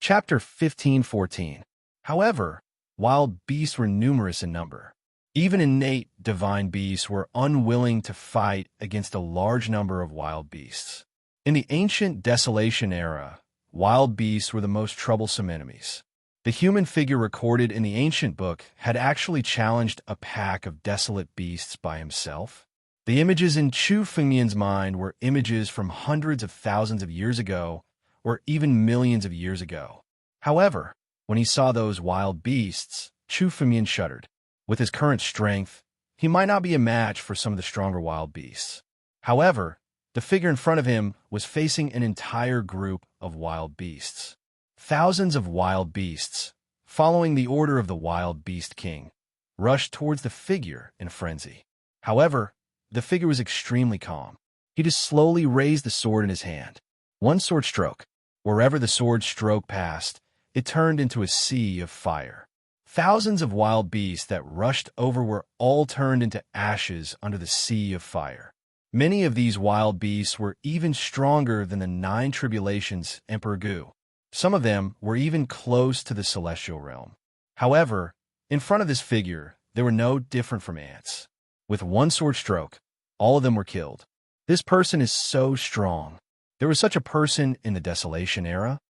Chapter 15:14. However, wild beasts were numerous in number. Even innate divine beasts were unwilling to fight against a large number of wild beasts. In the ancient Desolation era, wild beasts were the most troublesome enemies. The human figure recorded in the ancient book had actually challenged a pack of desolate beasts by himself. The images in Chu Fengmian's mind were images from hundreds of thousands of years ago, or even millions of years ago. However, when he saw those wild beasts, Chu Fengmian shuddered. With his current strength, he might not be a match for some of the stronger wild beasts. However, the figure in front of him was facing an entire group of wild beasts. Thousands of wild beasts, following the order of the wild beast king, rushed towards the figure in a frenzy. However, the figure was extremely calm. He just slowly raised the sword in his hand. One sword stroke. Wherever the sword stroke passed, it turned into a sea of fire. Thousands of wild beasts that rushed over were all turned into ashes under the sea of fire. Many of these wild beasts were even stronger than the 9 tribulations Emperor Gu. Some of them were even close to the celestial realm. However, in front of this figure, they were no different from ants. With one sword stroke, all of them were killed. This person is so strong. There was such a person in the Desolation era.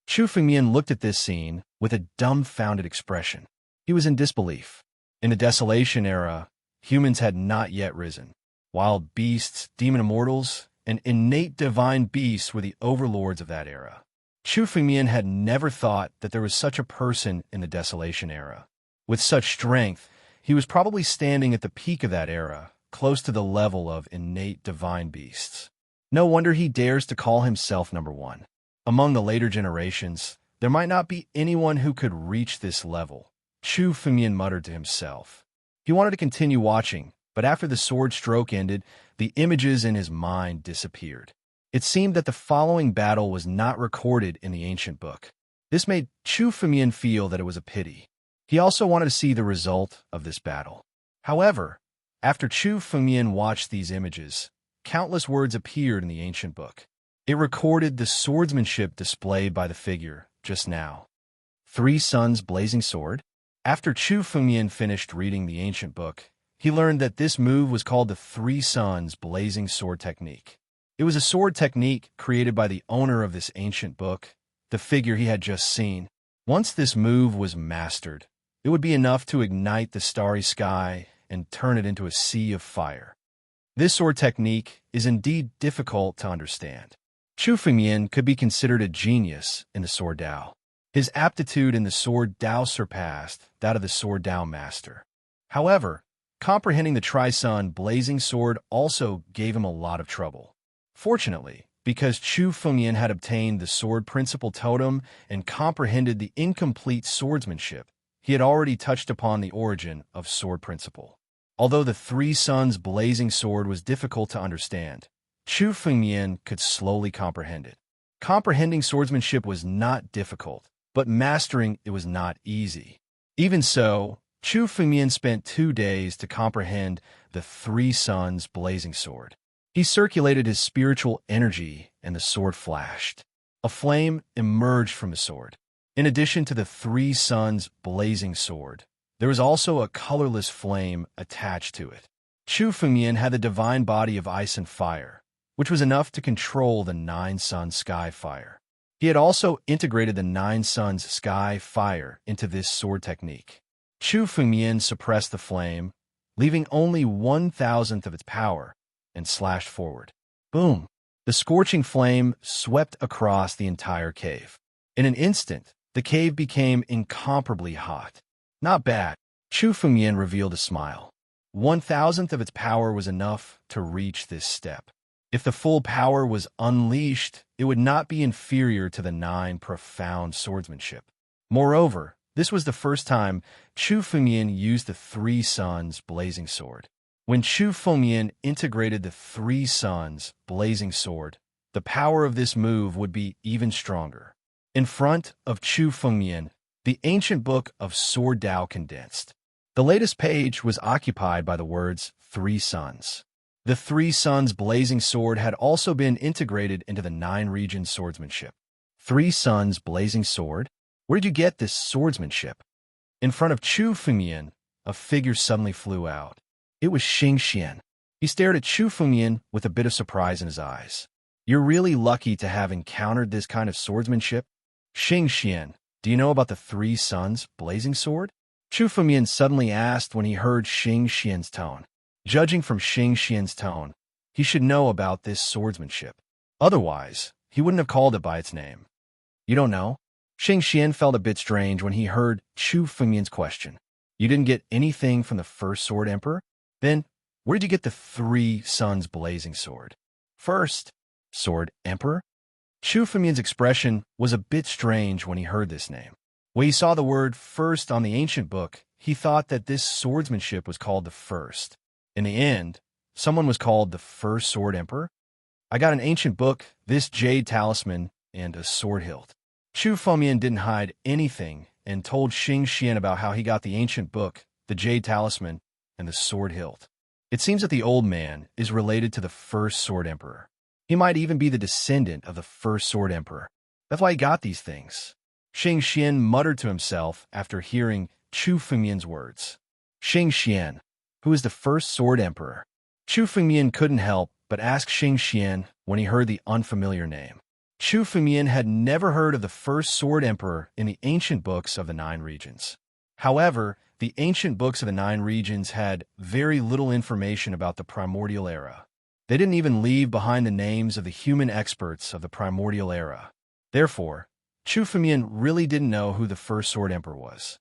Chu Fengmian looked at this scene with a dumbfounded expression. He was in disbelief. In the Desolation era, humans had not yet risen. Wild beasts, demon immortals, and innate divine beasts were the overlords of that era. Chu Fengmian had never thought that there was such a person in the Desolation era. With such strength, he was probably standing at the peak of that era, close to the level of innate divine beasts. No wonder he dares to call himself number 1. Among the later generations, there might not be anyone who could reach this level, Chu Fengmian muttered to himself. He wanted to continue watching, but after the sword stroke ended, the images in his mind disappeared. It seemed that the following battle was not recorded in the ancient book. This made Chu Fengmian feel that it was a pity. He also wanted to see the result of this battle. However, after Chu Fengmian watched these images, countless words appeared in the ancient book. It recorded the swordsmanship displayed by the figure just now. 3 suns blazing sword. After Chu Fengmian finished reading the ancient book, he learned that this move was called the 3 suns blazing sword technique. It was a sword technique created by the owner of this ancient book, the figure he had just seen. Once this move was mastered, it would be enough to ignite the starry sky and turn it into a sea of fire. This sword technique is indeed difficult to understand. Chu Fengmian could be considered a genius in the Sword Dao. His aptitude in the Sword Dao surpassed that of the Sword Dao master. However, comprehending the Tri-Sun blazing sword also gave him a lot of trouble. Fortunately, because Chu Fengmian had obtained the sword principle totem and comprehended the incomplete swordsmanship, he had already touched upon the origin of sword principle. Although the 3 suns blazing sword was difficult to understand, Chu Fengmian could slowly comprehend it. Comprehending swordsmanship was not difficult, but mastering it was not easy. Even so, Chu Fengmian spent 2 days to comprehend the 3 suns blazing sword. He circulated his spiritual energy and the sword flashed. A flame emerged from the sword. In addition to the 3 suns blazing sword, there was also a colorless flame attached to it. Chu Fengmian had the divine body of ice and fire, which was enough to control the 9 sun sky fire. He had also integrated the 9 suns sky fire into this sword technique. Chu Fengmian suppressed the flame, leaving only 1,000th of its power, and slashed forward. Boom! The scorching flame swept across the entire cave. In an instant, the cave became incomparably hot. Not bad. Chu Fengmian revealed a smile. 1,000th of its power was enough to reach this step. If the full power was unleashed, it would not be inferior to the 9 profound swordsmanship. Moreover, this was the first time Chu Fengmian used the 3 suns blazing sword. When Chu Fengmian integrated the 3 suns blazing sword, the power of this move would be even stronger. In front of Chu Fengmian, the ancient book of Sword Dao condensed. The latest page was occupied by the words 3 suns. The 3 suns blazing sword had also been integrated into the 9 region swordsmanship. Three suns blazing sword? Where did you get this swordsmanship? In front of Chu Fengmian, a figure suddenly flew out. It was Xing Xian. He stared at Chu Fengmian with a bit of surprise in his eyes. You're really lucky to have encountered this kind of swordsmanship. Xing Xian, do you know about the three suns blazing sword? Chu Fengmian suddenly asked when he heard Xing Xian's tone. Judging from Xing Xian's tone, he should know about this swordsmanship. Otherwise, he wouldn't have called it by its name. You don't know? Xing Xian felt a bit strange when he heard Chu Fengmian's question. You didn't get anything from the first sword emperor? Then, where did you get the three suns blazing sword? First sword emperor? Chu Fengmian's expression was a bit strange when he heard this name. When he saw the word first on the ancient book, he thought that this swordsmanship was called the first. In the end, someone was called the first sword emperor. I got an ancient book, this jade talisman, and a sword hilt. Chu Fengmian didn't hide anything and told Xing Xian about how he got the ancient book, the jade talisman, and the sword hilt. It seems that the old man is related to the first sword emperor. He might even be the descendant of the first sword emperor. That's why he got these things. Xing Xian muttered to himself after hearing Chu Fengmian's words. Xing Xian, who is the first sword emperor? Chu Fengmian couldn't help but ask Xing Xian when he heard the unfamiliar name. Chu Fengmian had never heard of the first sword emperor in the ancient books of the 9 regions. However, the ancient books of the 9 regions had very little information about the primordial era. They didn't even leave behind the names of the human experts of the primordial era. Therefore, Chu Fengmian really didn't know who the first sword emperor was.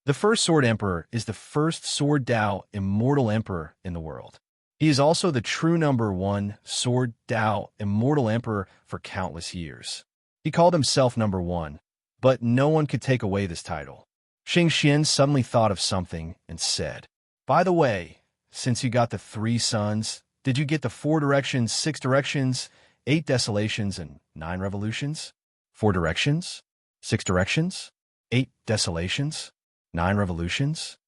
The first sword emperor is the first sword Dao immortal emperor in the world. He is also the true number 1 sword Dao immortal emperor for countless years. He called himself number 1, but no one could take away this title. Xing Xian suddenly thought of something and said, By the way, since you got the 3 suns, did you get the 4 directions, 6 directions, 8 desolations, and 9 revolutions? 4 directions? 6 directions? 8 desolations? 9 revolutions?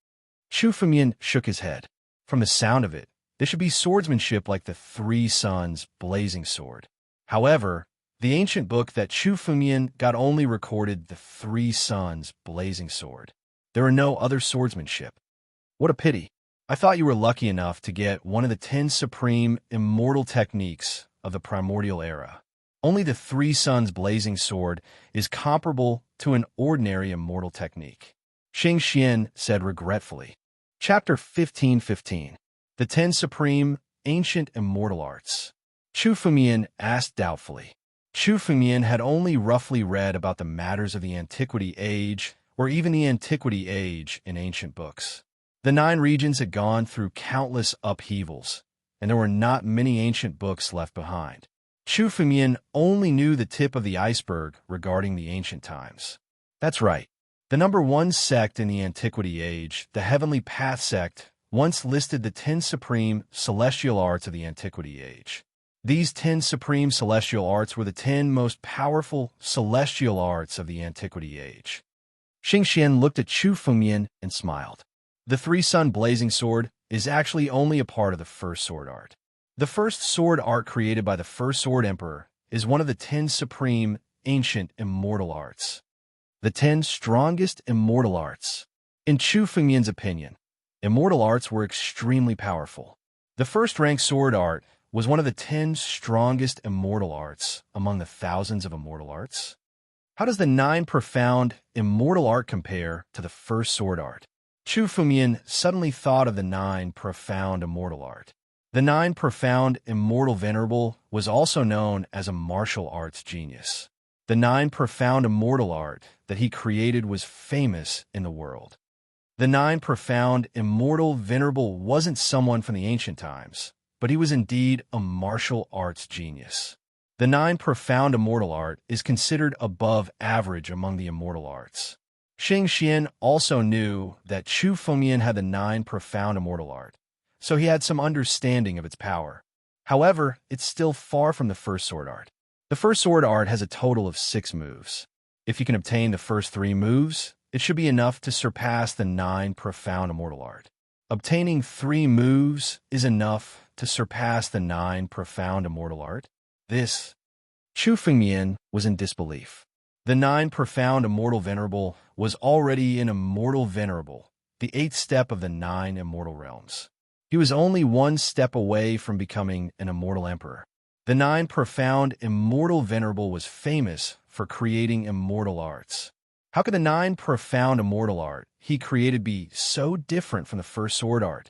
Chu Fengmian shook his head. From the sound of it, this should be swordsmanship like the 3 suns blazing sword. However, the ancient book that Chu Fengmian got only recorded the 3 suns blazing sword. There are no other swordsmanship. What a pity. I thought you were lucky enough to get one of the 10 supreme immortal techniques of the primordial era. Only the 3 suns blazing sword is comparable to an ordinary immortal technique. Xing Xian said regretfully. Chapter 15:15. The 10 supreme ancient immortal arts. Chu Fengmian asked doubtfully. Chu Fengmian had only roughly read about the matters of the antiquity age or even the antiquity age in ancient books. The 9 regions had gone through countless upheavals, and there were not many ancient books left behind. Chu Fengmian only knew the tip of the iceberg regarding the ancient times. That's right. The number 1 sect in the antiquity age, the Heavenly Path sect, once listed the 10 supreme celestial arts of the antiquity age. These 10 supreme celestial arts were the 10 most powerful celestial arts of the antiquity age. Xing Xian looked at Chu Fengmian and smiled. The 3-sun blazing sword is actually only a part of the first sword art. The first sword art created by the first sword emperor is one of the 10 supreme ancient immortal arts. The 10 strongest immortal arts. In Chu Fengmian's opinion, immortal arts were extremely powerful. The first rank sword art was one of the 10 strongest immortal arts among the thousands of immortal arts. How does the 9 profound immortal art compare to the first sword art? Chu Fengmian suddenly thought of the 9 profound immortal art. The 9 profound immortal venerable was also known as a martial arts genius. The 9 profound immortal art that he created was famous in the world. The 9 profound immortal venerable wasn't someone from the ancient times, but he was indeed a martial arts genius. The 9 profound immortal art is considered above average among the immortal arts. Xing Xian also knew that Chu Fengmian had the 9 profound immortal art, so he had some understanding of its power. However, it's still far from the first sword art. The first sword art has a total of 6 moves. If you can obtain the first 3 moves, it should be enough to surpass the 9 profound immortal art. Obtaining 3 moves is enough to surpass the 9 profound immortal art. Chu Fengmian was in disbelief. The 9 profound immortal venerable was already an immortal venerable, the 8th step of the 9 immortal realms. He was only one step away from becoming an immortal emperor. The 9 profound immortal venerable was famous for creating immortal arts. How could the 9 profound immortal art he created be so different from the first sword art?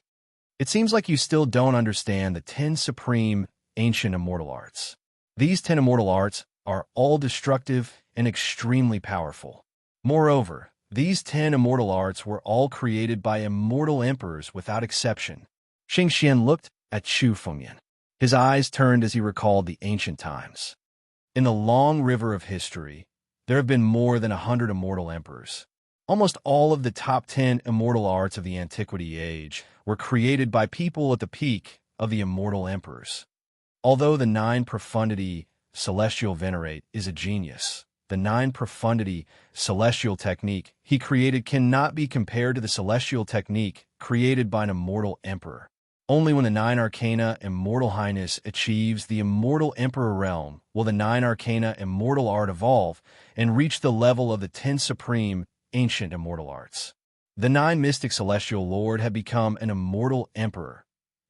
It seems like you still don't understand the 10 supreme ancient immortal arts. These 10 immortal arts are all destructive and extremely powerful. Moreover, these 10 immortal arts were all created by immortal emperors without exception. Xingxian looked at Chu Fengyan. His eyes turned as he recalled the ancient times. In the long river of history, there have been more than 100 immortal emperors. Almost all of the top 10 immortal arts of the antiquity age were created by people at the peak of the immortal emperors. Although the 9 profundity celestial venerate is a genius, the 9 profundity celestial technique he created cannot be compared to the celestial technique created by an immortal emperor. Only when the 9 arcana immortal highness achieves the immortal emperor realm will the 9 arcana immortal art evolve and reach the level of the 10 supreme ancient immortal arts. The 9 mystic celestial lord had become an immortal emperor.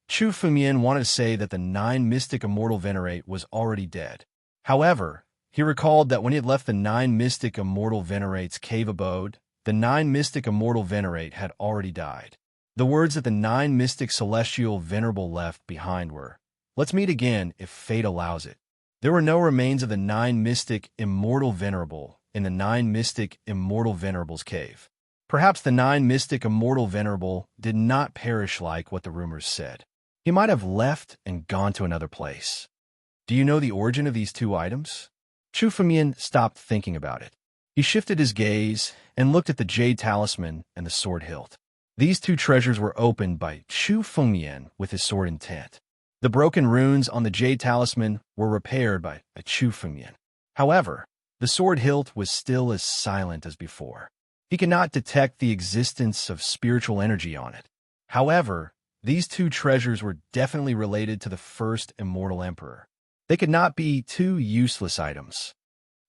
Chu Fengyan wanted to say that the 9 mystic immortal venerate was already dead. However, he recalled that when he had left the 9 mystic immortal venerate's cave abode, the 9 mystic immortal venerate had already died. The words that the 9 mystic celestial venerable left behind were, "Let's meet again if fate allows it." There were no remains of the 9 mystic immortal venerable in the 9 mystic immortal venerable's cave. Perhaps the 9 mystic immortal venerable did not perish like what the rumors said. He might have left and gone to another place. Do you know the origin of these 2 items? Chu Fengyan stopped thinking about it. He shifted his gaze and looked at the jade talisman and the sword hilt. These 2 treasures were opened by Chu Fengyan with his sword intent. The broken runes on the jade talisman were repaired by Chu Fengyan. However, the sword hilt was still as silent as before. He could not detect the existence of spiritual energy on it. However, these 2 treasures were definitely related to the first immortal emperor. They could not be 2 useless items.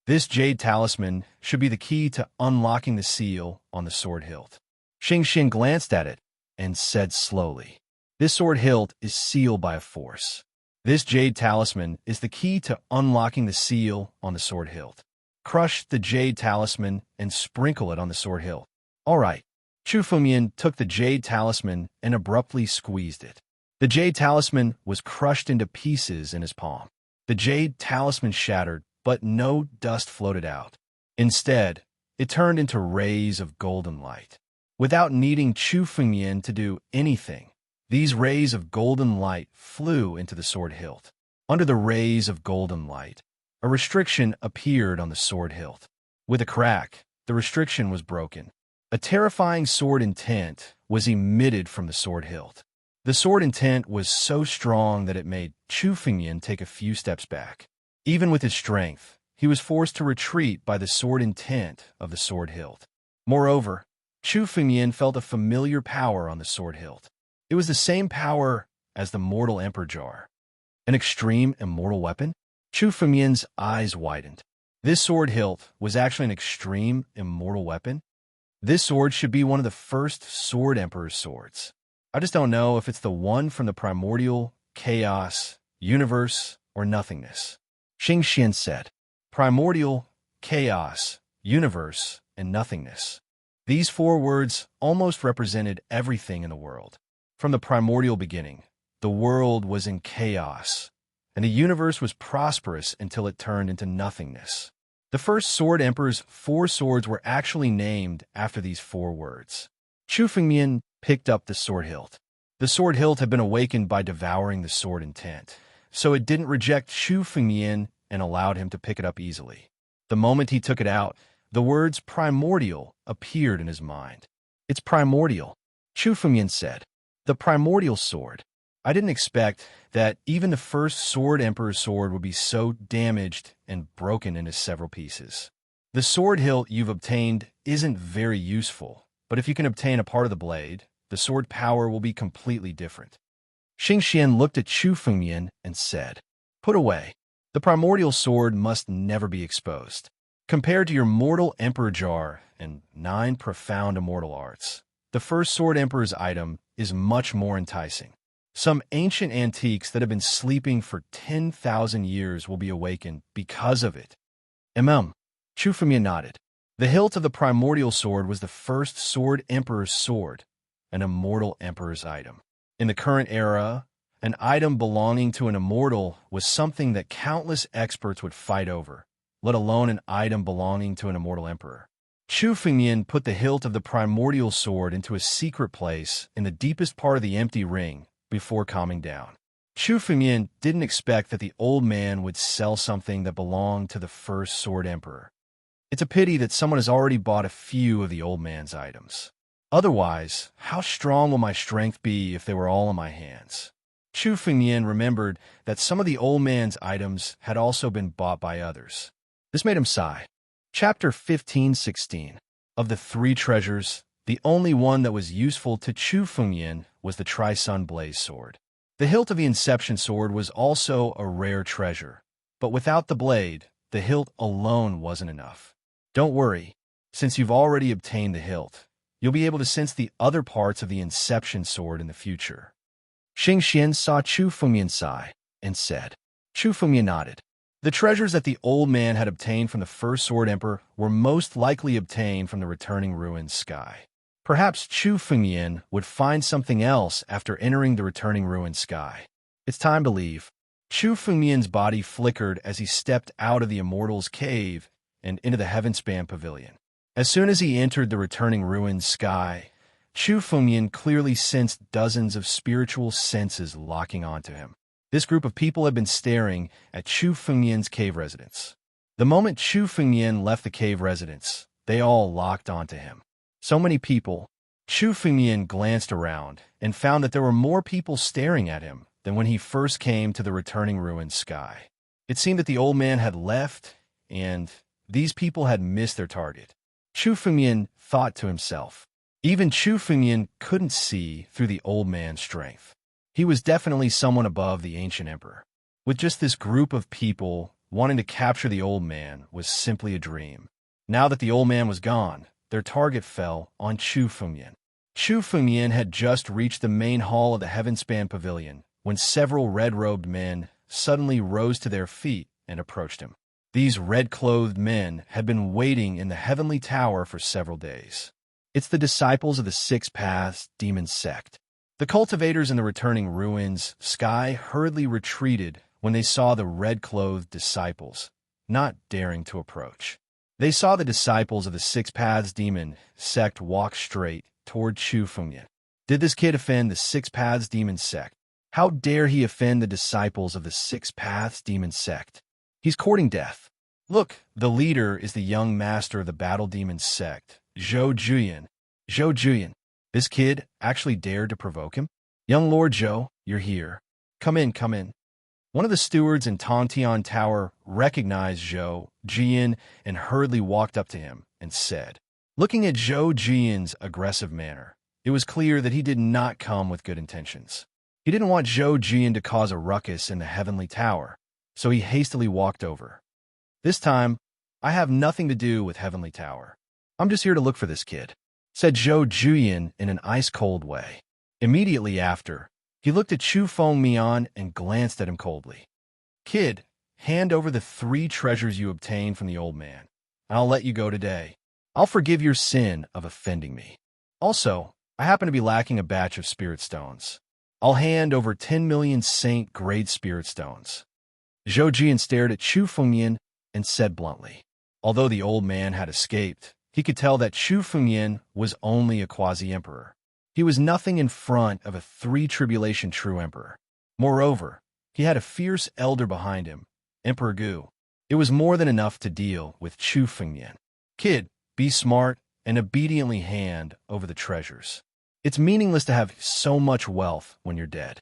This jade talisman should be the key to unlocking the seal on the sword hilt. Xingxian glanced at it and said slowly, "This sword hilt is sealed by a force. This jade talisman is the key to unlocking the seal on the sword hilt. Crush the jade talisman and sprinkle it on the sword hilt." All right. Chu Fengyan took the jade talisman and abruptly squeezed it. The jade talisman was crushed into pieces in his palm. The jade talisman shattered, but no dust floated out. Instead, it turned into rays of golden light. Without needing Chu Fengyan to do anything, these rays of golden light flew into the sword hilt. Under the rays of golden light, a restriction appeared on the sword hilt. With a crack, the restriction was broken. A terrifying sword intent was emitted from the sword hilt. The sword intent was so strong that it made Chu Fengyan take a few steps back. Even with his strength, he was forced to retreat by the sword intent of the sword hilt. Moreover, Chu Fengyan felt a familiar power on the sword hilt. It was the same power as the mortal emperor jar. An extreme immortal weapon? Chu Fengyan's eyes widened. This sword hilt was actually an extreme immortal weapon? This sword should be one of the first sword emperor's swords. I just don't know if it's the one from the primordial, chaos, universe, or nothingness. Xingxian said, "Primordial, chaos, universe, and nothingness." These 4 words almost represented everything in the world. From the primordial beginning, the world was in chaos, and the universe was prosperous until it turned into nothingness. The first sword emperor's 4 swords were actually named after these 4 words. Chu Fengyan picked up the sword hilt. The sword hilt had been awakened by devouring the sword intent, so it didn't reject Chu Fengyan and allowed him to pick it up easily. The moment he took it out, the words primordial appeared in his mind. "It's primordial," Chu Fengyan said. "The primordial sword. I didn't expect that even the first sword emperor's sword would be so damaged and broken into several pieces. The sword hilt you've obtained isn't very useful, but if you can obtain a part of the blade, the sword power will be completely different." Xingxian looked at Chu Fengyan and said, "Put away. The primordial sword must never be exposed." Compared to your mortal emperor jar and 9 profound immortal arts, the first Sword Emperor's item is much more enticing. Some ancient antiques that have been sleeping for 10,000 years will be awakened because of it. Chu Fengmian nodded. The hilt of the primordial sword was the first Sword Emperor's sword, an immortal emperor's item. In the current era, an item belonging to an immortal was something that countless experts would fight over, let alone an item belonging to an immortal emperor. Chu Fengmian put the hilt of the primordial sword into a secret place in the deepest part of the empty ring before calming down. Chu Fengmian didn't expect that the old man would sell something that belonged to the first Sword Emperor. It's a pity that someone has already bought a few of the old man's items. Otherwise, how strong will my strength be if they were all in my hands? Chu Fengmian remembered that some of the old man's items had also been bought by others. This made him sigh. Chapter 15:16. Of the 3 treasures, the only one that was useful to Chu Fengmian was the Tri-Sun Blaze sword. The hilt of the Inception sword was also a rare treasure, but without the blade, the hilt alone wasn't enough. Don't worry, since you've already obtained the hilt, you'll be able to sense the other parts of the Inception sword in the future. Xing Xian saw Chu Fengmian sigh and said. Chu Fengmian nodded. The treasures that the old man had obtained from the first Sword Emperor were most likely obtained from the returning ruins sky. Perhaps Chu Fengmian would find something else after entering the returning ruins sky. It's time to leave. Chu Fengmian's body flickered as he stepped out of the Immortal's cave and into the Heavenspan Pavilion. As soon as he entered the returning ruins sky, Chu Fengmian clearly sensed dozens of spiritual senses locking onto him. This group of people had been staring at Chu Fengmian's cave residence. The moment Chu Fengmian left the cave residence, they all locked onto him. So many people. Chu Fengmian glanced around and found that there were more people staring at him than when he first came to the returning ruins sky. It seemed that the old man had left, and these people had missed their target. Chu Fengmian thought to himself. Even Chu Fengmian couldn't see through the old man's strength. He was definitely someone above the ancient emperor. With just this group of people, wanting to capture the old man was simply a dream. Now that the old man was gone, their target fell on Chu Fengmian. Chu Fengmian had just reached the main hall of the Heavenspan Pavilion when several red-robed men suddenly rose to their feet and approached him. These red-clothed men had been waiting in the heavenly tower for several days. It's the disciples of the Six Paths demon sect. The cultivators in the returning ruins sky hurriedly retreated when they saw the red-clothed disciples, not daring to approach. They saw the disciples of the Six Paths demon sect walk straight toward Chu Fengmian. Did this kid offend the Six Paths demon sect? How dare he offend the disciples of the Six Paths demon sect? He's courting death. Look, the leader is the young master of the battle demon sect, Zhou Juyan. Zhou Juyan. This kid actually dared to provoke him? Young Lord Zhou, you're here. Come in, come in. One of the stewards in Tongtian Tower recognized Zhou Juyan and hurriedly walked up to him and said, looking at Zhou Juyan's aggressive manner, it was clear that he did not come with good intentions. He didn't want Zhou Juyan to cause a ruckus in the heavenly tower, so he hastily walked over. This time, I have nothing to do with heavenly tower. I'm just here to look for this kid, said Zhou Juyan in an ice-cold way. Immediately after, he looked at Chu Fengmian and glanced at him coldly. Kid, hand over the 3 treasures you obtained from the old man. I'll let you go today. I'll forgive your sin of offending me. Also, I happen to be lacking a batch of spirit stones. I'll hand over 10 million saint-grade spirit stones. Zhou Juyan stared at Chu Fengmian and said bluntly. Although the old man had escaped, he could tell that Chu Fengmian was only a quasi-emperor. He was nothing in front of a 3-tribulation true emperor. Moreover, he had a fierce elder behind him, Emperor Gu. It was more than enough to deal with Chu Fengmian. Kid, be smart and obediently hand over the treasures. It's meaningless to have so much wealth when you're dead.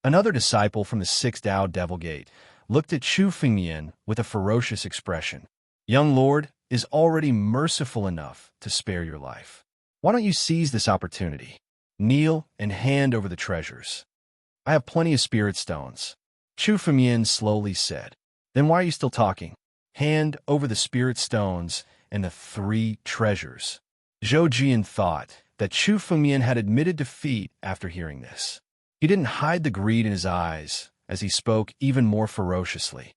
Another disciple from the 6th Dao Devil Gate looked at Chu Fengmian with a ferocious expression. Young Lord is already merciful enough to spare your life. Why don't you seize this opportunity? Kneel and hand over the treasures. I have plenty of spirit stones. Chu Fengmian slowly said. Then why are you still talking? Hand over the spirit stones and the 3 treasures. Zhou Jian thought that Chu Fengmian had admitted defeat after hearing this. He didn't hide the greed in his eyes as he spoke even more ferociously.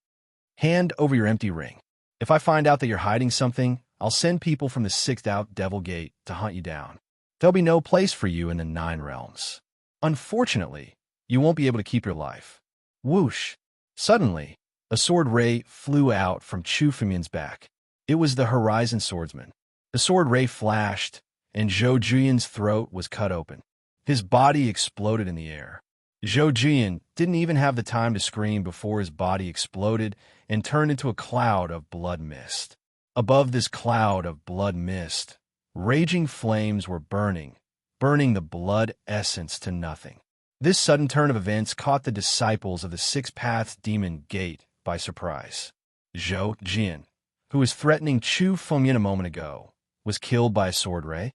Hand over your empty ring. If I find out that you're hiding something, I'll send people from the 6th out Devil Gate to hunt you down. There'll be no place for you in the 9 realms. Unfortunately, you won't be able to keep your life. Whoosh! Suddenly, a sword ray flew out from Chu Fengmian's back. It was the Horizon Swordsman. The sword ray flashed, and Zhou Jian's throat was cut open. His body exploded in the air. Zhou Jian didn't even have the time to scream before his body exploded and turned into a cloud of blood mist. Above this cloud of blood mist, raging flames were burning the blood essence to nothing. This sudden turn of events caught the disciples of the 6 Paths Demon Gate by surprise. Zhou Jian, who was threatening Chu Fengmian a moment ago, was killed by a sword ray?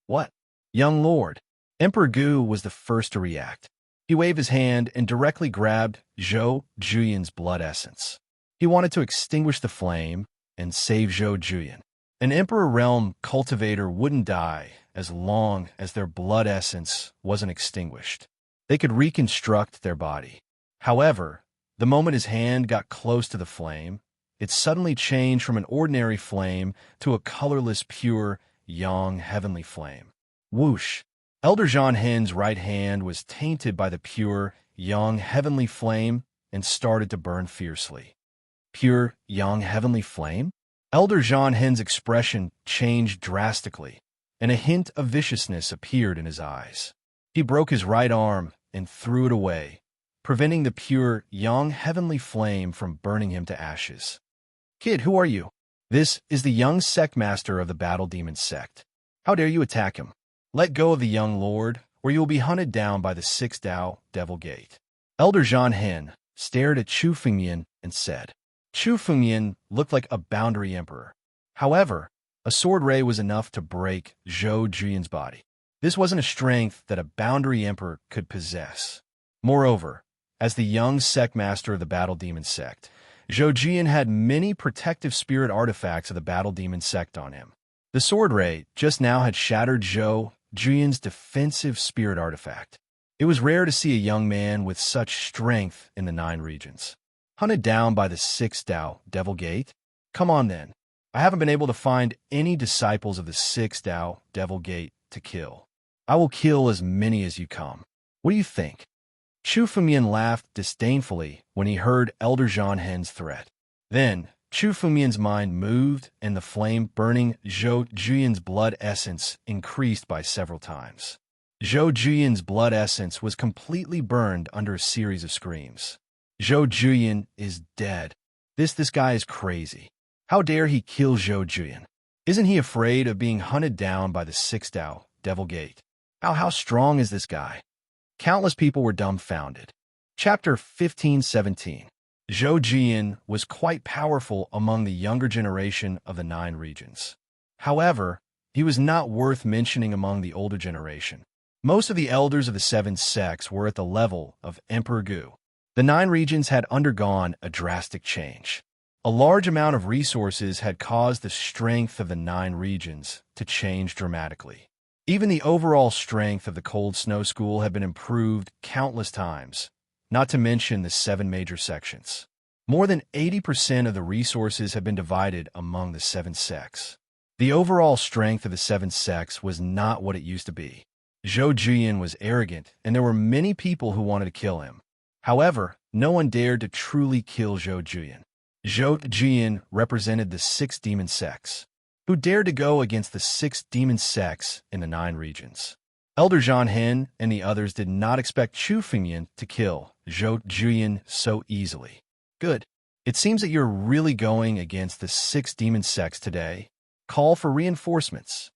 What? Young Lord! Emperor Gu was the first to react. He waved his hand and directly grabbed Zhou Jian's blood essence. He wanted to extinguish the flame and save Zhou Jian. An Emperor Realm cultivator wouldn't die as long as their blood essence wasn't extinguished. They could reconstruct their body. However, the moment his hand got close to the flame, it suddenly changed from an ordinary flame to a colorless, pure, yang heavenly flame. Whoosh! Elder Zhan Hen's right hand was tainted by the pure, yang heavenly flame and started to burn fiercely. Pure, yang heavenly flame? Elder Zhan Hen's expression changed drastically, and a hint of viciousness appeared in his eyes. He broke his right arm and threw it away, preventing the pure, yang heavenly flame from burning him to ashes. Kid, who are you? This is the young sect master of the Battle Demon sect. How dare you attack him? Let go of the young lord, or you will be hunted down by the 6th Dao Devil Gate. Elder Zhan Hen stared at Chu Fengmian and said. Chu Fengmian looked like a boundary emperor. However, a sword ray was enough to break Zhou Jian's body. This wasn't a strength that a boundary emperor could possess. Moreover, as the young sect master of the Battle Demon sect, Zhou Jian had many protective spirit artifacts of the Battle Demon sect on him. The sword ray just now had shattered Zhou Jian's defensive spirit artifact. It was rare to see a young man with such strength in the 9 regions. Hunted down by the 6th Dao Devil Gate? Come on then. I haven't been able to find any disciples of the 6th Dao Devil Gate to kill. I will kill as many as you come. What do you think? Chu Fengmian laughed disdainfully when he heard Elder Zhan Hen's threat. Then, Chu Fengmian's mind moved and the flame burning Zhou Jian's blood essence increased by several times. Zhou Jian's blood essence was completely burned under a series of screams. Zhou Jian is dead. This guy is crazy. How dare he kill Zhou Jian? Isn't he afraid of being hunted down by the 6th Dao Devil Gate? How strong is this guy? Countless people were dumbfounded. Chapter 15-17. Zhou Jian was quite powerful among the younger generation of the 9 regions. However, he was not worth mentioning among the older generation. Most of the elders of the 7 sects were at the level of Emperor Gu. The 9 regions had undergone a drastic change. A large amount of resources had caused the strength of the 9 regions to change dramatically. Even the overall strength of the Cold Snow School had been improved countless times, not to mention the 7 major sections. More than 80% of the resources had been divided among the 7 sects. The overall strength of the 7 sects was not what it used to be. Zhou Jian was arrogant, and there were many people who wanted to kill him. However, no one dared to truly kill Zhou Jian. Zhou Jian represented the 6 demon sects. Who dared to go against the 6 demon sects in the 9 regions? Elder Zhan Hen and the others did not expect Chu Fengmian to kill Zhou Jian so easily. Good. It seems that you're really going against the 6 demon sects today. Call for reinforcements.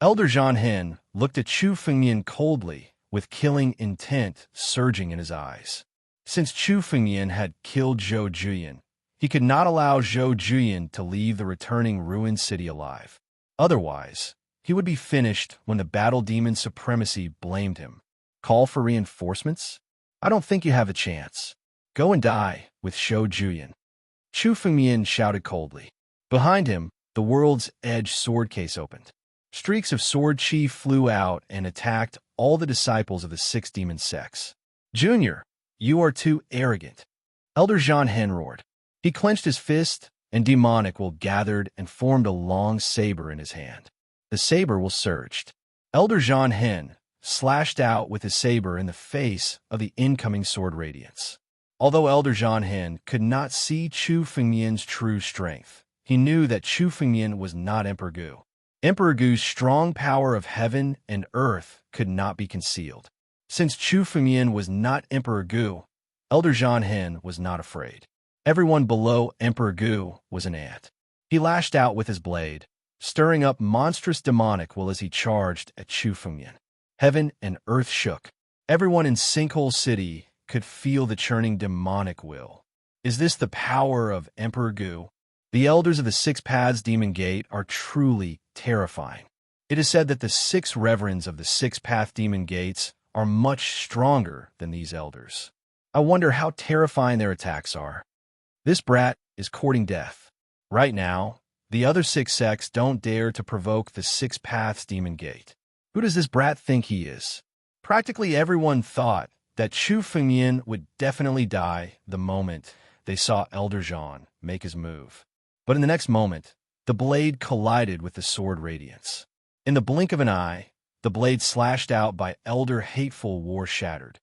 Elder Zhan Hen looked at Chu Fengmian coldly, with killing intent surging in his eyes. Since Chu Fengmian had killed Zhou Jian, he could not allow Zhou Jian to leave the returning ruined city alive. Otherwise, he would be finished when the Battle Demon Supremacy blamed him. Call for reinforcements? I don't think you have a chance. Go and die with Zhou Jian. Chu Fengmian shouted coldly. Behind him, the world's edge sword case opened. Streaks of sword chi flew out and attacked all the disciples of the six demon sects. Junior, you are too arrogant. Elder Zhan Hen roared. He clenched his fist, and demonic will gathered and formed a long saber in his hand. The saber will surged. Elder Zhan Hen slashed out with his saber in the face of the incoming sword radiance. Although Elder Zhan Hen could not see Chu Fengmian's true strength, he knew that Chu Fengmian was not Emperor Gu. Emperor Gu's strong power of heaven and earth could not be concealed. Since Chu Fengmian was not Emperor Gu, Elder Zhan Hen was not afraid. Everyone below Emperor Gu was an ant. He lashed out with his blade, stirring up monstrous demonic will as he charged at Chu Fengmian. Heaven and earth shook. Everyone in Sinkhole City could feel the churning demonic will. Is this the power of Emperor Gu? The elders of the Six Paths Demon Gate are truly terrifying. It is said that the six reverends of the Six Path Demon Gates are much stronger than these elders. I wonder how terrifying their attacks are. This brat is courting death. Right now, the other six sects don't dare to provoke the Six Paths Demon Gate. Who does this brat think he is? Practically everyone thought that Chu Fengmian would definitely die the moment they saw Elder Zhan make his move. But in the next moment, the blade collided with the sword radiance. In the blink of an eye, the blade slashed out by Elder Hateful War shattered.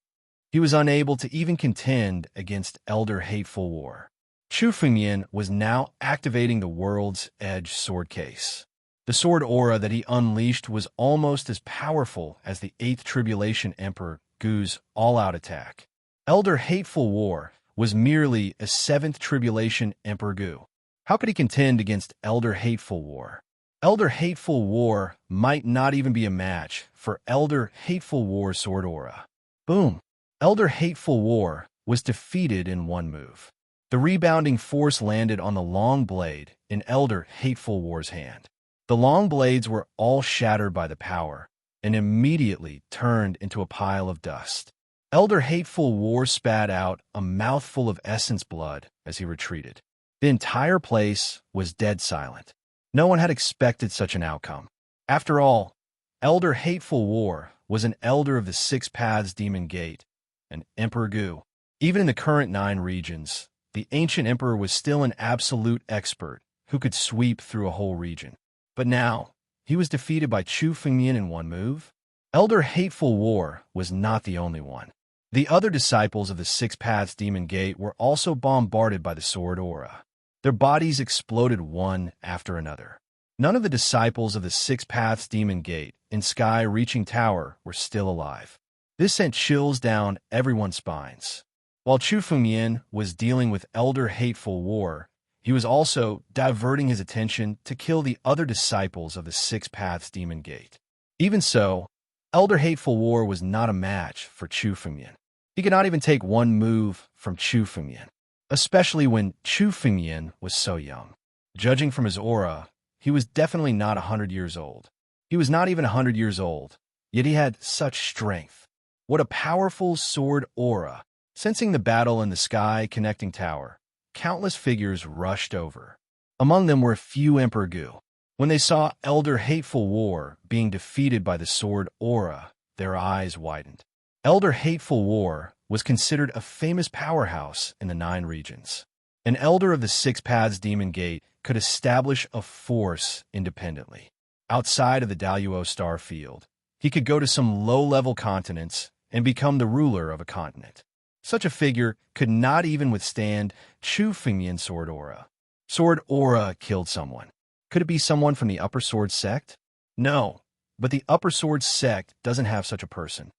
He was unable to even contend against Elder Hateful War. Chu Fengmian was now activating the world's edge sword case. The sword aura that he unleashed was almost as powerful as the 8th Tribulation Emperor Gu's all-out attack. Elder Hateful War was merely a 7th Tribulation Emperor Gu. How could he contend against Elder Hateful War? Elder Hateful War might not even be a match for Elder Hateful War's sword aura. Boom! Elder Hateful War was defeated in one move. The rebounding force landed on the long blade in Elder Hateful War's hand. The long blades were all shattered by the power and immediately turned into a pile of dust. Elder Hateful War spat out a mouthful of essence blood as he retreated. The entire place was dead silent. No one had expected such an outcome. After all, Elder Hateful War was an elder of the Six Paths Demon Gate, and Emperor Gu. Even in the current 9 regions, the ancient emperor was still an absolute expert who could sweep through a whole region. But now, he was defeated by Chu Fengmian in one move. Elder Hateful War was not the only one. The other disciples of the Six Paths Demon Gate were also bombarded by the sword aura. Their bodies exploded one after another. None of the disciples of the Six Paths Demon Gate in Sky Reaching Tower were still alive. This sent chills down everyone's spines. While Chu Fengmian was dealing with Elder Hateful War, he was also diverting his attention to kill the other disciples of the Six Paths Demon Gate. Even so, Elder Hateful War was not a match for Chu Fengmian. He could not even take one move from Chu Fengmian, especially when Chu Fengmian was so young. Judging from his aura, he was definitely not 100 years old. He was not even 100 years old, yet he had such strength. What a powerful sword aura! Sensing the battle in the Sky Connecting Tower, countless figures rushed over. Among them were a few Emperor Gu. When they saw Elder Hateful War being defeated by the sword aura, their eyes widened. Elder Hateful War was considered a famous powerhouse in the 9 regions. An elder of the Six Paths Demon Gate could establish a force independently. Outside of the Daluo star field, he could go to some low-level continents and become the ruler of a continent. Such a figure could not even withstand Chu Fengmian's sword aura. Sword aura killed someone. Could it be someone from the Upper Sword Sect? No, but the Upper Sword Sect doesn't have such a person.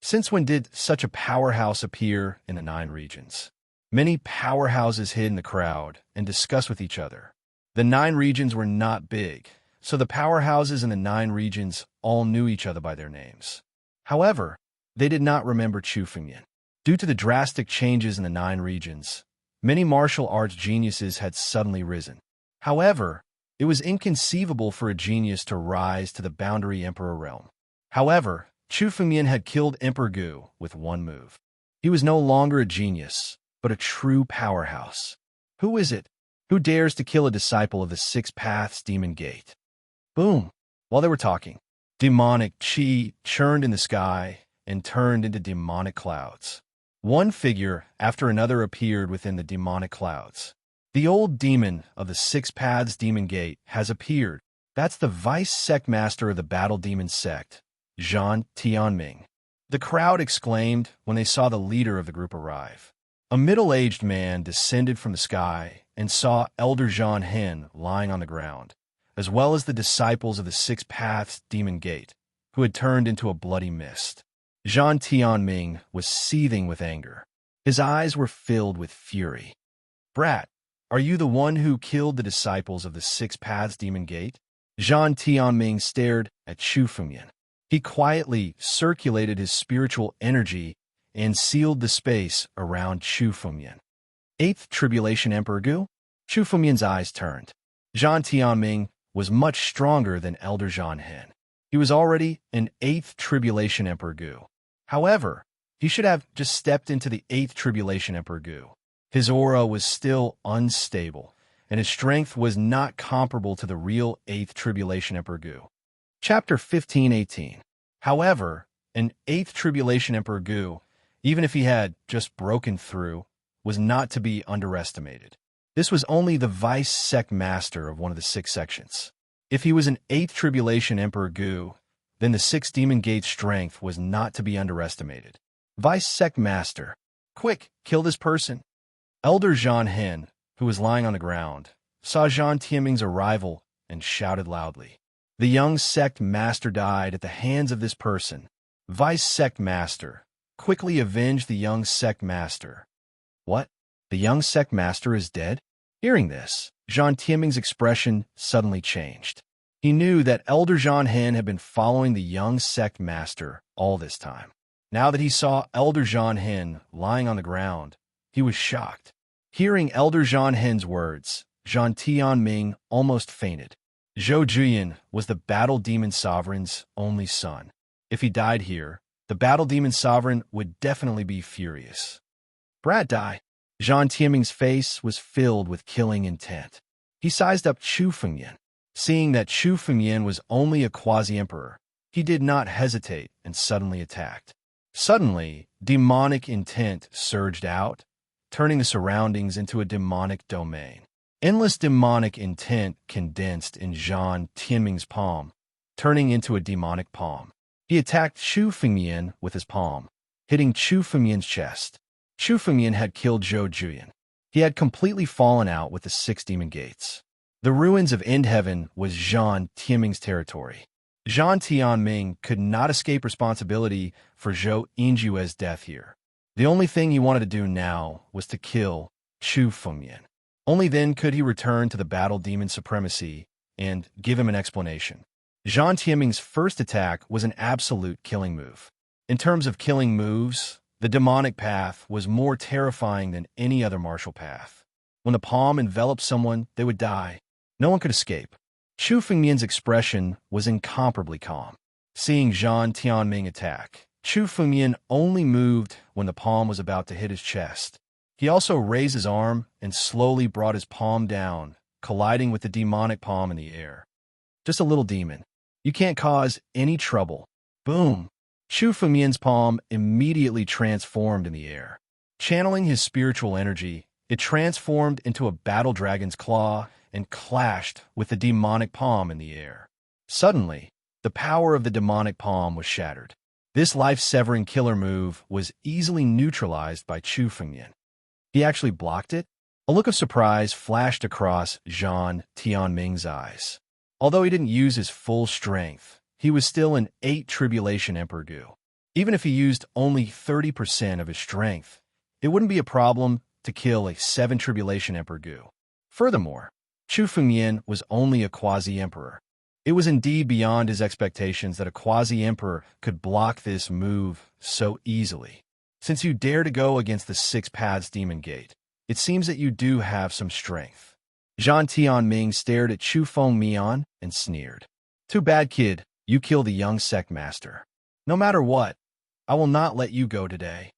Since when did such a powerhouse appear in the 9 regions? Many powerhouses hid in the crowd and discussed with each other. The 9 regions were not big, so the powerhouses in the 9 regions all knew each other by their names. However, they did not remember Chu Fengmian. Due to the drastic changes in the 9 regions, many martial arts geniuses had suddenly risen. However, it was inconceivable for a genius to rise to the Boundary Emperor realm. However, Chu Fengmian had killed Emperor Gu with one move. He was no longer a genius, but a true powerhouse. Who is it? Who dares to kill a disciple of the Six Paths Demon Gate? Boom! While they were talking, demonic chi churned in the sky and turned into demonic clouds. One figure after another appeared within the demonic clouds. The old demon of the Six Paths Demon Gate has appeared. That's the vice sect master of the Battle Demon sect, Zhan Tianming. The crowd exclaimed when they saw the leader of the group arrive. A middle-aged man descended from the sky and saw Elder Zhan Hen lying on the ground, as well as the disciples of the Six Paths Demon Gate, who had turned into a bloody mist. Zhan Tianming was seething with anger. His eyes were filled with fury. "Brat, are you the one who killed the disciples of the Six Paths Demon Gate?" Zhan Tianming stared at Chu Fengyan. He quietly circulated his spiritual energy and sealed the space around Chu Fengyan. Eighth Tribulation Emperor Gu? Chu Fengyan's eyes turned. Zhan Tianming was much stronger than Elder Zhan Hen. He was already an Eighth Tribulation Emperor Gu. However, he should have just stepped into the Eighth Tribulation Emperor Gu. His aura was still unstable, and his strength was not comparable to the real Eighth Tribulation Emperor Gu. Chapter 15:18. However, an Eighth Tribulation Emperor Gu, even if he had just broken through, was not to be underestimated. This was only the vice sect master of one of the six sections. If he was an Eighth Tribulation Emperor Gu, then the Six Demon Gate strength was not to be underestimated. Vice sect master, quick, kill this person. Elder Zhan Hen, who was lying on the ground, saw Zhan Tianming's arrival and shouted loudly. The young sect master died at the hands of this person. Vice sect master, quickly avenge the young sect master. What? The young sect master is dead? Hearing this, Zhan Tianming's expression suddenly changed. He knew that Elder Zhan Hen had been following the young sect master all this time. Now that he saw Elder Zhan Hen lying on the ground, he was shocked. Hearing Elder Zhan Hen's words, Zhan Tianming almost fainted. Zhou Juyan was the Battle Demon Sovereign's only son. If he died here, the Battle Demon Sovereign would definitely be furious. Brat die. Zhan Tianming's face was filled with killing intent. He sized up Chu Fengyan. Seeing that Chu Fengyan was only a quasi-emperor, he did not hesitate and suddenly attacked. Suddenly, demonic intent surged out, turning the surroundings into a demonic domain. Endless demonic intent condensed in Zhan Tianming's palm, turning into a demonic palm. He attacked Chu Fengyan with his palm, hitting Chu Fengyan's chest. Chu Fengyan had killed Zhou Juyan. He had completely fallen out with the Six Demon Gates. The ruins of End Heaven was Zhan Tianming's territory. Zhan Tianming could not escape responsibility for Zhou Yingjue's death here. The only thing he wanted to do now was to kill Chu Fengyan. Only then could he return to the Battle Demon supremacy and give him an explanation. Zhan Tianming's first attack was an absolute killing move. In terms of killing moves, the demonic path was more terrifying than any other martial path. When the palm enveloped someone, they would die. No one could escape. Chu Fengyan's expression was incomparably calm. Seeing Zhan Tianming attack, Chu Fengyan only moved when the palm was about to hit his chest. He also raised his arm and slowly brought his palm down, colliding with the demonic palm in the air. Just a little demon. You can't cause any trouble. Boom! Chu Fengyan's palm immediately transformed in the air. Channeling his spiritual energy, it transformed into a battle dragon's claw and clashed with the demonic palm in the air. Suddenly, the power of the demonic palm was shattered. This life-severing killer move was easily neutralized by Chu Fengyan. He actually blocked it? A look of surprise flashed across Zhan Tianming's eyes. Although he didn't use his full strength, he was still an 8 Tribulation Emperor Gu. Even if he used only 30% of his strength, it wouldn't be a problem to kill a 7 Tribulation Emperor Gu. Furthermore, Chu Fengyan was only a quasi-emperor. It was indeed beyond his expectations that a quasi-emperor could block this move so easily. Since you dare to go against the Six Paths Demon Gate, it seems that you do have some strength. Zhan Tianming stared at Chu Fengyan and sneered. Too bad, kid, you killed the young sect master. No matter what, I will not let you go today.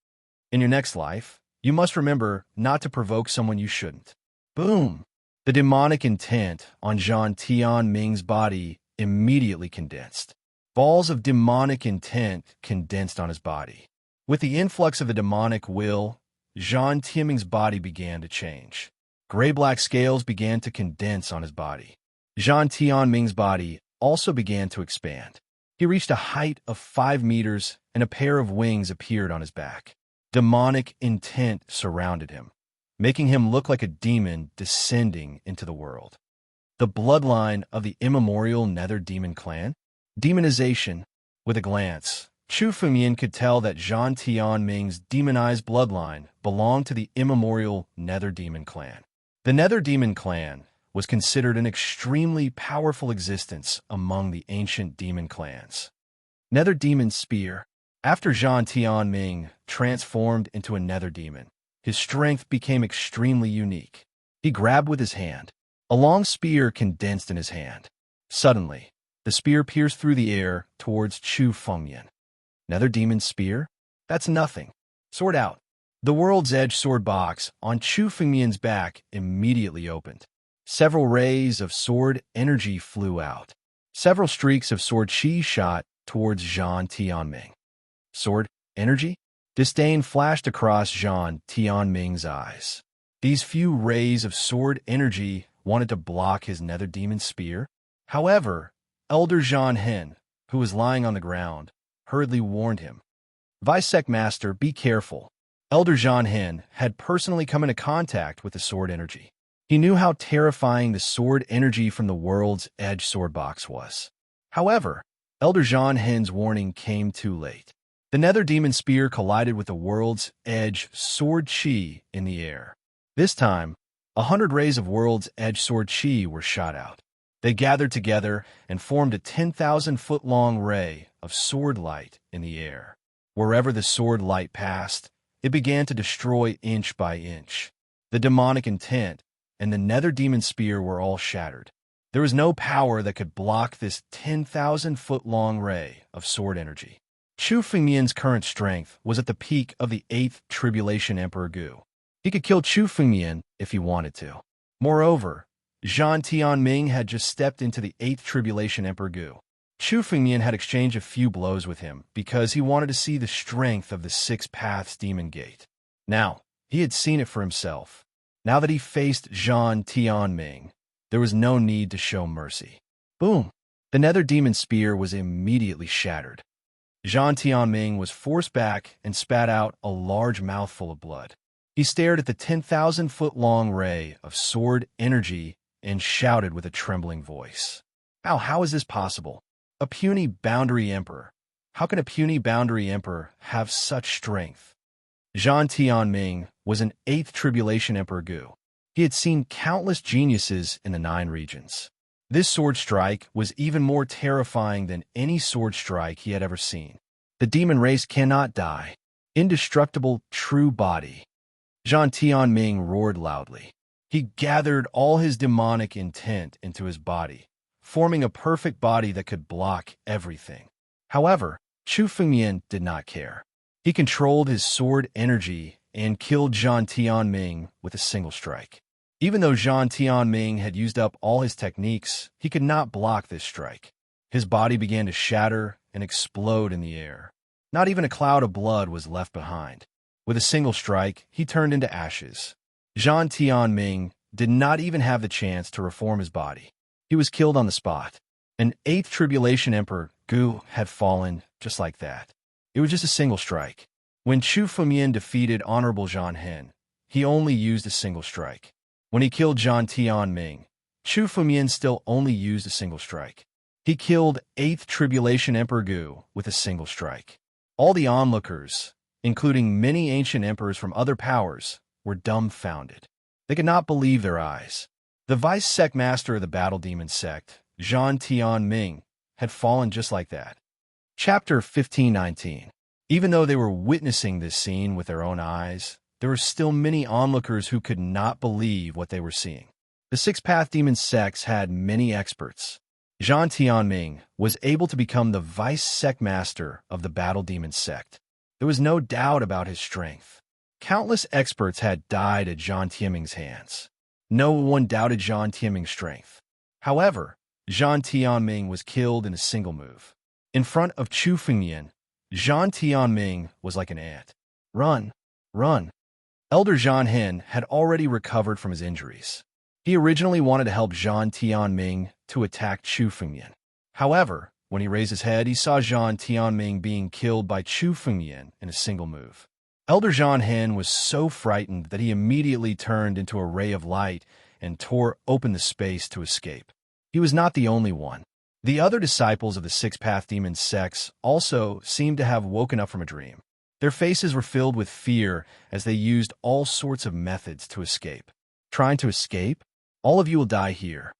In your next life, you must remember not to provoke someone you shouldn't. Boom! The demonic intent on Zhang Tianming's body immediately condensed. Balls of demonic intent condensed on his body. With the influx of the demonic will, Zhang Tianming's body began to change. Gray-black scales began to condense on his body. Zhang Tianming's body also began to expand. He reached a height of 5 meters, and a pair of wings appeared on his back. Demonic intent surrounded him, making him look like a demon descending into the world. The bloodline of the immemorial Nether Demon clan? Demonization. With a glance, Chu Fengmian could tell that Zhang Tianming's demonized bloodline belonged to the immemorial Nether Demon clan. The Nether Demon clan was considered an extremely powerful existence among the ancient demon clans. Nether Demon Spear. After Zhang Tianming transformed into a Nether Demon, his strength became extremely unique. He grabbed with his hand. A long spear condensed in his hand. Suddenly, the spear pierced through the air towards Chu Fengmian. Nether Demon Spear? That's nothing. Sword out. The World's Edge sword box on Chu Fengmian's back immediately opened. Several rays of sword energy flew out. Several streaks of sword chi shot towards Zhang Tianming. Sword energy? Disdain flashed across Zhang Tianming's eyes. These few rays of sword energy wanted to block his Nether Demon Spear. However, Elder Zhang Hen, who was lying on the ground, hurriedly warned him. Vice Sect Master, be careful. Elder Zhang Hen had personally come into contact with the sword energy. He knew how terrifying the sword energy from the World's Edge sword box was. However, Elder Zhang Hen's warning came too late. The Nether Demon Spear collided with the World's Edge sword chi in the air. This time, 100 rays of World's Edge sword chi were shot out. They gathered together and formed a 10,000-foot-long ray of sword light in the air. Wherever the sword light passed, it began to destroy inch by inch. The demonic intent and the Nether Demon Spear were all shattered. There was no power that could block this 10,000-foot-long ray of sword energy. Chu Fengmian's current strength was at the peak of the 8th Tribulation Emperor Gu. He could kill Chu Fengmian if he wanted to. Moreover, Zhang Tianming had just stepped into the 8th Tribulation Emperor Gu. Chu Fengmian had exchanged a few blows with him because he wanted to see the strength of the Six Paths Demon Gate. Now, he had seen it for himself. Now that he faced Zhang Tianming, there was no need to show mercy. Boom! The Nether Demon Spear was immediately shattered. Zhang Tianming was forced back and spat out a large mouthful of blood. He stared at the 10,000-foot-long ray of sword energy and shouted with a trembling voice. How is this possible? A puny boundary emperor. How can a puny boundary emperor have such strength? Zhang Tianming was an 8th Tribulation Emperor Gu. He had seen countless geniuses in the 9 regions. This sword strike was even more terrifying than any sword strike he had ever seen. The demon race cannot die. Indestructible true body. Zhang Tianming roared loudly. He gathered all his demonic intent into his body, forming a perfect body that could block everything. However, Chu Fengmian did not care. He controlled his sword energy and killed Zhang Tianming with a single strike. Even though Zhang Tianming had used up all his techniques, he could not block this strike. His body began to shatter and explode in the air. Not even a cloud of blood was left behind. With a single strike, he turned into ashes. Zhang Tianming did not even have the chance to reform his body. He was killed on the spot. An 8th Tribulation Emperor Gu had fallen just like that. It was just a single strike. When Chu Fengmian defeated Honorable Zhang Hen, he only used a single strike. When he killed Zhang Tianming, Chu Fengmian still only used a single strike. He killed 8th Tribulation Emperor Gu with a single strike. All the onlookers, including many ancient emperors from other powers, were dumbfounded. They could not believe their eyes. The vice sect master of the Battle Demon sect, Zhang Tianming, had fallen just like that. Chapter 1519. Even though they were witnessing this scene with their own eyes, there were still many onlookers who could not believe what they were seeing. The Six-Path Demon sects had many experts. Zhang Tianming was able to become the vice sect master of the Battle Demon sect. There was no doubt about his strength. Countless experts had died at Zhang Tianming's hands. No one doubted Zhang Tianming's strength. However, Zhang Tianming was killed in a single move. In front of Chu Fengmian, Zhang Tianming was like an ant. Run! Run! Elder Zhang Hen had already recovered from his injuries. He originally wanted to help Zhang Tianming to attack Chu Fengmian. However, when he raised his head, he saw Zhang Tianming being killed by Chu Fengmian in a single move. Elder Zhang Hen was so frightened that he immediately turned into a ray of light and tore open the space to escape. He was not the only one. The other disciples of the six-path demon sects also seemed to have woken up from a dream. Their faces were filled with fear as they used all sorts of methods to escape. Trying to escape? All of you will die here.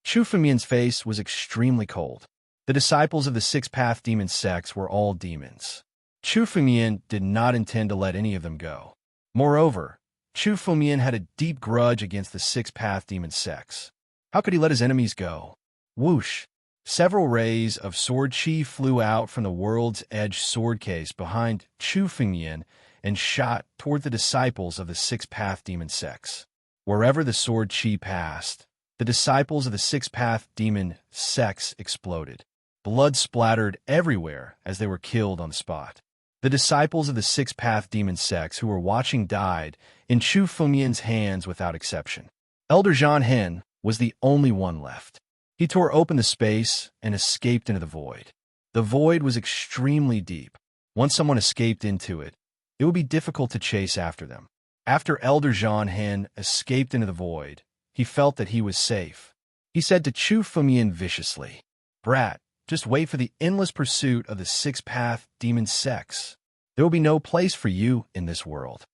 Chu Fengmian's face was extremely cold. The disciples of the six-path demon sects were all demons. Chu Fengmian did not intend to let any of them go. Moreover, Chu Fengmian had a deep grudge against the six-path demon sects. How could he let his enemies go? Whoosh! Several rays of sword chi flew out from the world's edge sword case behind Chu Fengmian and shot toward the disciples of the six-path demon sects. Wherever the sword chi passed, the disciples of the six-path demon sects exploded. Blood splattered everywhere as they were killed on the spot. The disciples of the six-path demon sects who were watching died in Chu Fengmian's hands without exception. Elder Zhang Hen was the only one left. He tore open the space and escaped into the void. The void was extremely deep. Once someone escaped into it, it would be difficult to chase after them. After Elder Zhang Hen escaped into the void, he felt that he was safe. He said to Chu Fengmian viciously, "Brat, just wait for the endless pursuit of the six-path demon sects. There will be no place for you in this world."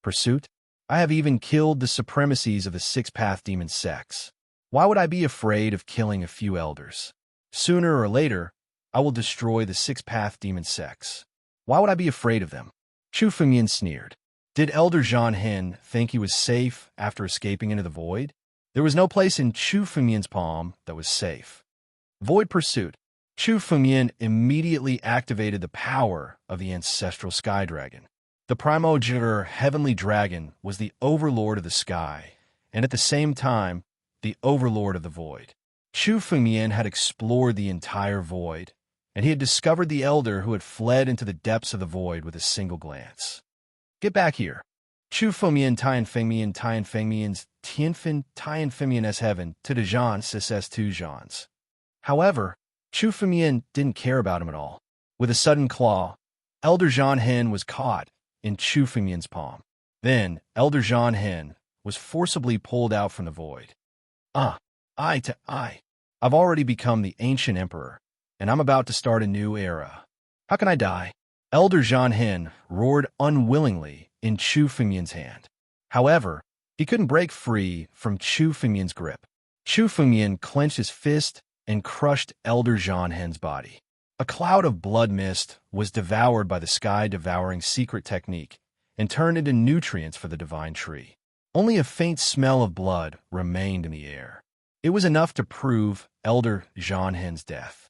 Pursuit? I have even killed the supremacies of the six-path demon sects. Why would I be afraid of killing a few elders? Sooner or later, I will destroy the six-path demon sects. Why would I be afraid of them? Chu Fengmian sneered. Did Elder Zhang Hen think he was safe after escaping into the void? There was no place in Chu Fengmian's palm that was safe. Void pursuit. Chu Fengmian immediately activated the power of the ancestral sky dragon. The primordial heavenly dragon was the overlord of the sky, and at the same time, the overlord of the void. Chu Fengmian had explored the entire void, and he had discovered the elder who had fled into the depths of the void with a single glance. Get back here. Chu Fengmian Tianfengmian's Tianfen Tianfengmian's heaven to the Zhan Ss 2 Zhans. However, Chu Fengmian didn't care about him at all. With a sudden claw, Elder Zhang Hen was caught in Chu Fengmian's palm. Then, Elder Zhang Hen was forcibly pulled out from the void. Eye to eye. I've already become the ancient emperor, and I'm about to start a new era. How can I die? Elder Zhang Hen roared unwillingly in Chu Fengmian's hand. However, he couldn't break free from Chu Fengmian's grip. Chu Fengmian clenched his fist and crushed Elder Zhang Hen's body. A cloud of blood mist was devoured by the sky-devouring secret technique and turned into nutrients for the divine tree. Only a faint smell of blood remained in the air. It was enough to prove Elder Zhang Hen's death.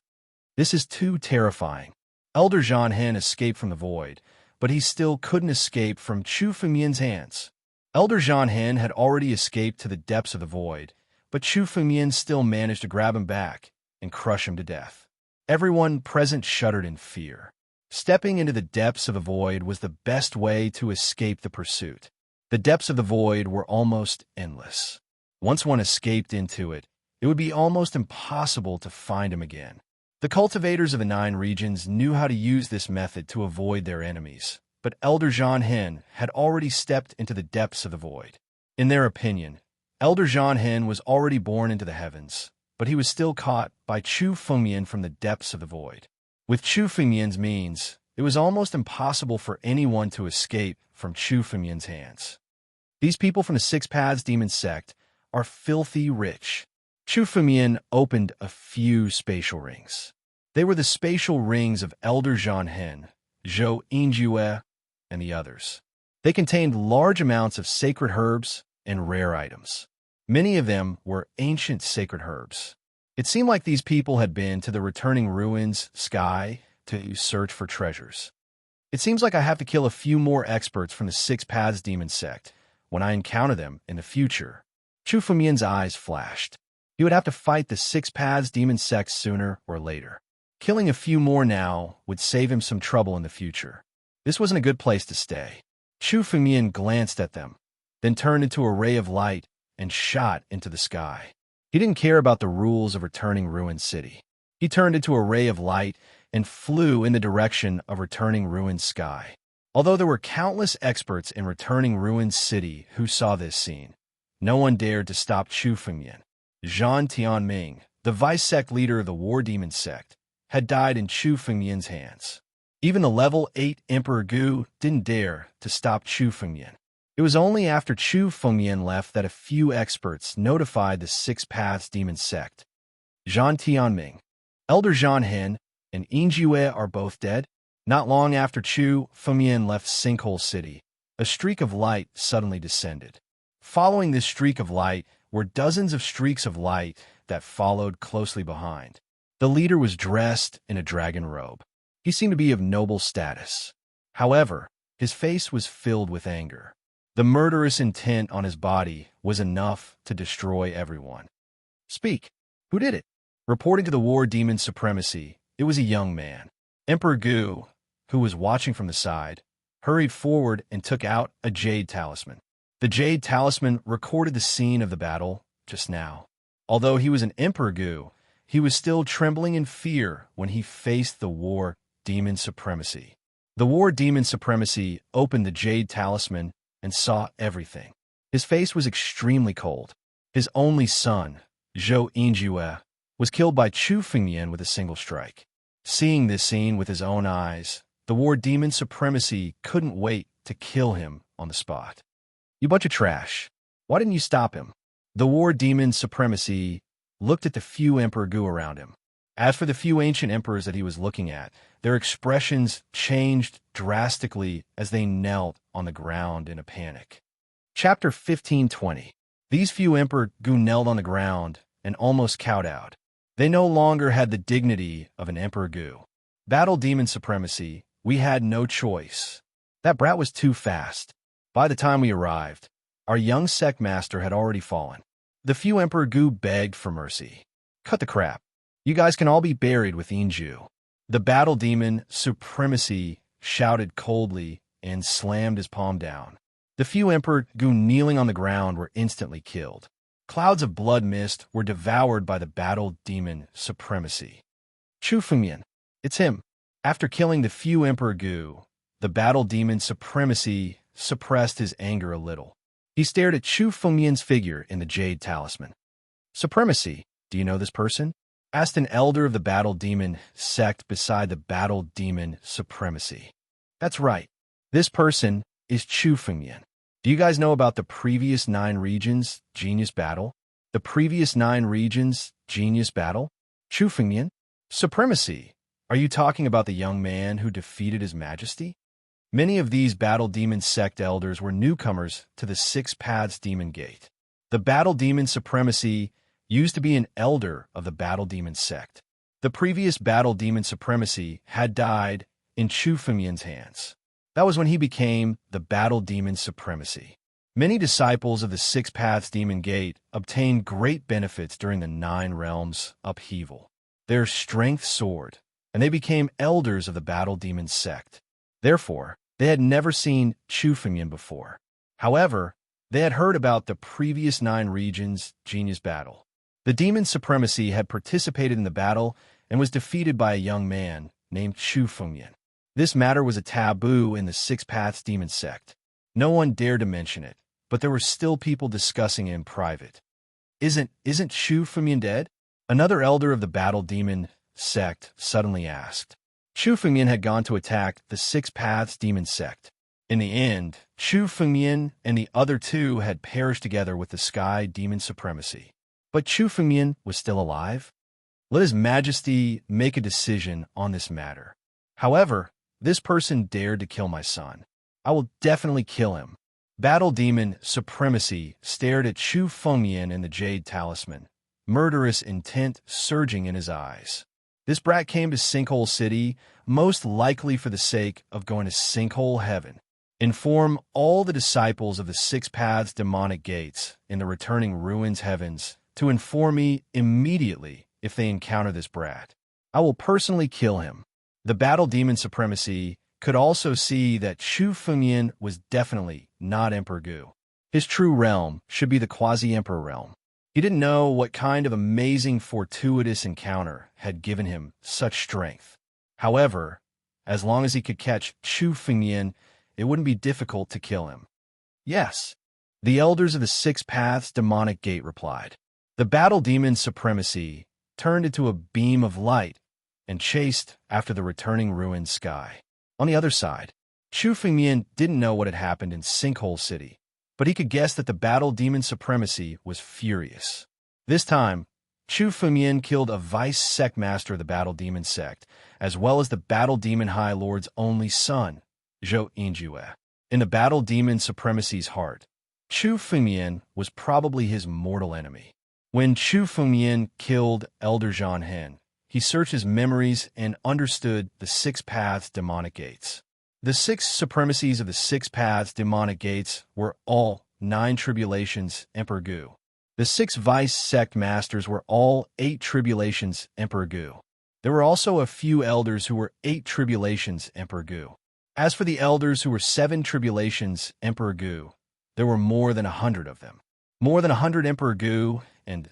This is too terrifying. Elder Zhang Hen escaped from the void, but he still couldn't escape from Chu Fengmian's hands. Elder Zhang Hen had already escaped to the depths of the void, but Chu Fengmian still managed to grab him back and crush him to death. Everyone present shuddered in fear. Stepping into the depths of the void was the best way to escape the pursuit. The depths of the void were almost endless. Once one escaped into it, it would be almost impossible to find him again. The cultivators of the 9 regions knew how to use this method to avoid their enemies, but Elder Zhang Hen had already stepped into the depths of the void. In their opinion, Elder Zhang Hen was already born into the heavens, but he was still caught by Chu Fengmian from the depths of the void. With Chu Fengmian's means, it was almost impossible for anyone to escape from Chu Fengmian's hands. These people from the Six Paths Demon Sect are filthy rich. Chu Fengmian opened a few spatial rings. They were the spatial rings of Elder Zhang Hen, Zhou Yinjue, and the others. They contained large amounts of sacred herbs and rare items. Many of them were ancient sacred herbs. It seemed like these people had been to the returning ruins sky to search for treasures. It seems like I have to kill a few more experts from the Six Paths Demon Sect when I encounter them in the future. Chu Fengmian's eyes flashed. He would have to fight the Six Paths Demon Sect sooner or later. Killing a few more now would save him some trouble in the future. This wasn't a good place to stay. Chu Fengmian glanced at them, then turned into a ray of light and shot into the sky. He didn't care about the rules of returning Ruined City. He turned into a ray of light and flew in the direction of returning Ruined Sky. Although there were countless experts in returning Ruined City who saw this scene, no one dared to stop Chu Fengmian. Zhan Tianming, the vice-sect leader of the War Demon Sect, had died in Chu Fengmian's hands. Even the level 8 Emperor Gu didn't dare to stop Chu Fengmian. It was only after Chu Fengmian left that a few experts notified the Six Paths Demon Sect. Zhan Tianming, Elder Zhan Hen, and Yinjue are both dead. Not long after Chu Fengmian left Sinkhole City, a streak of light suddenly descended. Following this streak of light were dozens of streaks of light that followed closely behind. The leader was dressed in a dragon robe. He seemed to be of noble status. However, his face was filled with anger. The murderous intent on his body was enough to destroy everyone. Speak. Who did it? Reporting to the War Demon Supremacy, it was a young man. Emperor Gu, who was watching from the side, hurried forward and took out a jade talisman. The jade talisman recorded the scene of the battle just now. Although he was an Emperor Gu, he was still trembling in fear when he faced the War Demon Supremacy. The War Demon Supremacy opened the jade talisman and saw everything. His face was extremely cold. His only son, Zhou Yinjue, was killed by Chu Fengmian with a single strike. Seeing this scene with his own eyes, the War Demon Supremacy couldn't wait to kill him on the spot. You bunch of trash. Why didn't you stop him? The War Demon Supremacy looked at the few Emperor Gu around him. As for the few ancient emperors that he was looking at, their expressions changed drastically as they knelt on the ground in a panic. Chapter 1520. These few Emperor Gu knelt on the ground and almost cowed out. They no longer had the dignity of an Emperor Gu. Battle Demon Supremacy, we had no choice. That brat was too fast. By the time we arrived, our young sect master had already fallen. The few Emperor Gu begged for mercy. Cut the crap. You guys can all be buried with Yinju. The Battle Demon Supremacy shouted coldly and slammed his palm down. The few Emperor Gu kneeling on the ground were instantly killed. Clouds of blood mist were devoured by the Battle Demon Supremacy. Chu Fengmian, it's him. After killing the few Emperor Gu, the Battle Demon Supremacy suppressed his anger a little. He stared at Chu Fengmian's figure in the jade talisman. Supremacy, do you know this person? Asked an elder of the Battle Demon sect beside the Battle Demon Supremacy. That's right. This person is Chu Fengmian. Do you guys know about the previous 9 regions genius battle? The previous 9 regions genius battle? Chu Fengmian? Supremacy. Are you talking about the young man who defeated His Majesty? Many of these Battle Demon sect elders were newcomers to the Six Paths Demon Gate. The Battle Demon Supremacy used to be an elder of the Battle Demon sect. The previous Battle Demon Supremacy had died in Chu Fengmian's hands. That was when he became the Battle Demon Supremacy. Many disciples of the Six Paths Demon Gate obtained great benefits during the 9 Realms upheaval. Their strength soared, and they became elders of the Battle Demon sect. Therefore, they had never seen Chu Fengmian before. However, they had heard about the previous 9 regions genius battle. The Demon Supremacy had participated in the battle and was defeated by a young man named Chu Fengmian. This matter was a taboo in the Six Paths Demon sect. No one dared to mention it, but there were still people discussing it in private. Isn't Chu Fengmian dead? Another elder of the Battle Demon sect suddenly asked. Chu Fengmian had gone to attack the Six Paths Demon sect. In the end, Chu Fengmian and the other 2 had perished together with the Sky Demon Supremacy. But Chu Fengmian was still alive? Let His Majesty make a decision on this matter. However, this person dared to kill my son. I will definitely kill him. Battle Demon Supremacy stared at Chu Fengmian and the Jade Talisman, murderous intent surging in his eyes. This brat came to Sinkhole City, most likely for the sake of going to Sinkhole Heaven. Inform all the disciples of the six paths demonic gates in the returning ruins heavens to inform me immediately if they encounter this brat. I will personally kill him. The battle demon supremacy could also see that Chu Fengyan was definitely not Emperor Gu. His true realm should be the quasi-emperor realm. He didn't know what kind of amazing fortuitous encounter had given him such strength. However, as long as he could catch Chu Fengyan, it wouldn't be difficult to kill him. Yes, the elders of the Six Paths Demonic Gate replied. The battle demon supremacy turned into a beam of light and chased after the returning ruined sky. On the other side, Chu Fengyan didn't know what had happened in Sinkhole City, but he could guess that the battle demon supremacy was furious. This time, Chu Fengyan killed a vice sect master of the battle demon sect, as well as the battle demon high lord's only son, Zhou Yinjue. In the battle demon supremacy's heart, Chu Fengyan was probably his mortal enemy. When Chu Fengyan killed Elder Zhan Hen, he searched his memories and understood the six paths demonic gates. The six supremacies of the six paths demonic gates were all 9 tribulations Emperor Gu. The 6 vice sect masters were all 8 tribulations Emperor Gu. There were also a few elders who were 8 tribulations Emperor Gu. As for the elders who were 7 tribulations Emperor Gu, there were more than 100 of them. More than 100 Emperor Gu and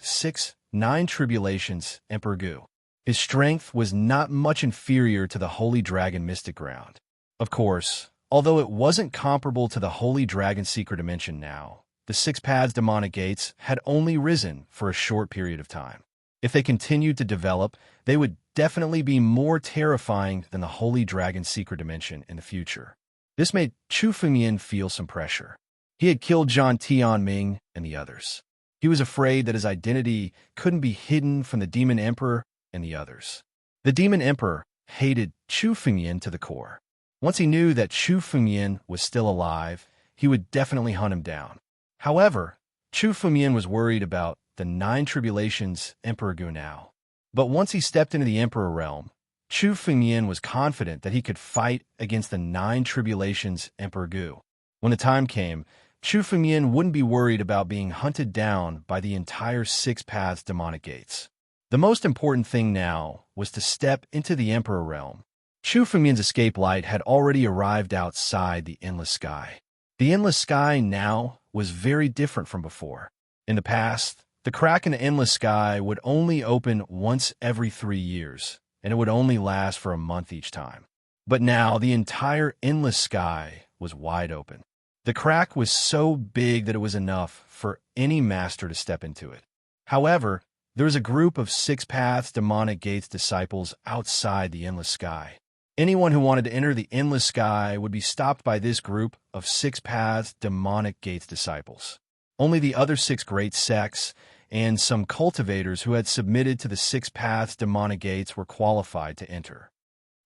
9 tribulations Emperor Gu. His strength was not much inferior to the Holy Dragon Mystic Ground. Of course, although it wasn't comparable to the Holy Dragon Secret Dimension now, the Six Paths Demonic Gates had only risen for a short period of time. If they continued to develop, they would definitely be more terrifying than the Holy Dragon Secret Dimension in the future. This made Chu Fengyan feel some pressure. He had killed Zhang Tianming and the others. He was afraid that his identity couldn't be hidden from the Demon Emperor and the others. The Demon Emperor hated Chu Fengyan to the core. Once he knew that Chu Fengyan was still alive, he would definitely hunt him down. However, Chu Fengyan was worried about the 9 tribulations Emperor Gu now. But once he stepped into the Emperor realm, Chu Fengyan was confident that he could fight against the 9 tribulations Emperor Gu. When the time came, Chu Fengyan wouldn't be worried about being hunted down by the entire Six Paths Demonic Gates. The most important thing now was to step into the Emperor realm. Chu Fengyan's escape light had already arrived outside the endless sky. The endless sky now was very different from before. In the past, the crack in the endless sky would only open once every 3 years, and it would only last for a month each time. But now the entire endless sky was wide open. The crack was so big that it was enough for any master to step into it. However, there was a group of Six Paths Demonic Gates disciples outside the endless sky. Anyone who wanted to enter the endless sky would be stopped by this group of Six Paths Demonic Gates disciples. Only the other 6 great sects and some cultivators who had submitted to the Six Paths Demonic Gates were qualified to enter.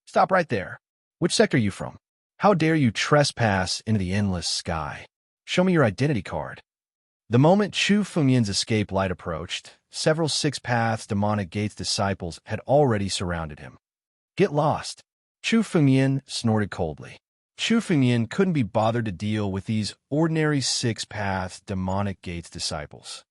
Stop right there. Which sect are you from? How dare you trespass into the endless sky? Show me your identity card. The moment Chu Fengyan's escape light approached, several Six Paths Demonic Gates disciples had already surrounded him. Get lost. Chu Fengyan snorted coldly. Chu Fengyan couldn't be bothered to deal with these ordinary Six Paths Demonic Gates disciples.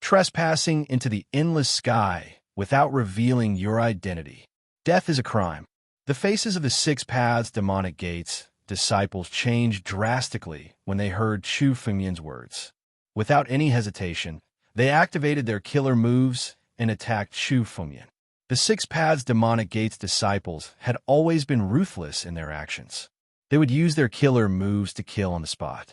Trespassing into the endless sky without revealing your identity. Death is a crime. The faces of the Six Paths Demonic Gates disciples changed drastically when they heard Chu Fengyan's words. Without any hesitation, they activated their killer moves and attacked Chu Fengyan. The Six Paths Demonic Gates disciples had always been ruthless in their actions. They would use their killer moves to kill on the spot.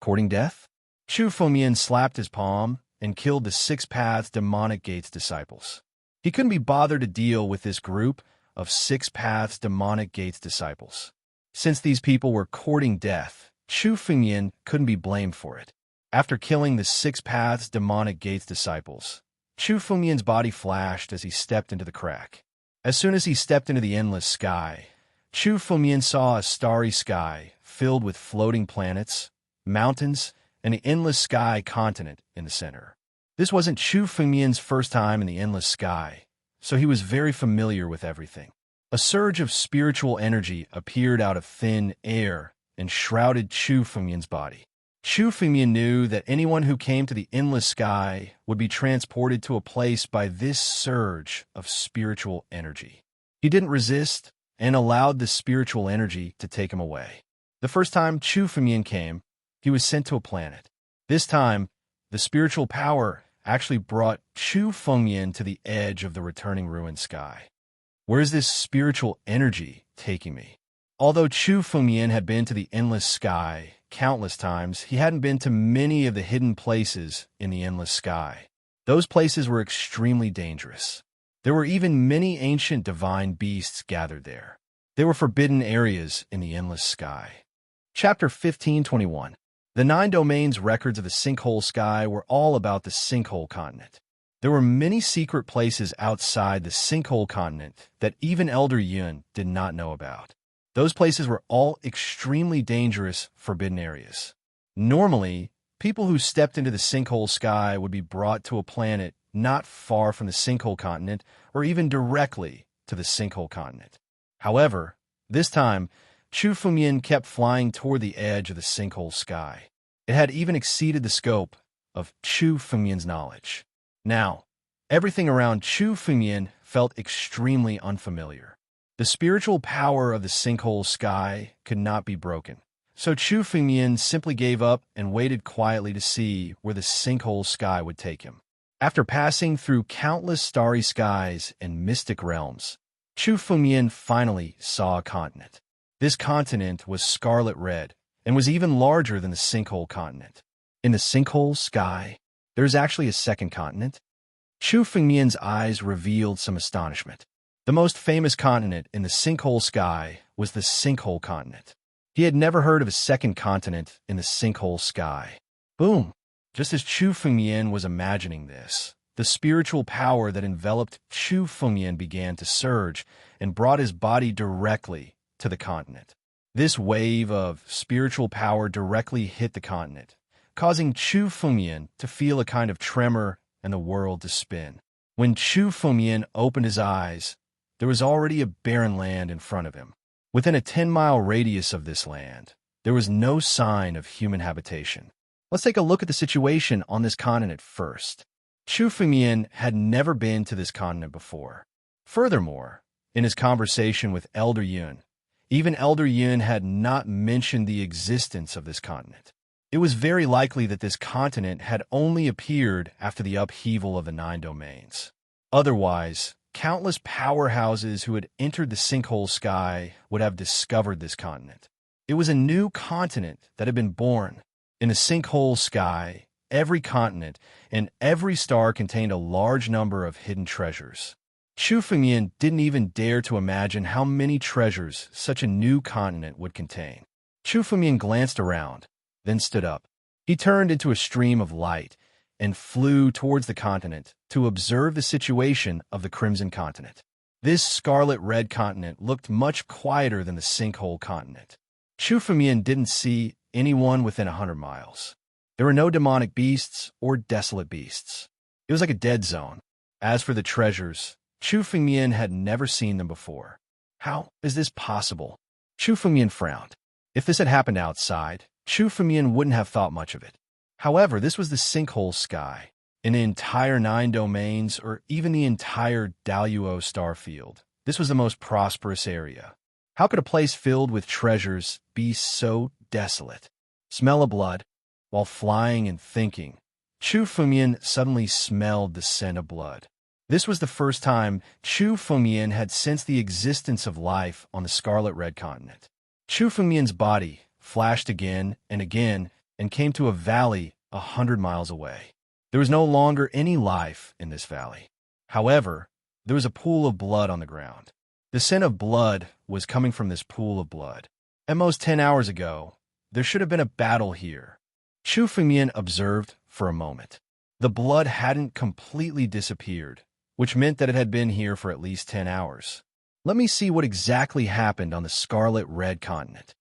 Courting death? Chu Fengyan slapped his palm and killed the Six Paths Demonic Gates disciples. He couldn't be bothered to deal with this group of Six Paths Demonic Gates disciples. Since these people were courting death, Chu Fengyan couldn't be blamed for it. After killing the Six Paths Demonic Gates disciples, Chu Fengyan's body flashed as he stepped into the crack. As soon as he stepped into the endless sky, Chu Fengyan saw a starry sky filled with floating planets, mountains, and the endless sky continent in the center. This wasn't Chu Fengyan's first time in the endless sky, so he was very familiar with everything. A surge of spiritual energy appeared out of thin air and shrouded Chu Fengmian's body. Chu Fengmian knew that anyone who came to the endless sky would be transported to a place by this surge of spiritual energy. He didn't resist and allowed the spiritual energy to take him away. The first time Chu Fengmian came, he was sent to a planet. This time, the spiritual power actually brought Chu Fengmian to the edge of the returning ruined sky. Where is this spiritual energy taking me? Although Chu Fengmian had been to the endless sky countless times, he hadn't been to many of the hidden places in the endless sky. Those places were extremely dangerous. There were even many ancient divine beasts gathered there. They were forbidden areas in the endless sky. Chapter 15:21. The 9 domains records of the sinkhole sky were all about the sinkhole continent. There were many secret places outside the sinkhole continent that even Elder Yun did not know about. Those places were all extremely dangerous, forbidden areas. Normally, people who stepped into the sinkhole sky would be brought to a planet not far from the sinkhole continent or even directly to the sinkhole continent. However, this time, Chu Fengmian kept flying toward the edge of the sinkhole sky. It had even exceeded the scope of Chu Fengmian's knowledge. Now, everything around Chu Fengmian felt extremely unfamiliar. The spiritual power of the sinkhole sky could not be broken. So Chu Fengmian simply gave up and waited quietly to see where the sinkhole sky would take him. After passing through countless starry skies and mystic realms, Chu Fengmian finally saw a continent. This continent was scarlet red and was even larger than the sinkhole continent. In the sinkhole sky, there's actually a second continent? Chu Fengmian's eyes revealed some astonishment. The most famous continent in the sinkhole sky was the sinkhole continent. He had never heard of a second continent in the sinkhole sky. Boom! Just as Chu Fengmian was imagining this, the spiritual power that enveloped Chu Fengmian began to surge and brought his body directly to the continent. This wave of spiritual power directly hit the continent, causing Chu Fengmian to feel a kind of tremor and the world to spin. When Chu Fengmian opened his eyes, there was already a barren land in front of him. Within a 10-mile radius of this land, there was no sign of human habitation. Let's take a look at the situation on this continent first. Chu Fengmian had never been to this continent before. Furthermore, in his conversation with Elder Yun, even Elder Yun had not mentioned the existence of this continent. It was very likely that this continent had only appeared after the upheaval of the 9 domains. Otherwise, countless powerhouses who had entered the sinkhole sky would have discovered this continent. It was a new continent that had been born. In the sinkhole sky, every continent and every star contained a large number of hidden treasures. Chu Fengmian didn't even dare to imagine how many treasures such a new continent would contain. Chu Fengmian glanced around, then stood up. He turned into a stream of light and flew towards the continent to observe the situation of the Crimson Continent. This scarlet-red continent looked much quieter than the sinkhole continent. Chu Fengmian didn't see anyone within 100 miles. There were no demonic beasts or desolate beasts. It was like a dead zone. As for the treasures, Chu Fengmian had never seen them before. How is this possible? Chu Fengmian frowned. If this had happened outside, Chu Fengmian wouldn't have thought much of it. However, this was the sinkhole sky. In the entire 9 domains, or even the entire Daluo star field, this was the most prosperous area. How could a place filled with treasures be so desolate? Smell of blood. While flying and thinking, Chu Fengmian suddenly smelled the scent of blood. This was the first time Chu Fengmian had sensed the existence of life on the Scarlet Red Continent. Chu Fengmian's body flashed again and came to a valley 100 miles away. There was no longer any life in this valley. However, there was a pool of blood on the ground. The scent of blood was coming from this pool of blood. At most 10 hours ago, there should have been a battle here. Chu Fengmian observed for a moment. The blood hadn't completely disappeared, which meant that it had been here for at least 10 hours. Let me see what exactly happened on the Scarlet Red Continent.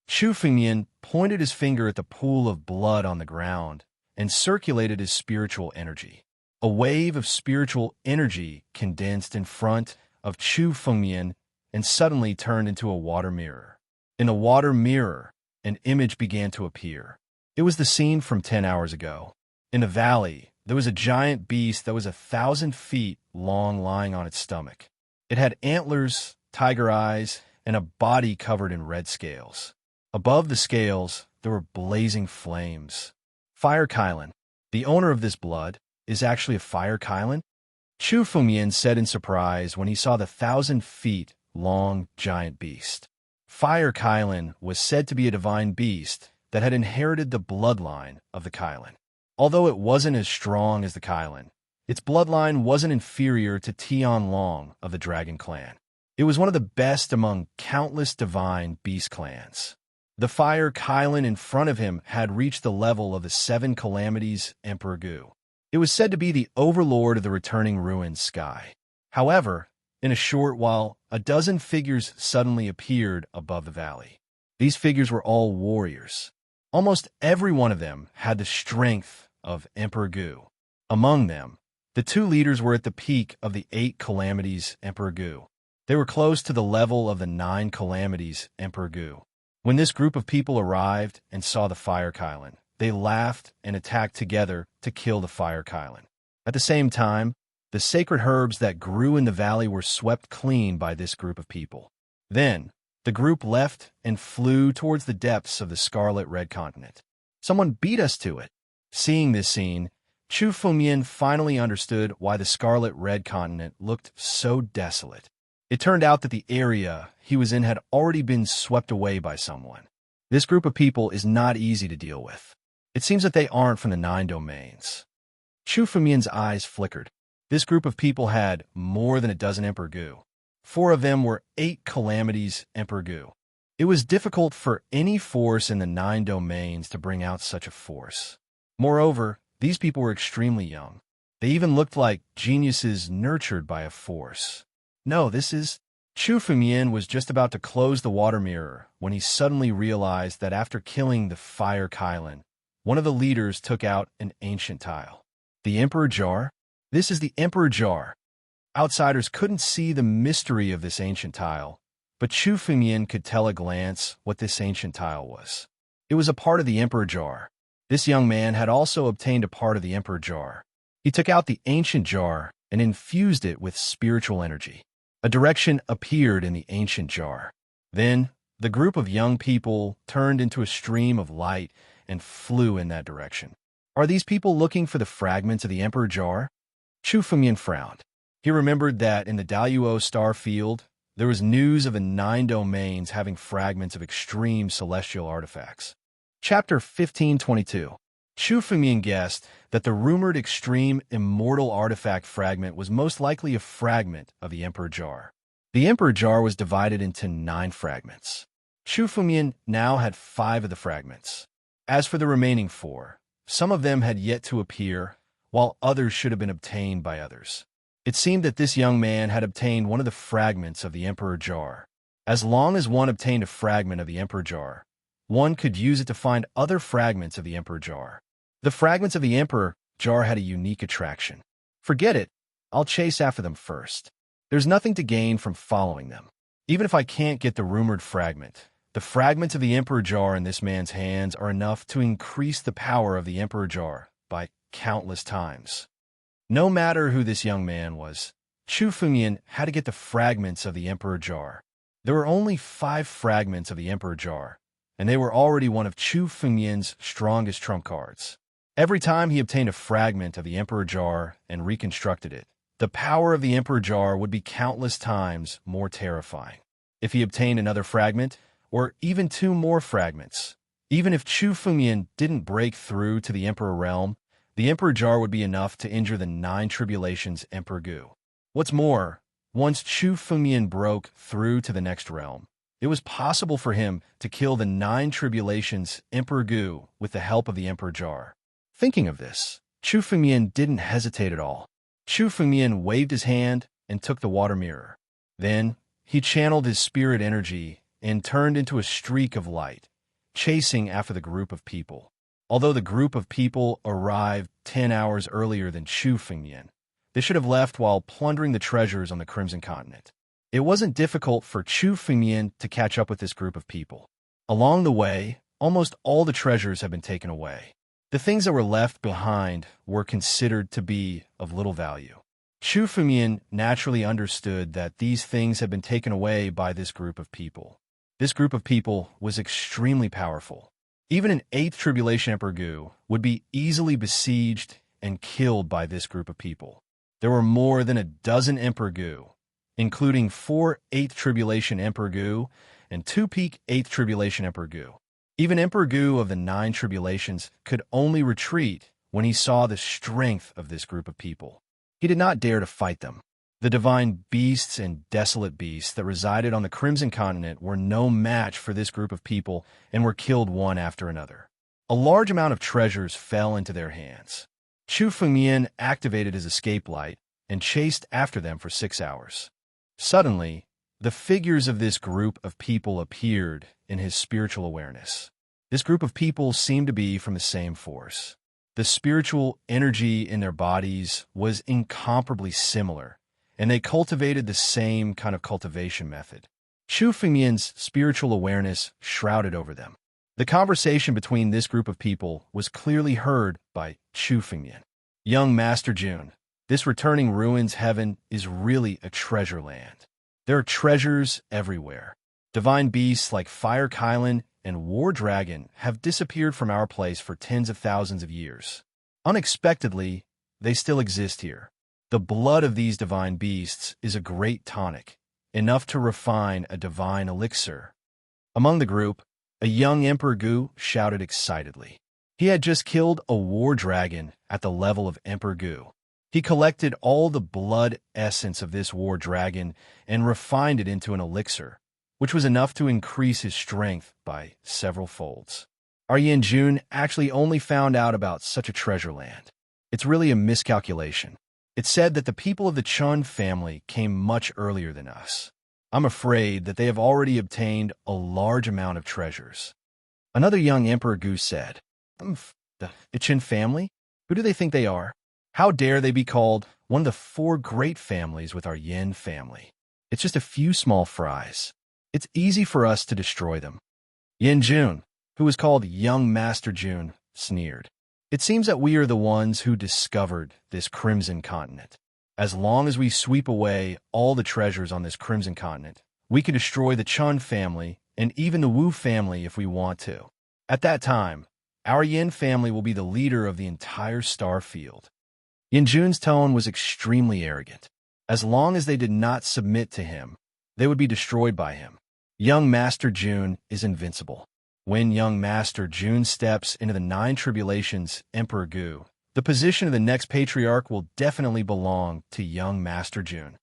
Chu Fengmian pointed his finger at the pool of blood on the ground and circulated his spiritual energy. A wave of spiritual energy condensed in front of Chu Fengmian and suddenly turned into a water mirror. In a water mirror, an image began to appear. It was the scene from 10 hours ago. In the valley, there was a giant beast that was 1,000 feet long lying on its stomach. It had antlers, tiger eyes, and a body covered in red scales. Above the scales, there were blazing flames. Fire Kylan. The owner of this blood is actually a fire Kylan? Chu Fumian said in surprise when he saw the 1,000 feet long giant beast. Fire Kylan was said to be a divine beast that had inherited the bloodline of the Kylan. Although it wasn't as strong as the Kylan, its bloodline wasn't inferior to Tian Long of the Dragon Clan. It was one of the best among countless divine beast clans. The fire Kylan in front of him had reached the level of the 7 calamities Emperor Gu. It was said to be the overlord of the returning ruined sky. However, in a short while, a dozen figures suddenly appeared above the valley. These figures were all warriors. Almost every one of them had the strength of Emperor Gu. Among them, the 2 leaders were at the peak of the 8 calamities Emperor Gu. They were close to the level of the 9 calamities Emperor Gu. When this group of people arrived and saw the fire Kylan, they laughed and attacked together to kill the fire Kylan. At the same time, the sacred herbs that grew in the valley were swept clean by this group of people. Then, the group left and flew towards the depths of the scarlet red continent. Someone beat us to it. Seeing this scene, Chu Fumian finally understood why the scarlet red continent looked so desolate. It turned out that the area he was in had already been swept away by someone. This group of people is not easy to deal with. It seems that they aren't from the 9 domains. Chu Fumian's eyes flickered. This group of people had more than a dozen Emperor Gu. 4 of them were 8 calamities Emperor Gu. It was difficult for any force in the 9 domains to bring out such a force. Moreover, these people were extremely young. They even looked like geniuses nurtured by a force. No, this is... Chu Fumian was just about to close the water mirror when he suddenly realized that after killing the fire Kylan, one of the leaders took out an ancient tile. The Emperor Jar? This is the Emperor Jar. Outsiders couldn't see the mystery of this ancient tile, but Chu Fumian could tell at a glance what this ancient tile was. It was a part of the Emperor Jar. This young man had also obtained a part of the Emperor Jar. He took out the ancient jar and infused it with spiritual energy. A direction appeared in the ancient jar. Then, the group of young people turned into a stream of light and flew in that direction. Are these people looking for the fragments of the Emperor Jar? Chu Fumian frowned. He remembered that in the Daluo star field, there was news of the 9 domains having fragments of extreme celestial artifacts. Chapter 1522. Chu Fumian guessed that the rumored extreme immortal artifact fragment was most likely a fragment of the Emperor Jar. The Emperor Jar was divided into 9 fragments. Chu Fumian now had 5 of the fragments. As for the remaining 4, some of them had yet to appear, while others should have been obtained by others. It seemed that this young man had obtained one of the fragments of the Emperor Jar. As long as one obtained a fragment of the Emperor Jar, one could use it to find other fragments of the Emperor Jar. The fragments of the Emperor Jar had a unique attraction. Forget it, I'll chase after them first. There's nothing to gain from following them. Even if I can't get the rumored fragment, the fragments of the Emperor Jar in this man's hands are enough to increase the power of the Emperor Jar by countless times. No matter who this young man was, Chu Fumian had to get the fragments of the Emperor Jar. There were only 5 fragments of the Emperor Jar, and they were already one of Chu Fumian's strongest trump cards. Every time he obtained a fragment of the Emperor Jar and reconstructed it, the power of the Emperor Jar would be countless times more terrifying. If he obtained another fragment, or even 2 more fragments, even if Chu Fumian didn't break through to the Emperor Realm, the Emperor Jar would be enough to injure the 9 tribulations Emperor Gu. What's more, once Chu Fumian broke through to the next realm, it was possible for him to kill the 9 tribulations Emperor Gu with the help of the Emperor Jar. Thinking of this, Chu Fumian didn't hesitate at all. Chu Fumian waved his hand and took the water mirror. Then, he channeled his spirit energy and turned into a streak of light, chasing after the group of people. Although the group of people arrived 10 hours earlier than Chu Fumian, they should have left while plundering the treasures on the Crimson Continent. It wasn't difficult for Chu Fumian to catch up with this group of people. Along the way, almost all the treasures have been taken away. The things that were left behind were considered to be of little value. Chu Fumian naturally understood that these things had been taken away by this group of people. This group of people was extremely powerful. Even an 8th Tribulation Emperor Gu would be easily besieged and killed by this group of people. There were more than a dozen Emperor Gu, including 4 8th Tribulation Emperor Gu and 2 peak 8th Tribulation Emperor Gu. Even Emperor Gu of the 9 Tribulations could only retreat when he saw the strength of this group of people. He did not dare to fight them. The divine beasts and desolate beasts that resided on the Crimson Continent were no match for this group of people and were killed one after another. A large amount of treasures fell into their hands. Chu Fengmian activated his escape light and chased after them for 6 hours. Suddenly, the figures of this group of people appeared in his spiritual awareness. This group of people seemed to be from the same force. The spiritual energy in their bodies was incomparably similar, and they cultivated the same kind of cultivation method. Chu Fengmian's spiritual awareness shrouded over them. The conversation between this group of people was clearly heard by Chu Fengmian. Young Master Jun, this returning ruins heaven is really a treasure land. There are treasures everywhere. Divine beasts like Fire Kylan and War Dragon have disappeared from our place for tens of thousands of years. Unexpectedly, they still exist here. The blood of these divine beasts is a great tonic, enough to refine a divine elixir. Among the group, a young Emperor Gu shouted excitedly. He had just killed a war dragon at the level of Emperor Gu. He collected all the blood essence of this war dragon and refined it into an elixir, which was enough to increase his strength by several folds. Our Yin Jun actually only found out about such a treasure land. It's really a miscalculation. It's said that the people of the Chun family came much earlier than us. I'm afraid that they have already obtained a large amount of treasures. Another young Emperor Gu said, The Chun family? Who do they think they are? How dare they be called one of the 4 great families with our Yin family? It's just a few small fries. It's easy for us to destroy them. Yin Jun, who was called Young Master Jun, sneered. It seems that we are the ones who discovered this Crimson Continent. As long as we sweep away all the treasures on this Crimson Continent, we can destroy the Chun family and even the Wu family if we want to. At that time, our Yin family will be the leader of the entire star field. Yin Jun's tone was extremely arrogant. As long as they did not submit to him, they would be destroyed by him. Young Master Jun is invincible. When Young Master Jun steps into the 9 Tribulations Emperor Gu, the position of the next patriarch will definitely belong to Young Master Jun.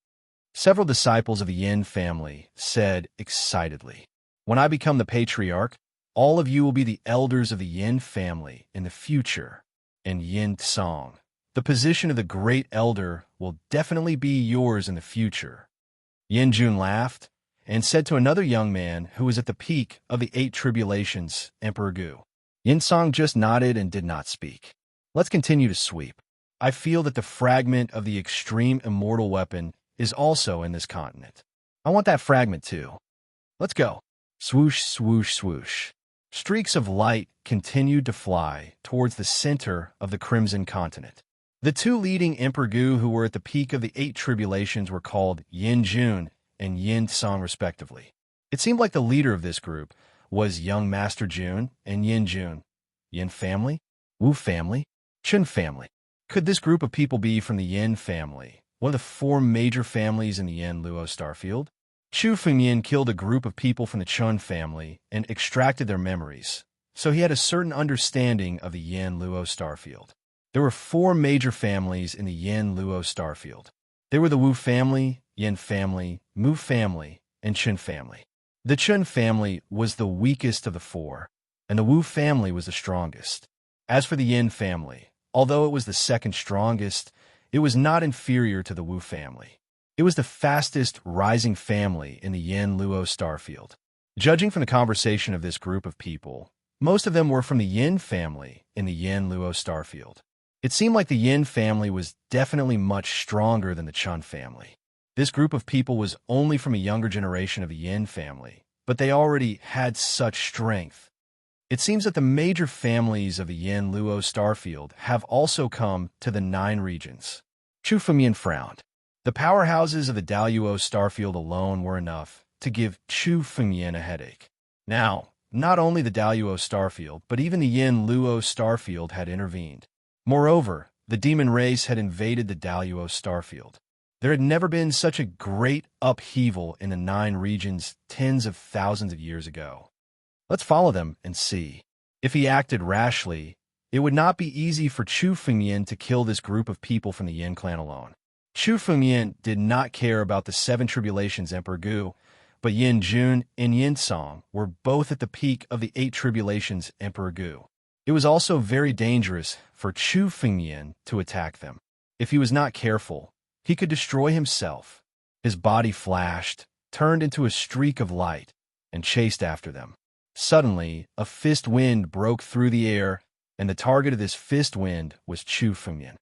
Several disciples of the Yin family said excitedly, When I become the patriarch, all of you will be the elders of the Yin family in the future. And Yin Tsang, the position of the great elder, will definitely be yours in the future. Yin Jun laughed and said to another young man who was at the peak of the 8 Tribulations, Emperor Gu. Yin Tsang just nodded and did not speak. Let's continue to sweep. I feel that the fragment of the extreme immortal weapon is also in this continent. I want that fragment too. Let's go. Swoosh, swoosh, swoosh. Streaks of light continued to fly towards the center of the Crimson Continent. The 2 leading Emperor Gu who were at the peak of the 8 Tribulations were called Yin Jun and Yin Tsang respectively. It seemed like the leader of this group was Young Master Jun and Yin Jun. Yin family? Wu family? Chun family? Could this group of people be from the Yin family, one of the 4 major families in the Yin Luo starfield? Chu Fengmian killed a group of people from the Chun family and extracted their memories, so he had a certain understanding of the Yin Luo starfield. There were 4 major families in the Yin Luo starfield. They were the Wu family, Yin family, Mu family, and Chun family. The Chun family was the weakest of the 4, and the Wu family was the strongest. As for the Yin family, although it was the second strongest, it was not inferior to the Wu family. It was the fastest rising family in the Yin Luo starfield. Judging from the conversation of this group of people, most of them were from the Yin family in the Yin Luo starfield. It seemed like the Yin family was definitely much stronger than the Chun family. This group of people was only from a younger generation of the Yin family, but they already had such strength. It seems that the major families of the Yin Luo starfield have also come to the 9 regions. Chu Fengmian frowned. The powerhouses of the Daluo starfield alone were enough to give Chu Fengmian a headache. Now, not only the Daluo starfield, but even the Yin Luo starfield had intervened. Moreover, the demon race had invaded the Daluo starfield. There had never been such a great upheaval in the 9 regions tens of thousands of years ago. Let's follow them and see. If he acted rashly, it would not be easy for Chu Fengmian to kill this group of people from the Yin clan alone. Chu Fengmian did not care about the 7 tribulations Emperor Gu, but Yin Jun and Yin Song were both at the peak of the 8 tribulations Emperor Gu. It was also very dangerous for Chu Fengmian to attack them. If he was not careful, he could destroy himself. His body flashed, turned into a streak of light, and chased after them. Suddenly, a fist wind broke through the air, and the target of this fist wind was Chu Fengmian.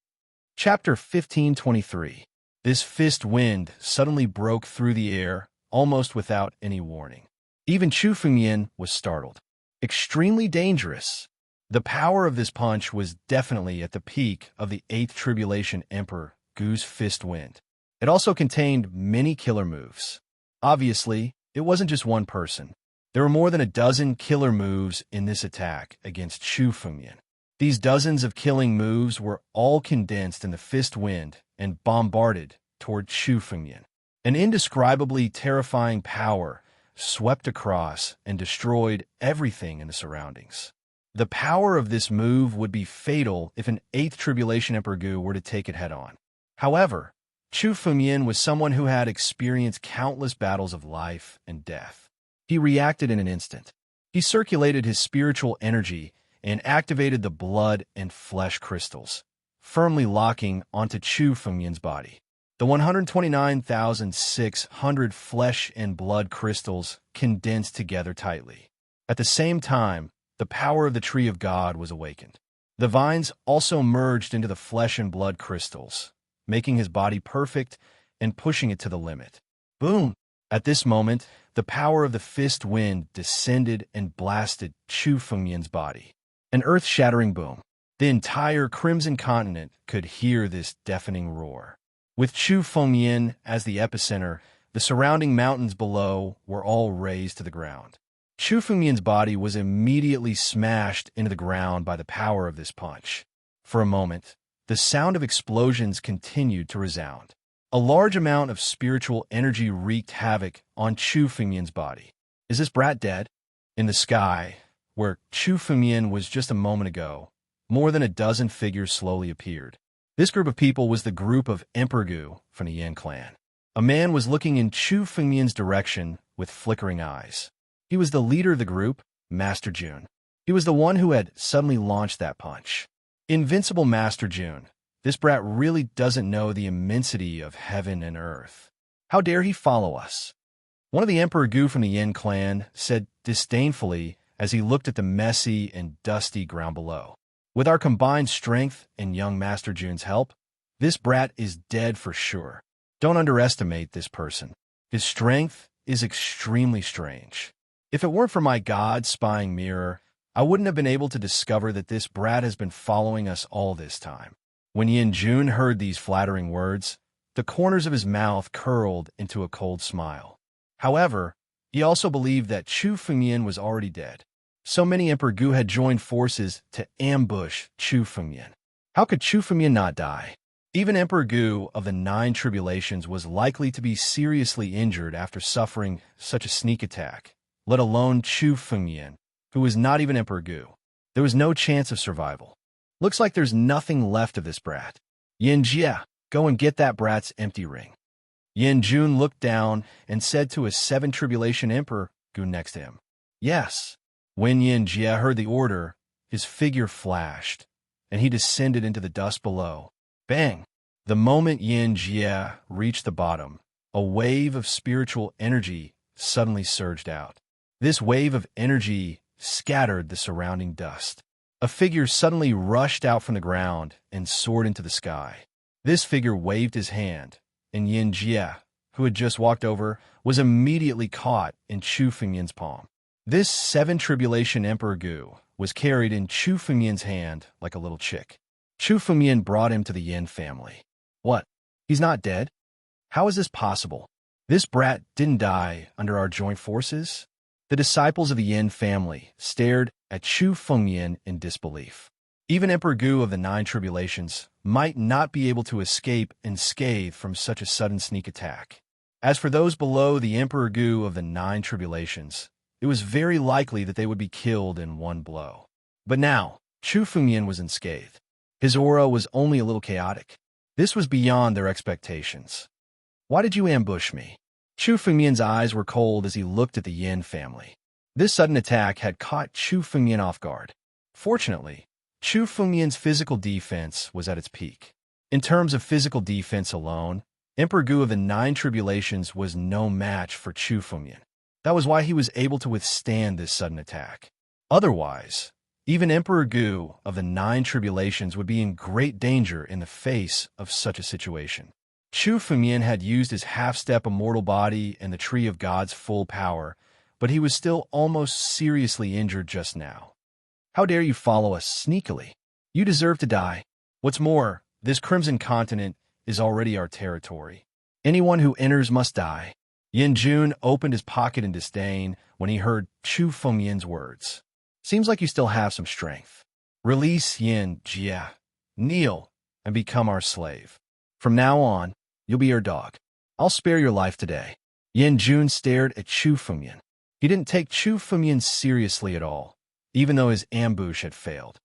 Chapter 1523. This fist wind suddenly broke through the air, almost without any warning. Even Chu Fengmian was startled. Extremely dangerous. The power of this punch was definitely at the peak of the 8th tribulation Emperor Gu's fist wind. It also contained many killer moves. Obviously, it wasn't just one person. There were more than a dozen killer moves in this attack against Chu Fengmian. These dozens of killing moves were all condensed in the fist wind and bombarded toward Chu Fengmian. An indescribably terrifying power swept across and destroyed everything in the surroundings. The power of this move would be fatal if an 8th tribulation Emperor Gu were to take it head-on. However, Chu Fengmian was someone who had experienced countless battles of life and death. He reacted in an instant. He circulated his spiritual energy and activated the blood and flesh crystals, firmly locking onto Chu Fengmian's body. The 129,600 flesh and blood crystals condensed together tightly. At the same time, the power of the Tree of God was awakened. The vines also merged into the flesh and blood crystals, making his body perfect and pushing it to the limit. Boom! At this moment, the power of the fist wind descended and blasted Chu Fengmian's body. An earth-shattering boom. The entire Crimson Continent could hear this deafening roar. With Chu Fengmian as the epicenter, the surrounding mountains below were all razed to the ground. Chu Fengmian's body was immediately smashed into the ground by the power of this punch. For a moment, the sound of explosions continued to resound. A large amount of spiritual energy wreaked havoc on Chu Fengmian's body. Is this brat dead? In the sky, where Chu Fengmian was just a moment ago, more than a dozen figures slowly appeared. This group of people was the group of Emperor Gu from the Yin clan. A man was looking in Chu Fengmian's direction with flickering eyes. He was the leader of the group, Master Jun. He was the one who had suddenly launched that punch. Invincible Master Jun. This brat really doesn't know the immensity of heaven and earth. How dare he follow us? One of the Emperor Gu from the Yin clan said disdainfully as he looked at the messy and dusty ground below. With our combined strength and young Master Jun's help, this brat is dead for sure. Don't underestimate this person. His strength is extremely strange. If it weren't for my God-spying mirror, I wouldn't have been able to discover that this brat has been following us all this time. When Yin Jun heard these flattering words, the corners of his mouth curled into a cold smile. However, he also believed that Chu Fengmian was already dead. So many Emperor Gu had joined forces to ambush Chu Fengmian. How could Chu Fengmian not die? Even Emperor Gu of the 9 tribulations was likely to be seriously injured after suffering such a sneak attack, let alone Chu Fengmian, who was not even Emperor Gu. There was no chance of survival. Looks like there's nothing left of this brat. Yin Jia, go and get that brat's empty ring. Yin Jun looked down and said to his 7 tribulation Emperor Gu next to him. Yes. When Yin Jia heard the order, his figure flashed, and he descended into the dust below. Bang! The moment Yin Jia reached the bottom, a wave of spiritual energy suddenly surged out. This wave of energy scattered the surrounding dust. A figure suddenly rushed out from the ground and soared into the sky. This figure waved his hand, and Yin Jia, who had just walked over, was immediately caught in Chu Fengmian's palm. This seven tribulation Emperor Gu was carried in Chu Fengmian's hand like a little chick. Chu Fengmian brought him to the Yin family. What? He's not dead? How is this possible? This brat didn't die under our joint forces? The disciples of the Yin family stared at Chu Fengmian in disbelief. Even Emperor Gu of the Nine Tribulations might not be able to escape unscathed from such a sudden sneak attack. As for those below the Emperor Gu of the Nine Tribulations, it was very likely that they would be killed in one blow. But now, Chu Fengmian was unscathed. His aura was only a little chaotic. This was beyond their expectations. Why did you ambush me? Chu Fengmian's eyes were cold as he looked at the Yin family. This sudden attack had caught Chu Fengmian off guard. Fortunately, Chu Fengmian's physical defense was at its peak. In terms of physical defense alone, Emperor Gu of the Nine Tribulations was no match for Chu Fengmian. That was why he was able to withstand this sudden attack. Otherwise, even Emperor Gu of the Nine Tribulations would be in great danger in the face of such a situation. Chu Fengmian had used his half-step immortal body and the Tree of God's full power, but he was still almost seriously injured just now. How dare you follow us sneakily? You deserve to die. What's more, this Crimson Continent is already our territory. Anyone who enters must die. Yin Jun opened his pocket in disdain when he heard Chu Fengmian's words. Seems like you still have some strength. Release Yin Jia, kneel, and become our slave. From now on, you'll be our dog. I'll spare your life today. Yin Jun stared at Chu Fengmian. He didn't take Chu Fengmian seriously at all, even though his ambush had failed.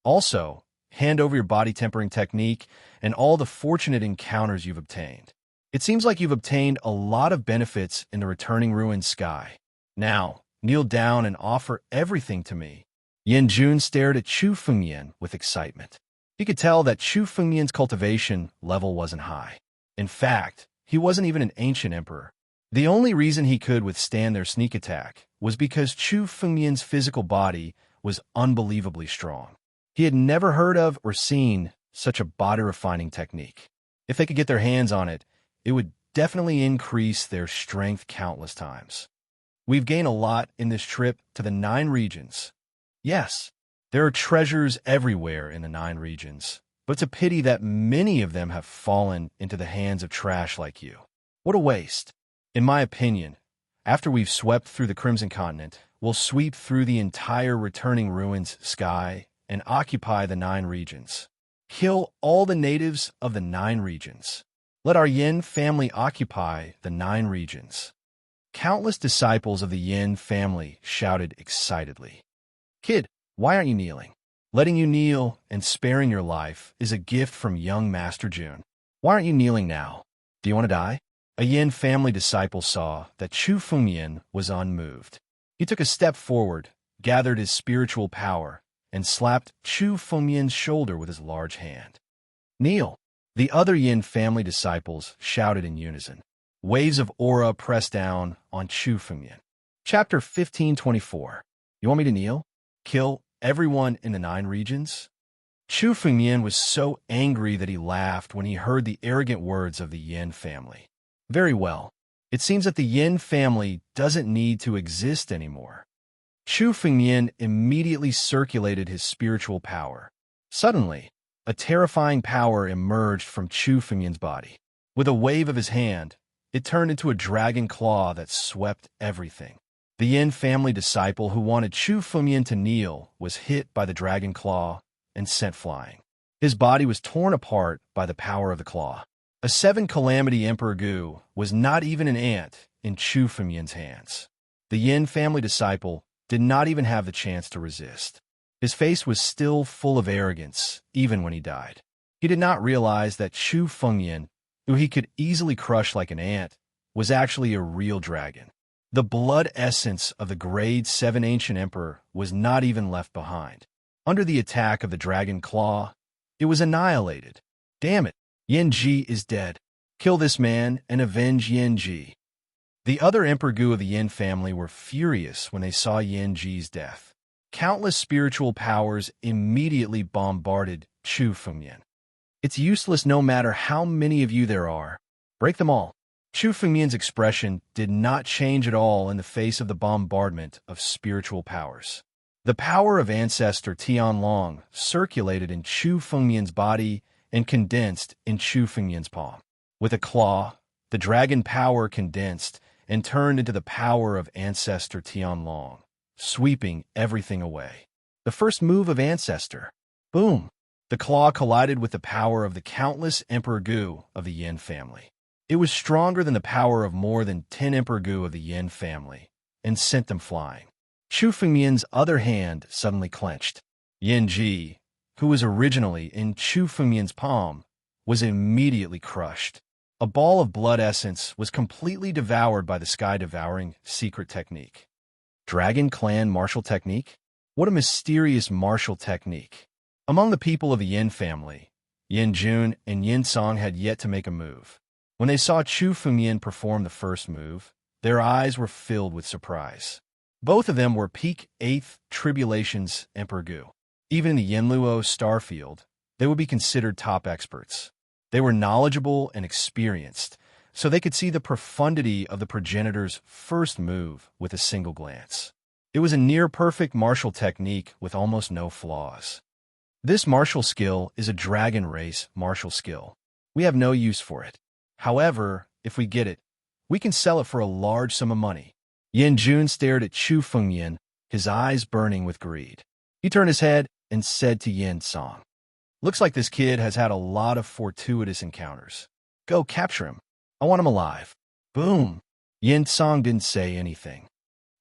Also, hand over your body tempering technique and all the fortunate encounters you've obtained. It seems like you've obtained a lot of benefits in the returning ruined sky. Now, kneel down and offer everything to me. Yin Jun stared at Chu Fengmian with excitement. He could tell that Chu Fengmian's cultivation level wasn't high. In fact, he wasn't even an ancient emperor. The only reason he could withstand their sneak attack was because Chu Fengmian's physical body was unbelievably strong. He had never heard of or seen such a body-refining technique. If they could get their hands on it, it would definitely increase their strength countless times. We've gained a lot in this trip to the 9 regions. Yes, there are treasures everywhere in the 9 regions, but it's a pity that many of them have fallen into the hands of trash like you. What a waste. In my opinion, after we've swept through the Crimson Continent, we'll sweep through the entire returning ruins sky and occupy the 9 regions. Kill all the natives of the 9 regions. Let our Yin family occupy the 9 regions. Countless disciples of the Yin family shouted excitedly. Kid, why aren't you kneeling? Letting you kneel and sparing your life is a gift from young Master Jun. Why aren't you kneeling now? Do you want to die? A Yin family disciple saw that Chu Fengmian was unmoved. He took a step forward, gathered his spiritual power, and slapped Chu Fengmian's shoulder with his large hand. Kneel! The other Yin family disciples shouted in unison. Waves of aura pressed down on Chu Fengmian. Chapter 1524. You want me to kneel? Kill everyone in the 9 regions? Chu Fengmian was so angry that he laughed when he heard the arrogant words of the Yin family. Very well. It seems that the Yin family doesn't need to exist anymore. Chu Fengmian immediately circulated his spiritual power. Suddenly, a terrifying power emerged from Chu Fengmian's body. With a wave of his hand, it turned into a dragon claw that swept everything. The Yin family disciple who wanted Chu Fengmian to kneel was hit by the dragon claw and sent flying. His body was torn apart by the power of the claw. A 7-calamity Emperor Gu was not even an ant in Chu Fengmian's hands. The Yin family disciple did not even have the chance to resist. His face was still full of arrogance, even when he died. He did not realize that Chu Fengmian, who he could easily crush like an ant, was actually a real dragon. The blood essence of the Grade 7 ancient emperor was not even left behind. Under the attack of the dragon claw, it was annihilated. Damn it, Yin Ji is dead. Kill this man and avenge Yin Ji. The other Emperor Gu of the Yin family were furious when they saw Yin Ji's death. Countless spiritual powers immediately bombarded Chu Fengmian. It's useless no matter how many of you there are. Break them all. Chu Fengmian's expression did not change at all in the face of the bombardment of spiritual powers. The power of ancestor Tianlong circulated in Chu Fengmian's body and condensed in Chu Fengmian's palm. With a claw, the dragon power condensed and turned into the power of ancestor Tianlong, sweeping everything away. The first move of ancestor. Boom! The claw collided with the power of the countless Emperor Gu of the Yin family. It was stronger than the power of more than 10 Emperor Gu of the Yin family, and sent them flying. Chu Fengmian's other hand suddenly clenched. Yin Ji, who was originally in Chu Fengmian's palm, was immediately crushed. A ball of blood essence was completely devoured by the sky-devouring secret technique. Dragon Clan martial technique? What a mysterious martial technique. Among the people of the Yin family, Yin Jun and Yin Song had yet to make a move. When they saw Chu Fengmian perform the first move, their eyes were filled with surprise. Both of them were peak 8th Tribulations Emperor Gu. Even in the Yinluo Starfield, they would be considered top experts. They were knowledgeable and experienced, so they could see the profundity of the progenitor's first move with a single glance. It was a near-perfect martial technique with almost no flaws. This martial skill is a dragon race martial skill. We have no use for it. However, if we get it, we can sell it for a large sum of money. Yin Jun stared at Chu Fengmian, his eyes burning with greed. He turned his head and said to Yin Song, "Looks like this kid has had a lot of fortuitous encounters. Go capture him. I want him alive." Boom! Yin Song didn't say anything.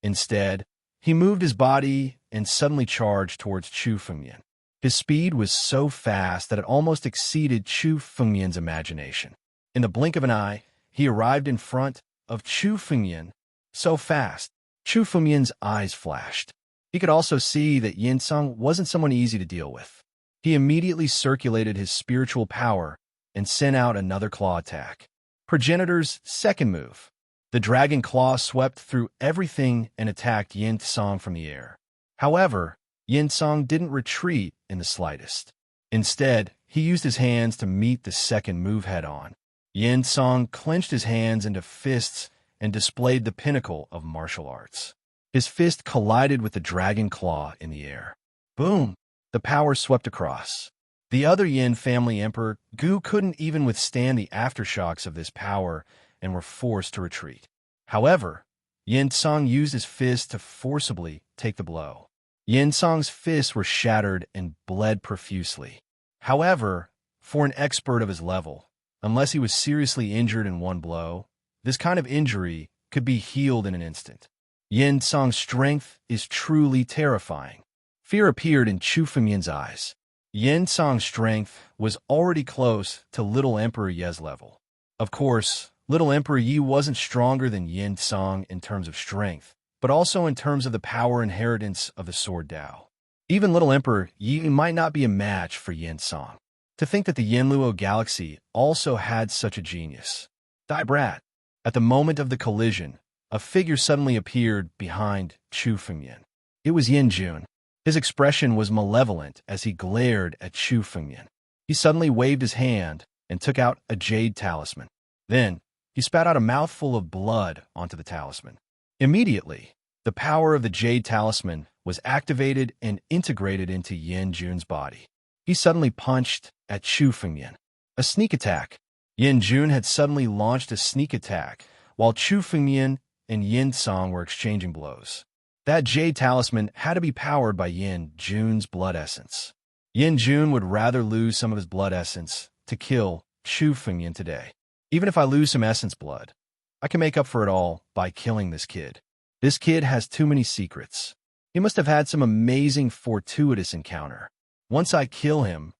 Instead, he moved his body and suddenly charged towards Chu Fengmian. His speed was so fast that it almost exceeded Chu Fengmian's imagination. In the blink of an eye, he arrived in front of Chu Fengmian. So fast, Chu Fengmian's eyes flashed. He could also see that Yin Song wasn't someone easy to deal with. He immediately circulated his spiritual power and sent out another claw attack. Progenitor's second move. The dragon claw swept through everything and attacked Yin Song from the air. However, Yin Song didn't retreat in the slightest. Instead, he used his hands to meet the second move head-on. Yin Song clenched his hands into fists and displayed the pinnacle of martial arts. His fist collided with the dragon claw in the air. Boom! The power swept across. The other Yin family emperor, Gu, couldn't even withstand the aftershocks of this power and were forced to retreat. However, Yin Song used his fist to forcibly take the blow. Yin Song's fists were shattered and bled profusely. However, for an expert of his level, unless he was seriously injured in one blow, this kind of injury could be healed in an instant. Yin Song's strength is truly terrifying. Fear appeared in Chu Fengmian's eyes. Yin Song's strength was already close to Little Emperor Ye's level. Of course, Little Emperor Yi wasn't stronger than Yin Song in terms of strength, but also in terms of the power inheritance of the Sword Dao. Even Little Emperor Yi might not be a match for Yin Song. To think that the Yinluo galaxy also had such a genius. Die Brat. At the moment of the collision, a figure suddenly appeared behind Chu Fengmian. It was Yin Jun. His expression was malevolent as he glared at Chu Fengmian. He suddenly waved his hand and took out a jade talisman. Then, he spat out a mouthful of blood onto the talisman. Immediately, the power of the jade talisman was activated and integrated into Yin Jun's body. He suddenly punched at Chu Fengmian. A sneak attack. Yin Jun had suddenly launched a sneak attack, while Chu Fengmian and Yin Song were exchanging blows. That jade talisman had to be powered by Yin Jun's blood essence. Yin Jun would rather lose some of his blood essence to kill Chu Fengmian today. Even if I lose some essence blood, I can make up for it all by killing this kid. This kid has too many secrets. He must have had some amazing fortuitous encounter. Once I kill him,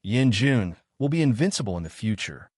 Yin Jun, will be invincible in the future.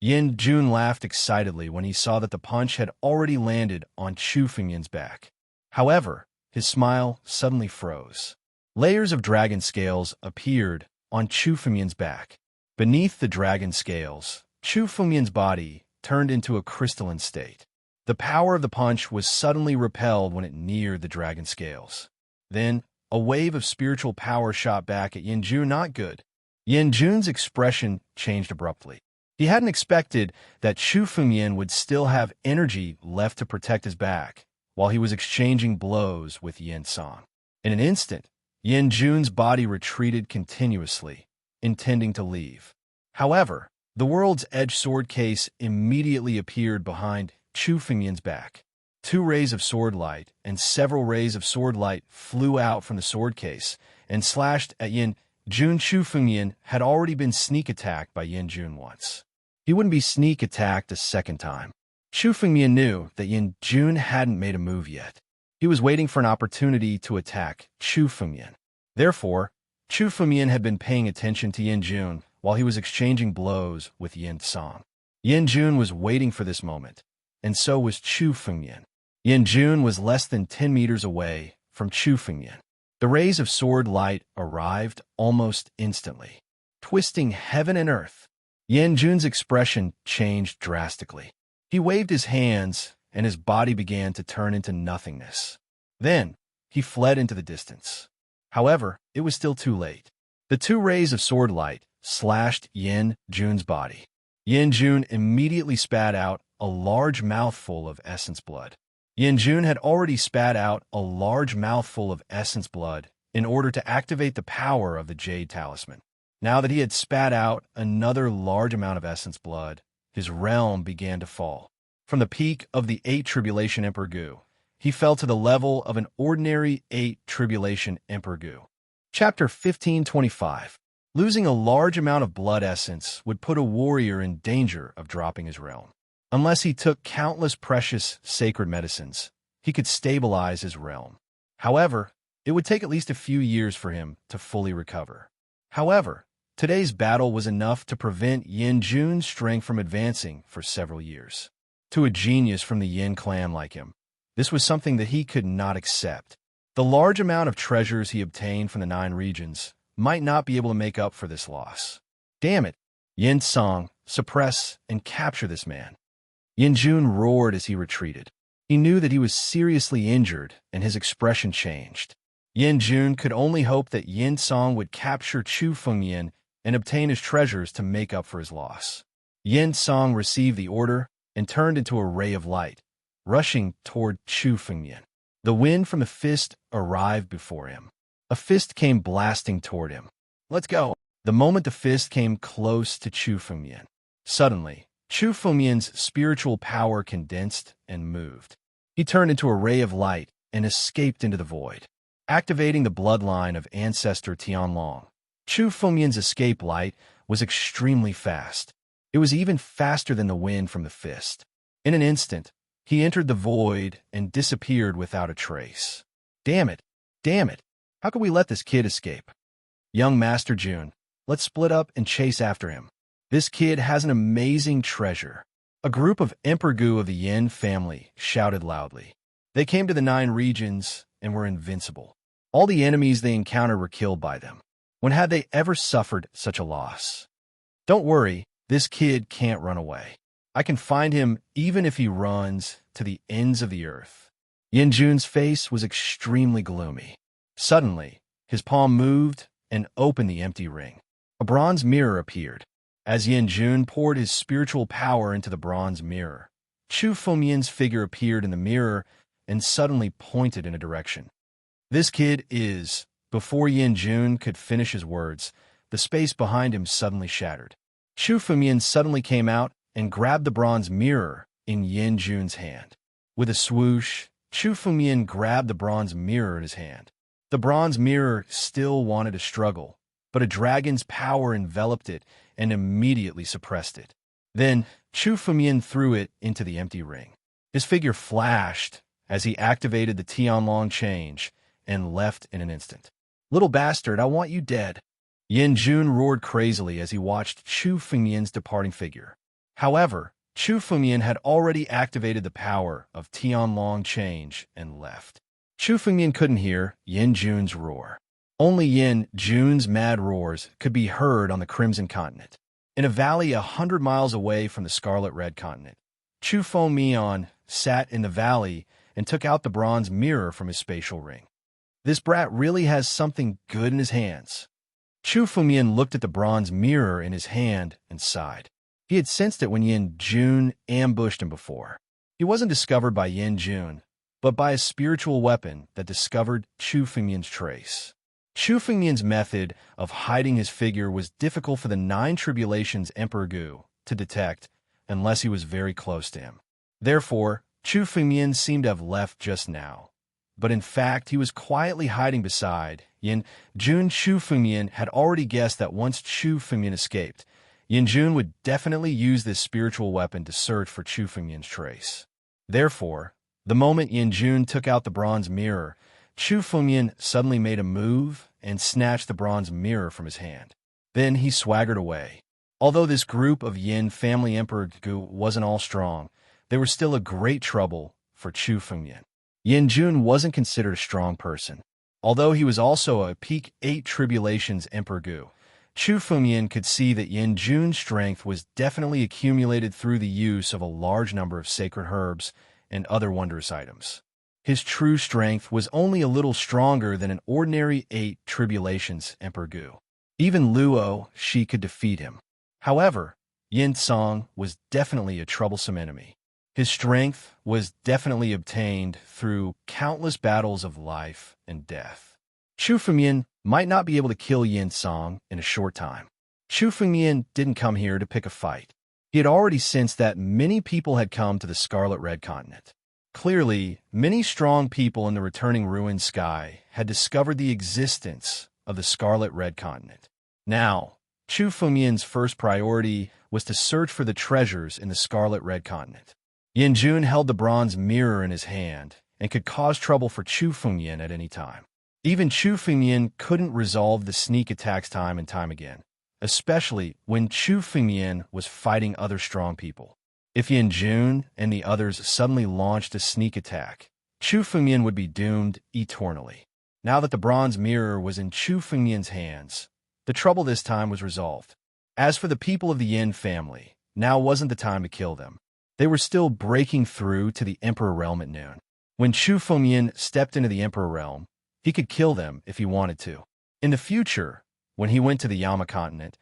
Yin Jun laughed excitedly when he saw that the punch had already landed on Chu Fengmian's back. However, his smile suddenly froze. Layers of dragon scales appeared on Chu Fengmian's back. Beneath the dragon scales, Chu Fengmian's body turned into a crystalline state. The power of the punch was suddenly repelled when it neared the dragon scales. Then, a wave of spiritual power shot back at Yin Jun. Not good. Yin Jun's expression changed abruptly. He hadn't expected that Chu Fengyan would still have energy left to protect his back while he was exchanging blows with Yin Song. In an instant, Yin Jun's body retreated continuously, intending to leave. However, the world's edge sword case immediately appeared behind Chu Fengyan's back. 2 rays of sword light and several rays of sword light flew out from the sword case and slashed at Yin Jun. Chu Fengyan had already been sneak attacked by Yin Jun once. He wouldn't be sneak attacked a second time. Chu Fengyan knew that Yin Jun hadn't made a move yet. He was waiting for an opportunity to attack Chu Fengyan. Therefore, Chu Fengyan had been paying attention to Yin Jun while he was exchanging blows with Yin Song. Yin Jun was waiting for this moment, and so was Chu Fengyan. Yin Jun was less than 10 meters away from Chu Fengyan. The rays of sword light arrived almost instantly, twisting heaven and earth. Yin Jun's expression changed drastically. He waved his hands, and his body began to turn into nothingness. Then, he fled into the distance. However, it was still too late. The 2 rays of sword light slashed Yin Jun's body. Yin Jun immediately spat out a large mouthful of essence blood. Yin Jun had already spat out a large mouthful of essence blood in order to activate the power of the Jade Talisman. Now that he had spat out another large amount of essence blood, his realm began to fall. From the peak of the 8 Tribulation Emperor Gu, he fell to the level of an ordinary 8 Tribulation Emperor Gu. Chapter 1525. Losing a large amount of blood essence would put a warrior in danger of dropping his realm. Unless he took countless precious sacred medicines, he could stabilize his realm. However, it would take at least a few years for him to fully recover. However, today's battle was enough to prevent Yin Jun's strength from advancing for several years. To a genius from the Yin clan like him, this was something that he could not accept. The large amount of treasures he obtained from the 9 regions might not be able to make up for this loss. Damn it! Yin Song, suppress and capture this man. Yin Jun roared as he retreated. He knew that he was seriously injured, and his expression changed. Yin Jun could only hope that Yin Song would capture Chu Fengyan and obtain his treasures to make up for his loss. Yin Song received the order and turned into a ray of light, rushing toward Chu Fengyan. The wind from the fist arrived before him. A fist came blasting toward him. Let's go! The moment the fist came close to Chu Fengyan, suddenly, Chu Fengyan's spiritual power condensed and moved. He turned into a ray of light and escaped into the void, activating the bloodline of ancestor Tianlong. Chu Fengyan's escape light was extremely fast. It was even faster than the wind from the fist. In an instant, he entered the void and disappeared without a trace. Damn it! Damn it! How could we let this kid escape? Young Master Jun, let's split up and chase after him. This kid has an amazing treasure. A group of Emperor Gu of the Yin family shouted loudly. They came to the 9 regions and were invincible. All the enemies they encountered were killed by them. When had they ever suffered such a loss? Don't worry, this kid can't run away. I can find him even if he runs to the ends of the earth. Yin Jun's face was extremely gloomy. Suddenly, his palm moved and opened the empty ring. A bronze mirror appeared. As Yin Jun poured his spiritual power into the bronze mirror, Chu Fengyan's figure appeared in the mirror and suddenly pointed in a direction. This kid is... Before Yin Jun could finish his words, the space behind him suddenly shattered. Chu Fengyan suddenly came out and grabbed the bronze mirror in Yin Jun's hand. With a swoosh, Chu Fengyan grabbed the bronze mirror in his hand. The bronze mirror still wanted to struggle, but a dragon's power enveloped it and immediately suppressed it. Then, Chu Fengyan threw it into the empty ring. His figure flashed as he activated the Tianlong change and left in an instant. Little bastard, I want you dead. Yin Jun roared crazily as he watched Chu Fengyan's departing figure. However, Chu Fengyan had already activated the power of Tianlong change and left. Chu Fengyan couldn't hear Yin Jun's roar. Only Yin Jun's mad roars could be heard on the Crimson Continent. In a valley 100 miles away from the Scarlet Red Continent, Chu Fengyan sat in the valley and took out the bronze mirror from his spatial ring. This brat really has something good in his hands. Chu Fengyan looked at the bronze mirror in his hand and sighed. He had sensed it when Yin Jun ambushed him before. He wasn't discovered by Yin Jun, but by a spiritual weapon that discovered Chu Fengmian's trace. Chu Fengmian's method of hiding his figure was difficult for the Nine Tribulations Emperor Gu to detect unless he was very close to him. Therefore, Chu Fengmian seemed to have left just now. But in fact, he was quietly hiding beside Yin Jun. Chu Fengmian had already guessed that once Chu Fengmian escaped, Yin Jun would definitely use this spiritual weapon to search for Chu Fengmian's trace. Therefore, the moment Yin Jun took out the bronze mirror, Chu Fengmian suddenly made a move and snatched the bronze mirror from his hand. Then he swaggered away. Although this group of Yin family Emperor Gu wasn't all strong, they were still a great trouble for Chu Fengmian. Yin Jun wasn't considered a strong person. Although he was also a peak 8 Tribulations Emperor Gu, Chu Fengmian could see that Yin Jun's strength was definitely accumulated through the use of a large number of sacred herbs and other wondrous items. His true strength was only a little stronger than an ordinary 8 Tribulations Emperor Gu. Even Luo Shi could defeat him. However, Yin Song was definitely a troublesome enemy. His strength was definitely obtained through countless battles of life and death. Chu Fengmian might not be able to kill Yin Song in a short time. Chu Fengmian didn't come here to pick a fight. He had already sensed that many people had come to the Scarlet Red Continent. Clearly, many strong people in the returning ruined sky had discovered the existence of the Scarlet Red Continent. Now, Chu Fengmian's first priority was to search for the treasures in the Scarlet Red Continent. Yin Jun held the bronze mirror in his hand and could cause trouble for Chu Fengmian at any time. Even Chu Fengmian couldn't resolve the sneak attacks time and time again, especially when Chu Fengmian was fighting other strong people. If Yin Jun and the others suddenly launched a sneak attack, Chu Fengmian would be doomed eternally. Now that the bronze mirror was in Chu Fengmian's hands, the trouble this time was resolved. As for the people of the Yin family, now wasn't the time to kill them. They were still breaking through to the Emperor Realm at noon. When Chu Fengmian stepped into the Emperor Realm, he could kill them if he wanted to. In the future, when he went to the Yama continent,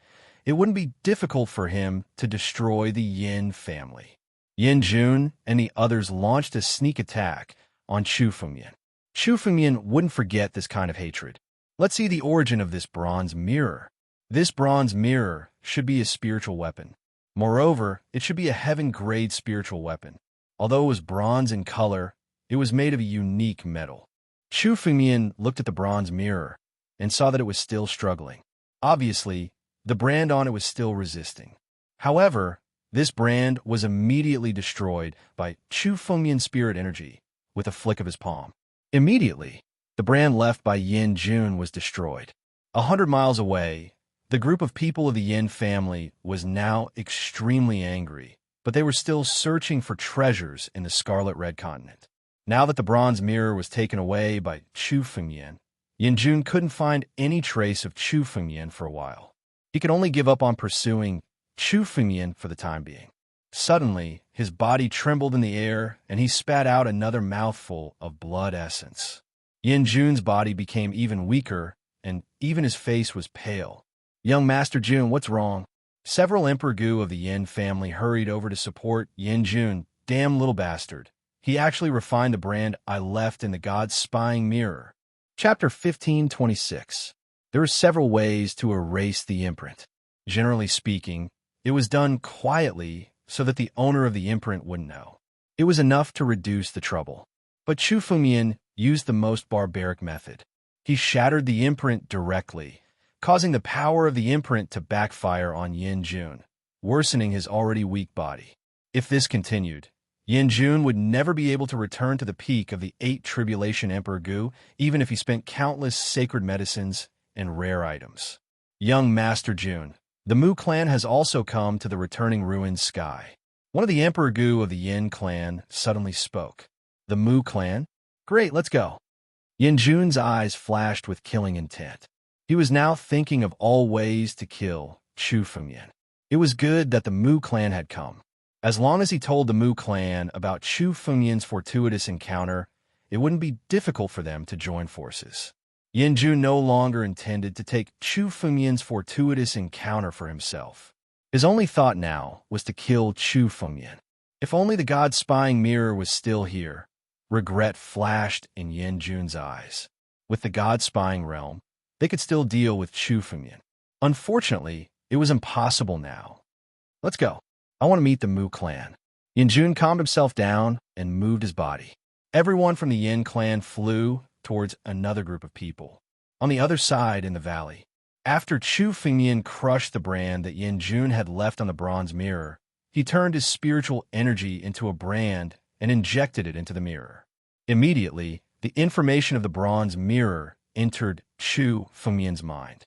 it wouldn't be difficult for him to destroy the Yin family. Yin Jun and the others launched a sneak attack on Chu Fengmian. Chu Fengmian wouldn't forget this kind of hatred. Let's see the origin of this bronze mirror. This bronze mirror should be a spiritual weapon. Moreover, it should be a heaven-grade spiritual weapon. Although it was bronze in color, it was made of a unique metal. Chu Fengmian looked at the bronze mirror and saw that it was still struggling. Obviously, the brand on it was still resisting. However, this brand was immediately destroyed by Chu Fengmian's spirit energy with a flick of his palm. Immediately, the brand left by Yin Jun was destroyed. 100 miles away, the group of people of the Yin family was now extremely angry, but they were still searching for treasures in the Scarlet Red Continent. Now that the bronze mirror was taken away by Chu Fengmian, Yin Jun couldn't find any trace of Chu Fengmian for a while. He could only give up on pursuing Chu Fengmian for the time being. Suddenly, his body trembled in the air, and he spat out another mouthful of blood essence. Yin Jun's body became even weaker, and even his face was pale. "Young Master Jun, what's wrong?" Several Emperor Gu of the Yin family hurried over to support Yin Jun. "Damn little bastard. He actually refined the brand I left in the God's spying mirror." Chapter 15:26. There are several ways to erase the imprint. Generally speaking, it was done quietly so that the owner of the imprint wouldn't know. It was enough to reduce the trouble. But Chu Fengmian used the most barbaric method. He shattered the imprint directly, causing the power of the imprint to backfire on Yin Jun, worsening his already weak body. If this continued, Yin Jun would never be able to return to the peak of the 8 Tribulation Emperor Gu, even if he spent countless sacred medicines and rare items. "Young Master Jun, the Mu clan has also come to the returning ruined sky." One of the Emperor Gu of the Yin clan suddenly spoke. "The Mu clan? Great, let's go." Yin Jun's eyes flashed with killing intent. He was now thinking of all ways to kill Chu Fengmian. It was good that the Mu clan had come. As long as he told the Mu clan about Chu Fengmian's fortuitous encounter, it wouldn't be difficult for them to join forces. Yin Jun no longer intended to take Chu Fengmian's fortuitous encounter for himself. His only thought now was to kill Chu Fengyan. If only the God-spying mirror was still here. Regret flashed in Yin Jun's eyes. With the God-spying realm, they could still deal with Chu Fengyan. Unfortunately, it was impossible now. Let's go. I want to meet the Mu clan. Yin Jun calmed himself down and moved his body. Everyone from the Yin clan flew towards another group of people. On the other side in the valley, after Chu Fengyan crushed the brand that Yin Jun had left on the bronze mirror, he turned his spiritual energy into a brand and injected it into the mirror. Immediately, the information of the bronze mirror entered Chu Fengyan's mind.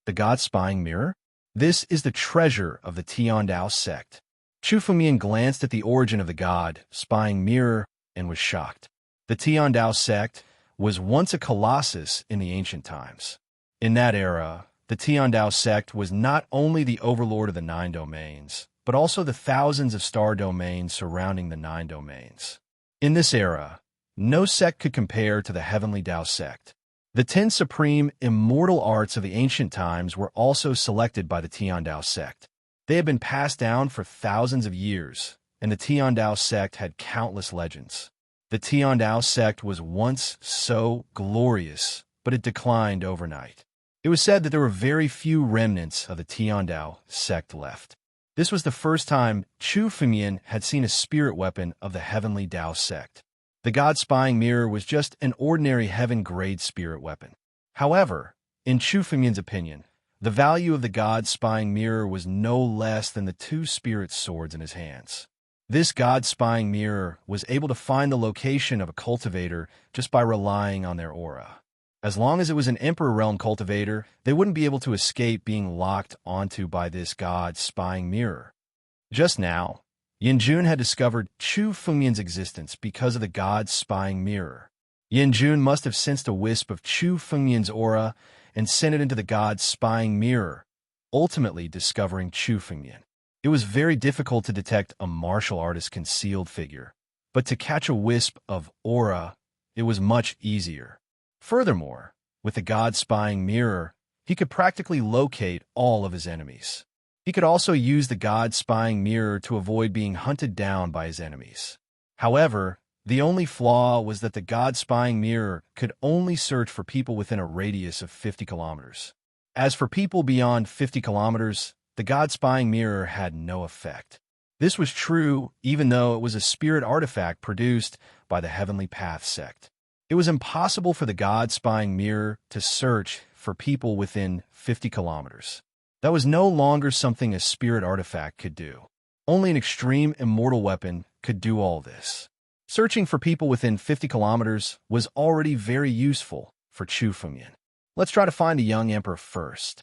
The God-spying mirror? This is the treasure of the Tiandao sect. Chu Fengyan glanced at the origin of the God-spying mirror and was shocked. The Tiandao sect was once a colossus in the ancient times. In that era, the Tiandao sect was not only the overlord of the 9 domains, but also the thousands of star domains surrounding the 9 domains. In this era, no sect could compare to the Heavenly Dao sect. The 10 supreme immortal arts of the ancient times were also selected by the Tiandao sect. They had been passed down for thousands of years, and the Tiandao sect had countless legends. The Tiandao sect was once so glorious, but it declined overnight. It was said that there were very few remnants of the Tiandao sect left. This was the first time Chu Fengyan had seen a spirit weapon of the Heavenly Dao sect. The God-spying mirror was just an ordinary heaven-grade spirit weapon. However, in Chu Fengyan's opinion, the value of the God-spying mirror was no less than the 2 spirit swords in his hands. This God-spying mirror was able to find the location of a cultivator just by relying on their aura. As long as it was an Emperor Realm cultivator, they wouldn't be able to escape being locked onto by this God-spying mirror. Just now, Yin Jun had discovered Chu Fengyan's existence because of the God-spying mirror. Yin Jun must have sensed a wisp of Chu Fengyan's aura and sent it into the God-spying mirror, ultimately discovering Chu Fengyan. It was very difficult to detect a martial artist's concealed figure, but to catch a wisp of aura, it was much easier. Furthermore, with the God-spying mirror, he could practically locate all of his enemies. He could also use the God-spying mirror to avoid being hunted down by his enemies. However, the only flaw was that the God-spying mirror could only search for people within a radius of 50 kilometers. As for people beyond 50 kilometers, the God-spying mirror had no effect. This was true even though it was a spirit artifact produced by the Heavenly Path sect. It was impossible for the God-spying mirror to search for people within 50 kilometers. That was no longer something a spirit artifact could do. Only an extreme immortal weapon could do all this. Searching for people within 50 kilometers was already very useful for Chu Fengyan. Let's try to find the young emperor first.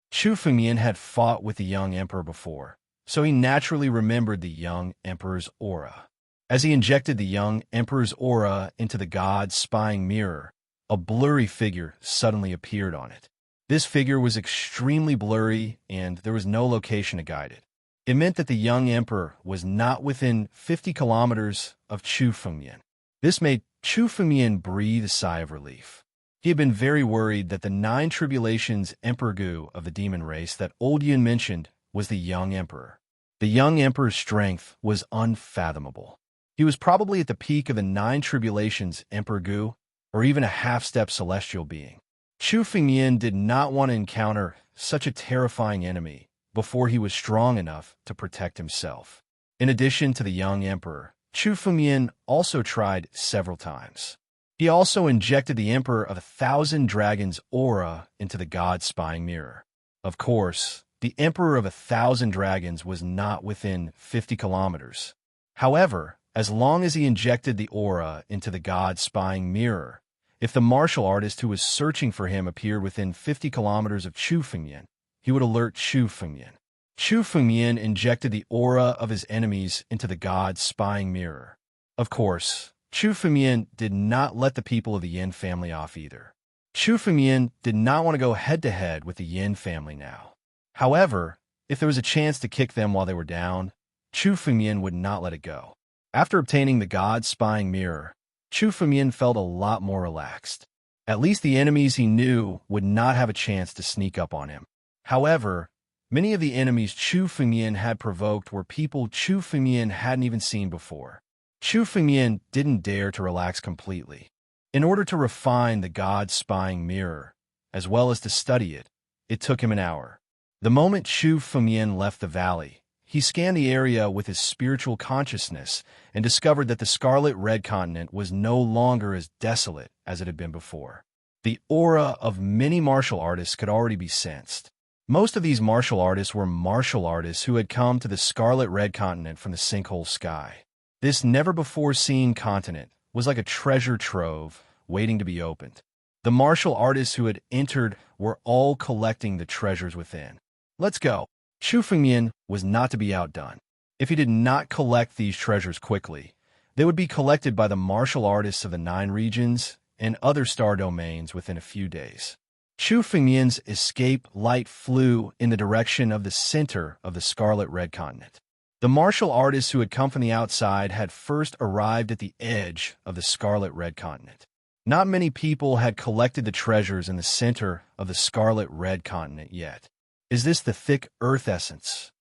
Chu Fengyan had fought with the young emperor before, so he naturally remembered the young emperor's aura. As he injected the young emperor's aura into the God-spying mirror, a blurry figure suddenly appeared on it. This figure was extremely blurry, and there was no location to guide it. It meant that the young emperor was not within 50 kilometers of Chu Fengyan. This made Chu Fengyan breathe a sigh of relief. He had been very worried that the 9 tribulations Emperor of the demon race that Old Yin mentioned was the young emperor. The young emperor's strength was unfathomable. He was probably at the peak of the 9 tribulations Emperor, or even a half-step celestial being. Chu Fengyan did not want to encounter such a terrifying enemy before he was strong enough to protect himself. In addition to the young emperor, Chu Fengyan also tried several times. He also injected the Emperor of 1,000 Dragons' aura into the God-spying mirror. Of course, the Emperor of 1,000 Dragons was not within 50 kilometers. However, as long as he injected the aura into the God-spying mirror, if the martial artist who was searching for him appeared within 50 kilometers of Chu Fengyan, he would alert Chu Fengyan. Chu Fengyan injected the aura of his enemies into the God-spying mirror. Of course, Chu Fengyan did not let the people of the Yin family off either. Chu Fengyan did not want to go head-to-head with the Yin family now. However, if there was a chance to kick them while they were down, Chu Fengyan would not let it go. After obtaining the God-spying mirror, Chu Fengyan felt a lot more relaxed. At least the enemies he knew would not have a chance to sneak up on him. However, Many of the enemies Chu Fengmian had provoked were people Chu Fengmian hadn't even seen before. Chu Fengmian didn't dare to relax completely. In order to refine the God-spying mirror, as well as to study it, it took him an hour. The moment Chu Fengmian left the valley, he scanned the area with his spiritual consciousness and discovered that the Scarlet Red Continent was no longer as desolate as it had been before. The aura of many martial artists could already be sensed. Most of these martial artists were martial artists who had come to the Scarlet Red Continent from the Sinkhole Sky. This never-before-seen continent was like a treasure trove waiting to be opened. The martial artists who had entered were all collecting the treasures within. Let's go. Chu Fengmian was not to be outdone. If he did not collect these treasures quickly, they would be collected by the martial artists of the 9 regions and other star domains within a few days. Chu Fengmian's escape light flew in the direction of the center of the Scarlet Red Continent. The martial artists who had come from the outside had first arrived at the edge of the Scarlet Red Continent. Not many people had collected the treasures in the center of the Scarlet Red Continent yet. Is this the thick earth essence?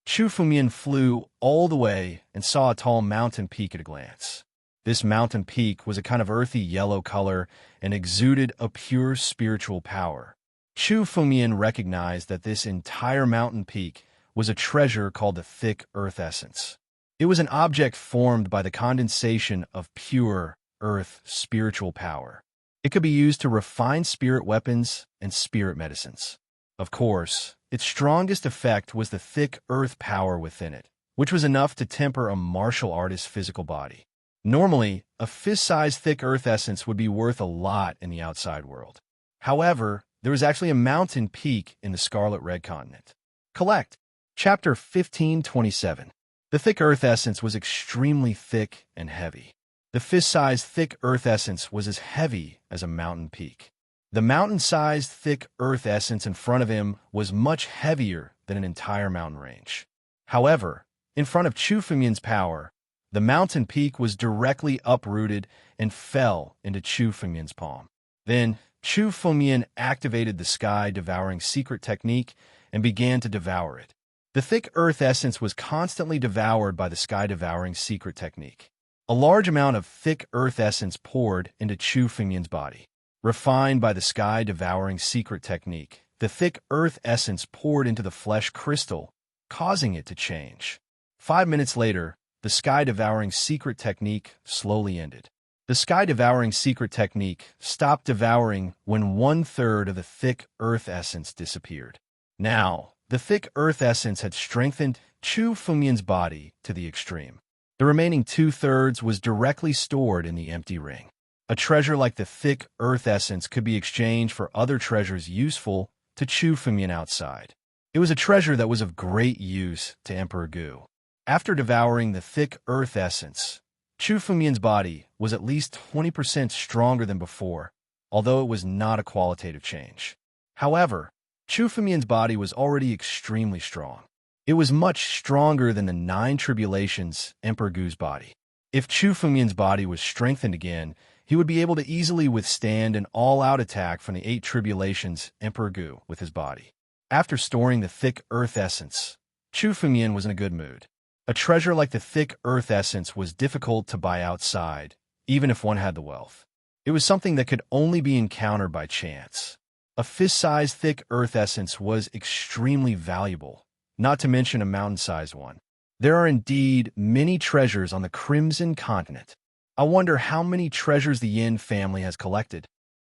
Chu Fengmian flew all the way and saw a tall mountain peak at a glance. This mountain peak was a kind of earthy yellow color and exuded a pure spiritual power. Chu Fengmian recognized that this entire mountain peak was a treasure called the thick earth essence. It was an object formed by the condensation of pure earth spiritual power. It could be used to refine spirit weapons and spirit medicines. Of course, its strongest effect was the thick earth power within it, which was enough to temper a martial artist's physical body. Normally, a fist-sized thick earth essence would be worth a lot in the outside world. However, there was actually a mountain peak in the Scarlet Red Continent. Collect. Chapter 1527. The thick earth essence was extremely thick and heavy. The fist-sized thick earth essence was as heavy as a mountain peak. The mountain-sized thick earth essence in front of him was much heavier than an entire mountain range. However, in front of Chu Fengmian's power, the mountain peak was directly uprooted and fell into Chu Fengmian's palm. Then, Chu Fengmian activated the sky-devouring secret technique and began to devour it. The thick earth essence was constantly devoured by the sky-devouring secret technique. A large amount of thick earth essence poured into Chu Fengmian's body. Refined by the sky-devouring secret technique, the thick earth essence poured into the flesh crystal, causing it to change. 5 minutes later, the sky-devouring secret technique slowly ended. The sky-devouring secret technique stopped devouring when 1/3 of the thick earth essence disappeared. Now, the thick earth essence had strengthened Chu Fengmian's body to the extreme. The remaining 2/3 was directly stored in the empty ring. A treasure like the thick earth essence could be exchanged for other treasures useful to Chu Fengmian outside. It was a treasure that was of great use to Emperor Gu. After devouring the thick earth essence, Chu Fengmian's body was at least 20% stronger than before, although it was not a qualitative change. However, Chu Fengmian's body was already extremely strong. It was much stronger than the 9 tribulations Emperor Gu's body. If Chu Fengmian's body was strengthened again, he would be able to easily withstand an all-out attack from the 8 tribulations Emperor Gu with his body. After storing the thick earth essence, Chu Fengmian was in a good mood. A treasure like the thick earth essence was difficult to buy outside, even if one had the wealth. It was something that could only be encountered by chance. A fist-sized thick earth essence was extremely valuable, not to mention a mountain-sized one. There are indeed many treasures on the Crimson Continent. I wonder how many treasures the Yin family has collected.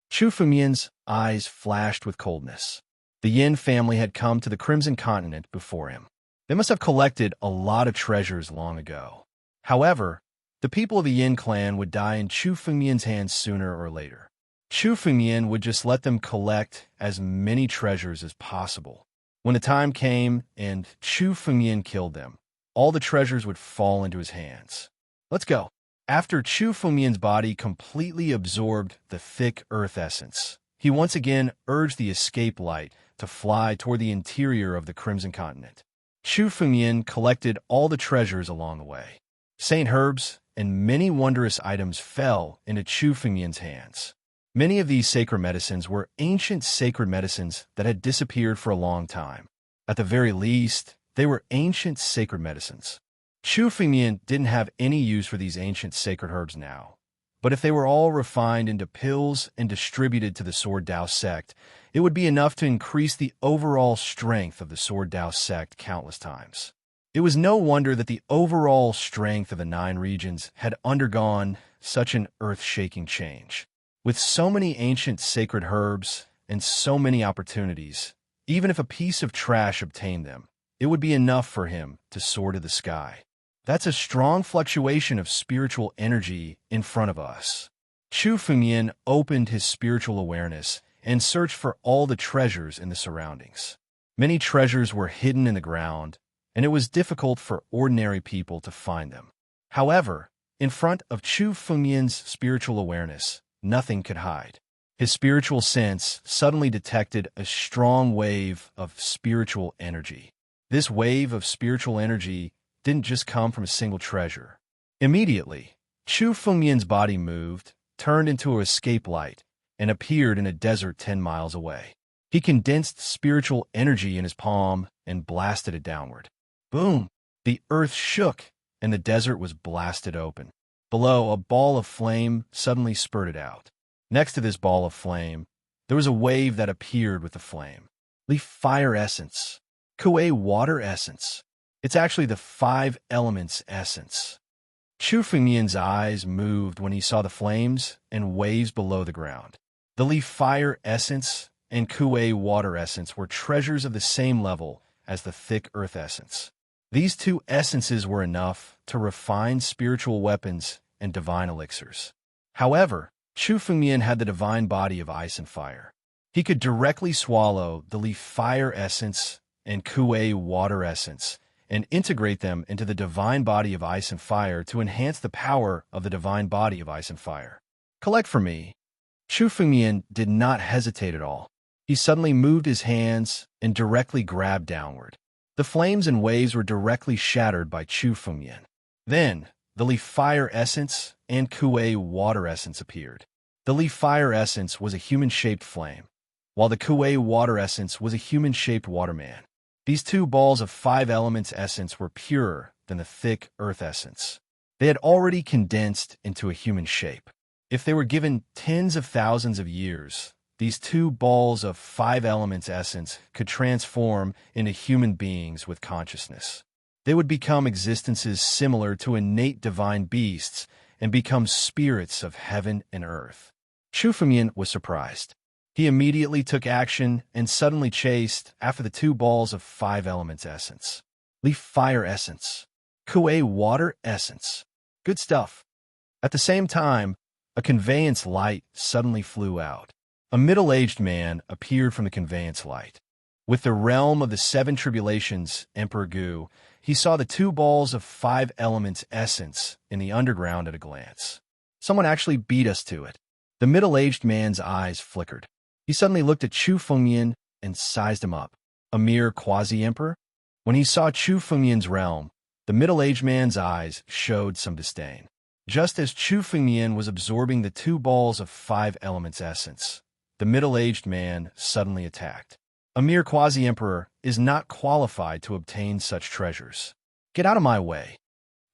Chu Fengmian's eyes flashed with coldness. The Yin family had come to the Crimson Continent before him. They must have collected a lot of treasures long ago. However, the people of the Yin clan would die in Chu Fengmian's hands sooner or later. Chu Fengmian would just let them collect as many treasures as possible. When the time came and Chu Fengmian killed them, all the treasures would fall into his hands. Let's go. After Chu Fengmian's body completely absorbed the thick earth essence, he once again urged the escape light to fly toward the interior of the Crimson Continent. Chu Fengmian collected all the treasures along the way. Saint herbs and many wondrous items fell into Chu Fengmian's hands. Many of these sacred medicines were ancient sacred medicines that had disappeared for a long time. At the very least, they were ancient sacred medicines. Chu Fengmian didn't have any use for these ancient sacred herbs now. But if they were all refined into pills and distributed to the Sword Dao sect, it would be enough to increase the overall strength of the Sword Dao sect countless times. It was no wonder that the overall strength of the 9 regions had undergone such an earth-shaking change. With so many ancient sacred herbs and so many opportunities, even if a piece of trash obtained them, it would be enough for him to soar to the sky. That's a strong fluctuation of spiritual energy in front of us. Chu Fengmian opened his spiritual awareness and searched for all the treasures in the surroundings. Many treasures were hidden in the ground, and it was difficult for ordinary people to find them. However, in front of Chu Fengmian's spiritual awareness, nothing could hide. His spiritual sense suddenly detected a strong wave of spiritual energy. This wave of spiritual energy didn't just come from a single treasure. Immediately, Chu Fengmian's body moved, turned into an escape light, and appeared in a desert 10 miles away. He condensed spiritual energy in his palm and blasted it downward. Boom! The earth shook, and the desert was blasted open. Below, a ball of flame suddenly spurted out. Next to this ball of flame, there was a wave that appeared with the flame. Leaf fire essence. Kuei water essence. It's actually the 5 elements essence. Chu Fengmian's eyes moved when he saw the flames and waves below the ground. The leaf fire essence and Kuei water essence were treasures of the same level as the thick earth essence. These 2 essences were enough to refine spiritual weapons and divine elixirs. However, Chu Fengmian had the divine body of ice and fire. He could directly swallow the leaf fire essence and Kuei water essence and integrate them into the divine body of ice and fire to enhance the power of the divine body of ice and fire. Collect for me. Chu Fengmian did not hesitate at all. He suddenly moved his hands and directly grabbed downward. The flames and waves were directly shattered by Chu Fengmian. Then, the leaf fire essence and Kuei water essence appeared. The leaf fire essence was a human-shaped flame, while the Kuei water essence was a human-shaped waterman. These 2 balls of 5 elements essence were purer than the thick earth essence. They had already condensed into a human shape. If they were given tens of thousands of years, these 2 balls of 5 elements essence could transform into human beings with consciousness. They would become existences similar to innate divine beasts and become spirits of heaven and earth. Chu Fengmian was surprised. He immediately took action and suddenly chased after the 2 balls of 5 elements essence. Leaf fire essence. Kuei water essence. Good stuff. At the same time, a conveyance light suddenly flew out. A middle-aged man appeared from the conveyance light. With the realm of the 7 tribulations, Emperor Gu, he saw the 2 balls of 5 elements essence in the underground at a glance. Someone actually beat us to it. The middle-aged man's eyes flickered. He suddenly looked at Chu Fengmian and sized him up. A mere quasi-emperor? When he saw Chu Fengmian's realm, the middle-aged man's eyes showed some disdain. Just as Chu Fengmian was absorbing the 2 balls of 5 elements essence, the middle-aged man suddenly attacked. A mere quasi-emperor is not qualified to obtain such treasures. Get out of my way.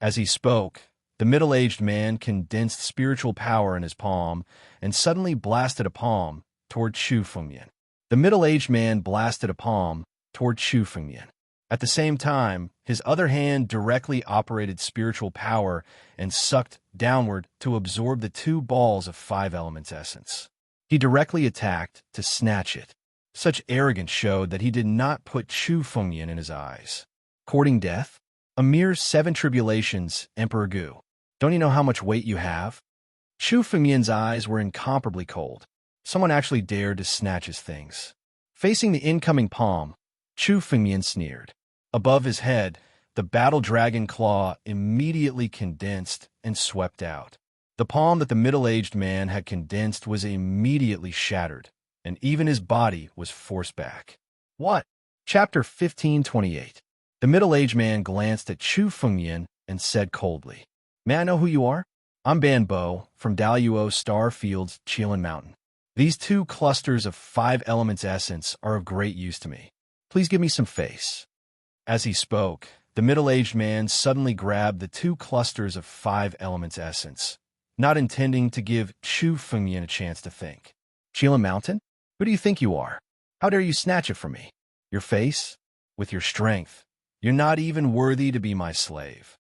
As he spoke, the middle-aged man condensed spiritual power in his palm and suddenly blasted a palm toward Chu Fengmian. The middle-aged man blasted a palm toward Chu Fengmian. At the same time, his other hand directly operated spiritual power and sucked downward to absorb the 2 balls of 5 elements essence. He directly attacked to snatch it. Such arrogance showed that he did not put Chu Fengmian in his eyes. Courting death? A mere 7 tribulations, Emperor Gu. Don't you know how much weight you have? Chu Fengmian's eyes were incomparably cold. Someone actually dared to snatch his things. Facing the incoming palm, Chu Fengmian sneered. Above his head, the battle dragon claw immediately condensed and swept out. The palm that the middle-aged man had condensed was immediately shattered, and even his body was forced back. What? Chapter 1528. The middle-aged man glanced at Chu Fengmian and said coldly, "May I know who you are? I'm Ban Bo from Daluo Star Field's Qilin Mountain. These 2 clusters of 5 elements essence are of great use to me. Please give me some face." As he spoke, the middle-aged man suddenly grabbed the 2 clusters of 5 elements essence, not intending to give Chu Fengmian a chance to think. "Qilin Mountain? Who do you think you are? How dare you snatch it from me? Your face? With your strength, you're not even worthy to be my slave."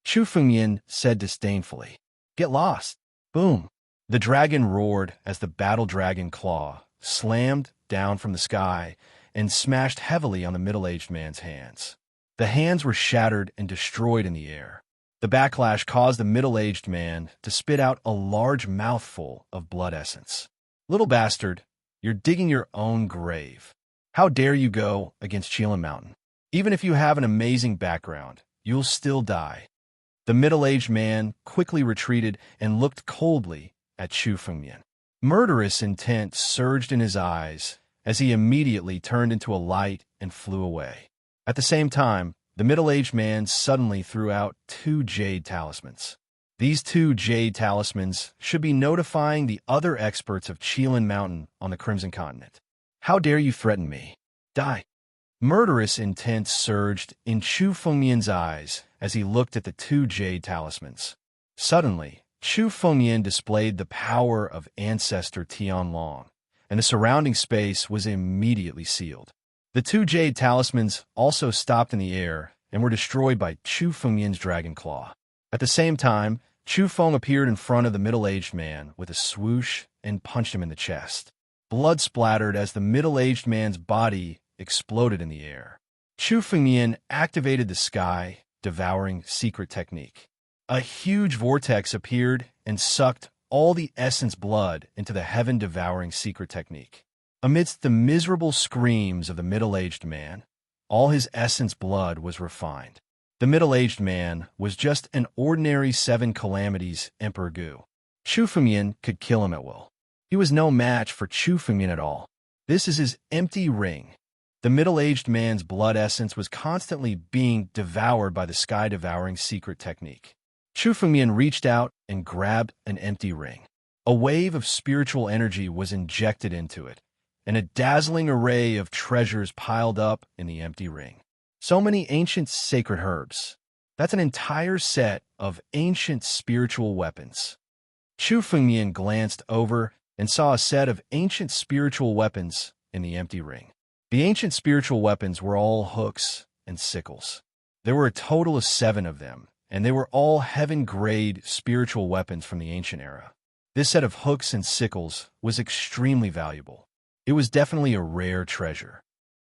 Chu Fengmian said disdainfully. "Get lost." Boom! The dragon roared as the battle dragon claw slammed down from the sky and smashed heavily on the middle-aged man's hands. The hands were shattered and destroyed in the air. The backlash caused the middle-aged man to spit out a large mouthful of blood essence. "Little bastard, you're digging your own grave. How dare you go against Qilin Mountain? Even if you have an amazing background, you'll still die." The middle-aged man quickly retreated and looked coldly at Chu Fengmian. Murderous intent surged in his eyes as he immediately turned into a light and flew away. At the same time, the middle-aged man suddenly threw out 2 jade talismans. These 2 jade talismans should be notifying the other experts of Qilin Mountain on the Crimson Continent. "How dare you threaten me? Die!" Murderous intent surged in Chu Fengmian's eyes as he looked at the 2 jade talismans. Suddenly, Chu Fengmian displayed the power of ancestor Tianlong, and the surrounding space was immediately sealed. The 2 jade talismans also stopped in the air and were destroyed by Chu Fengmian's dragon claw. At the same time, Chu Feng appeared in front of the middle-aged man with a swoosh and punched him in the chest. Blood splattered as the middle-aged man's body exploded in the air. Chu Fengmian activated the sky devouring secret technique. A huge vortex appeared and sucked all the essence blood into the heaven-devouring secret technique. Amidst the miserable screams of the middle-aged man, all his essence blood was refined. The middle-aged man was just an ordinary 7 calamities Emperor Gu. Chu Fengmian could kill him at will. He was no match for Chu Fengmian at all. This is his empty ring. The middle-aged man's blood essence was constantly being devoured by the sky-devouring secret technique. Chu Fengmian reached out and grabbed an empty ring. A wave of spiritual energy was injected into it, and a dazzling array of treasures piled up in the empty ring. So many ancient sacred herbs. That's an entire set of ancient spiritual weapons. Chu Fengmian glanced over and saw a set of ancient spiritual weapons in the empty ring. The ancient spiritual weapons were all hooks and sickles. There were a total of 7 of them, and they were all heaven-grade spiritual weapons from the ancient era. This set of hooks and sickles was extremely valuable. It was definitely a rare treasure.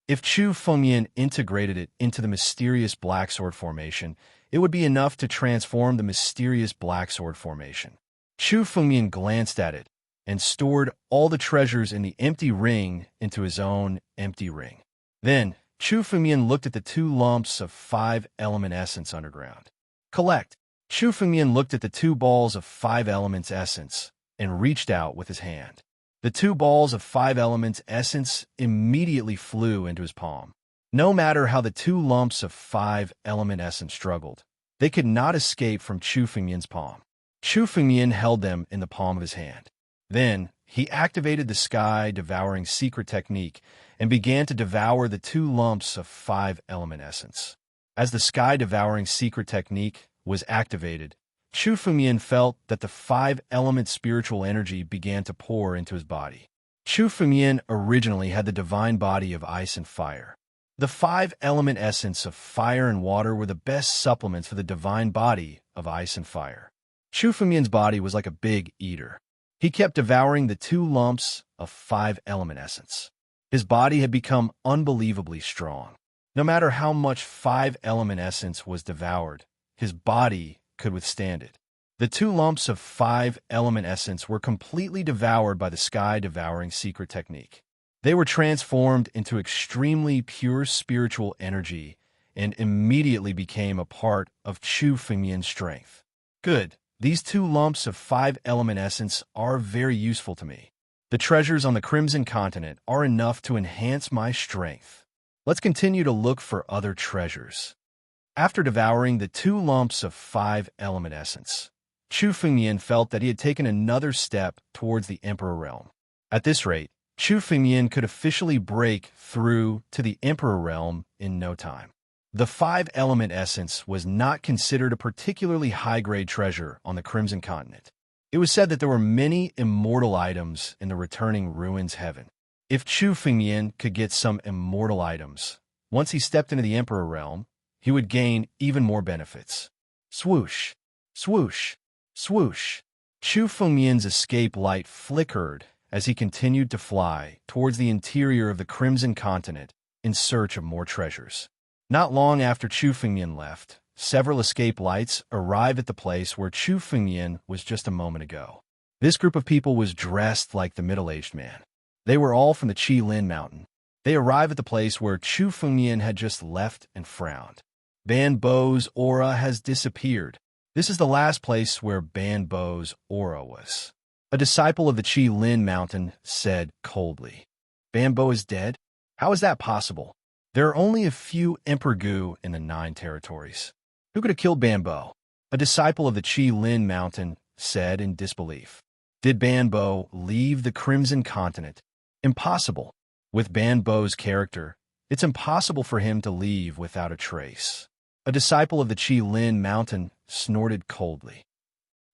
If Chu Fengmian integrated it into the mysterious Black Sword Formation, it would be enough to transform the mysterious Black Sword Formation. Chu Fengmian glanced at it and stored all the treasures in the empty ring into his own empty ring. Then, Chu Fengmian looked at the 2 lumps of 5-element essence underground. "Collect." Chu Fengmian looked at the 2 balls of 5 elements essence and reached out with his hand. The 2 balls of 5 elements essence immediately flew into his palm. No matter how the 2 lumps of 5-element essence struggled, they could not escape from Chu Fengmian's palm. Chu Fengmian held them in the palm of his hand. Then, he activated the sky-devouring secret technique and began to devour the 2 lumps of 5-element essence. As the sky-devouring secret technique was activated, Chu Fengmian felt that the 5-element spiritual energy began to pour into his body. Chu Fengmian originally had the divine body of ice and fire. The 5-element essence of fire and water were the best supplements for the divine body of ice and fire. Chu Fengmian's body was like a big eater. He kept devouring the 2 lumps of 5-element essence. His body had become unbelievably strong. No matter how much 5-element essence was devoured, his body could withstand it. The 2 lumps of 5-element essence were completely devoured by the sky-devouring secret technique. They were transformed into extremely pure spiritual energy and immediately became a part of Chu Fengmian's strength. Good. These 2 lumps of 5-element essence are very useful to me. The treasures on the Crimson Continent are enough to enhance my strength. Let's continue to look for other treasures. After devouring the 2 lumps of 5-element essence, Chu Fengmian felt that he had taken another step towards the Emperor realm. At this rate, Chu Fengyan could officially break through to the Emperor realm in no time. The five-element essence was not considered a particularly high-grade treasure on the Crimson Continent. It was said that there were many immortal items in the returning ruins heaven. If Chu Fengyan could get some immortal items, once he stepped into the Emperor realm, he would gain even more benefits. Swoosh, swoosh, swoosh. Chu Fengyan's escape light flickered as he continued to fly towards the interior of the Crimson Continent in search of more treasures. Not long after Chu Fengyan left, several escape lights arrived at the place where Chu Fengyan was just a moment ago. This group of people was dressed like the middle-aged man. They were all from the Qilin Mountain. They arrived at the place where Chu Fengyan had just left and frowned. Ban Bo's aura has disappeared. This is the last place where Ban Bo's aura was. A disciple of the Qilin Mountain said coldly. Ban Bo is dead? How is that possible? There are only a few Emperor Gu in the 9 territories. Who could have killed Ban Bo? A disciple of the Qilin Mountain said in disbelief. Did Ban Bo leave the Crimson Continent? Impossible. With Ban Bo's character, it's impossible for him to leave without a trace. A disciple of the Qilin Mountain snorted coldly.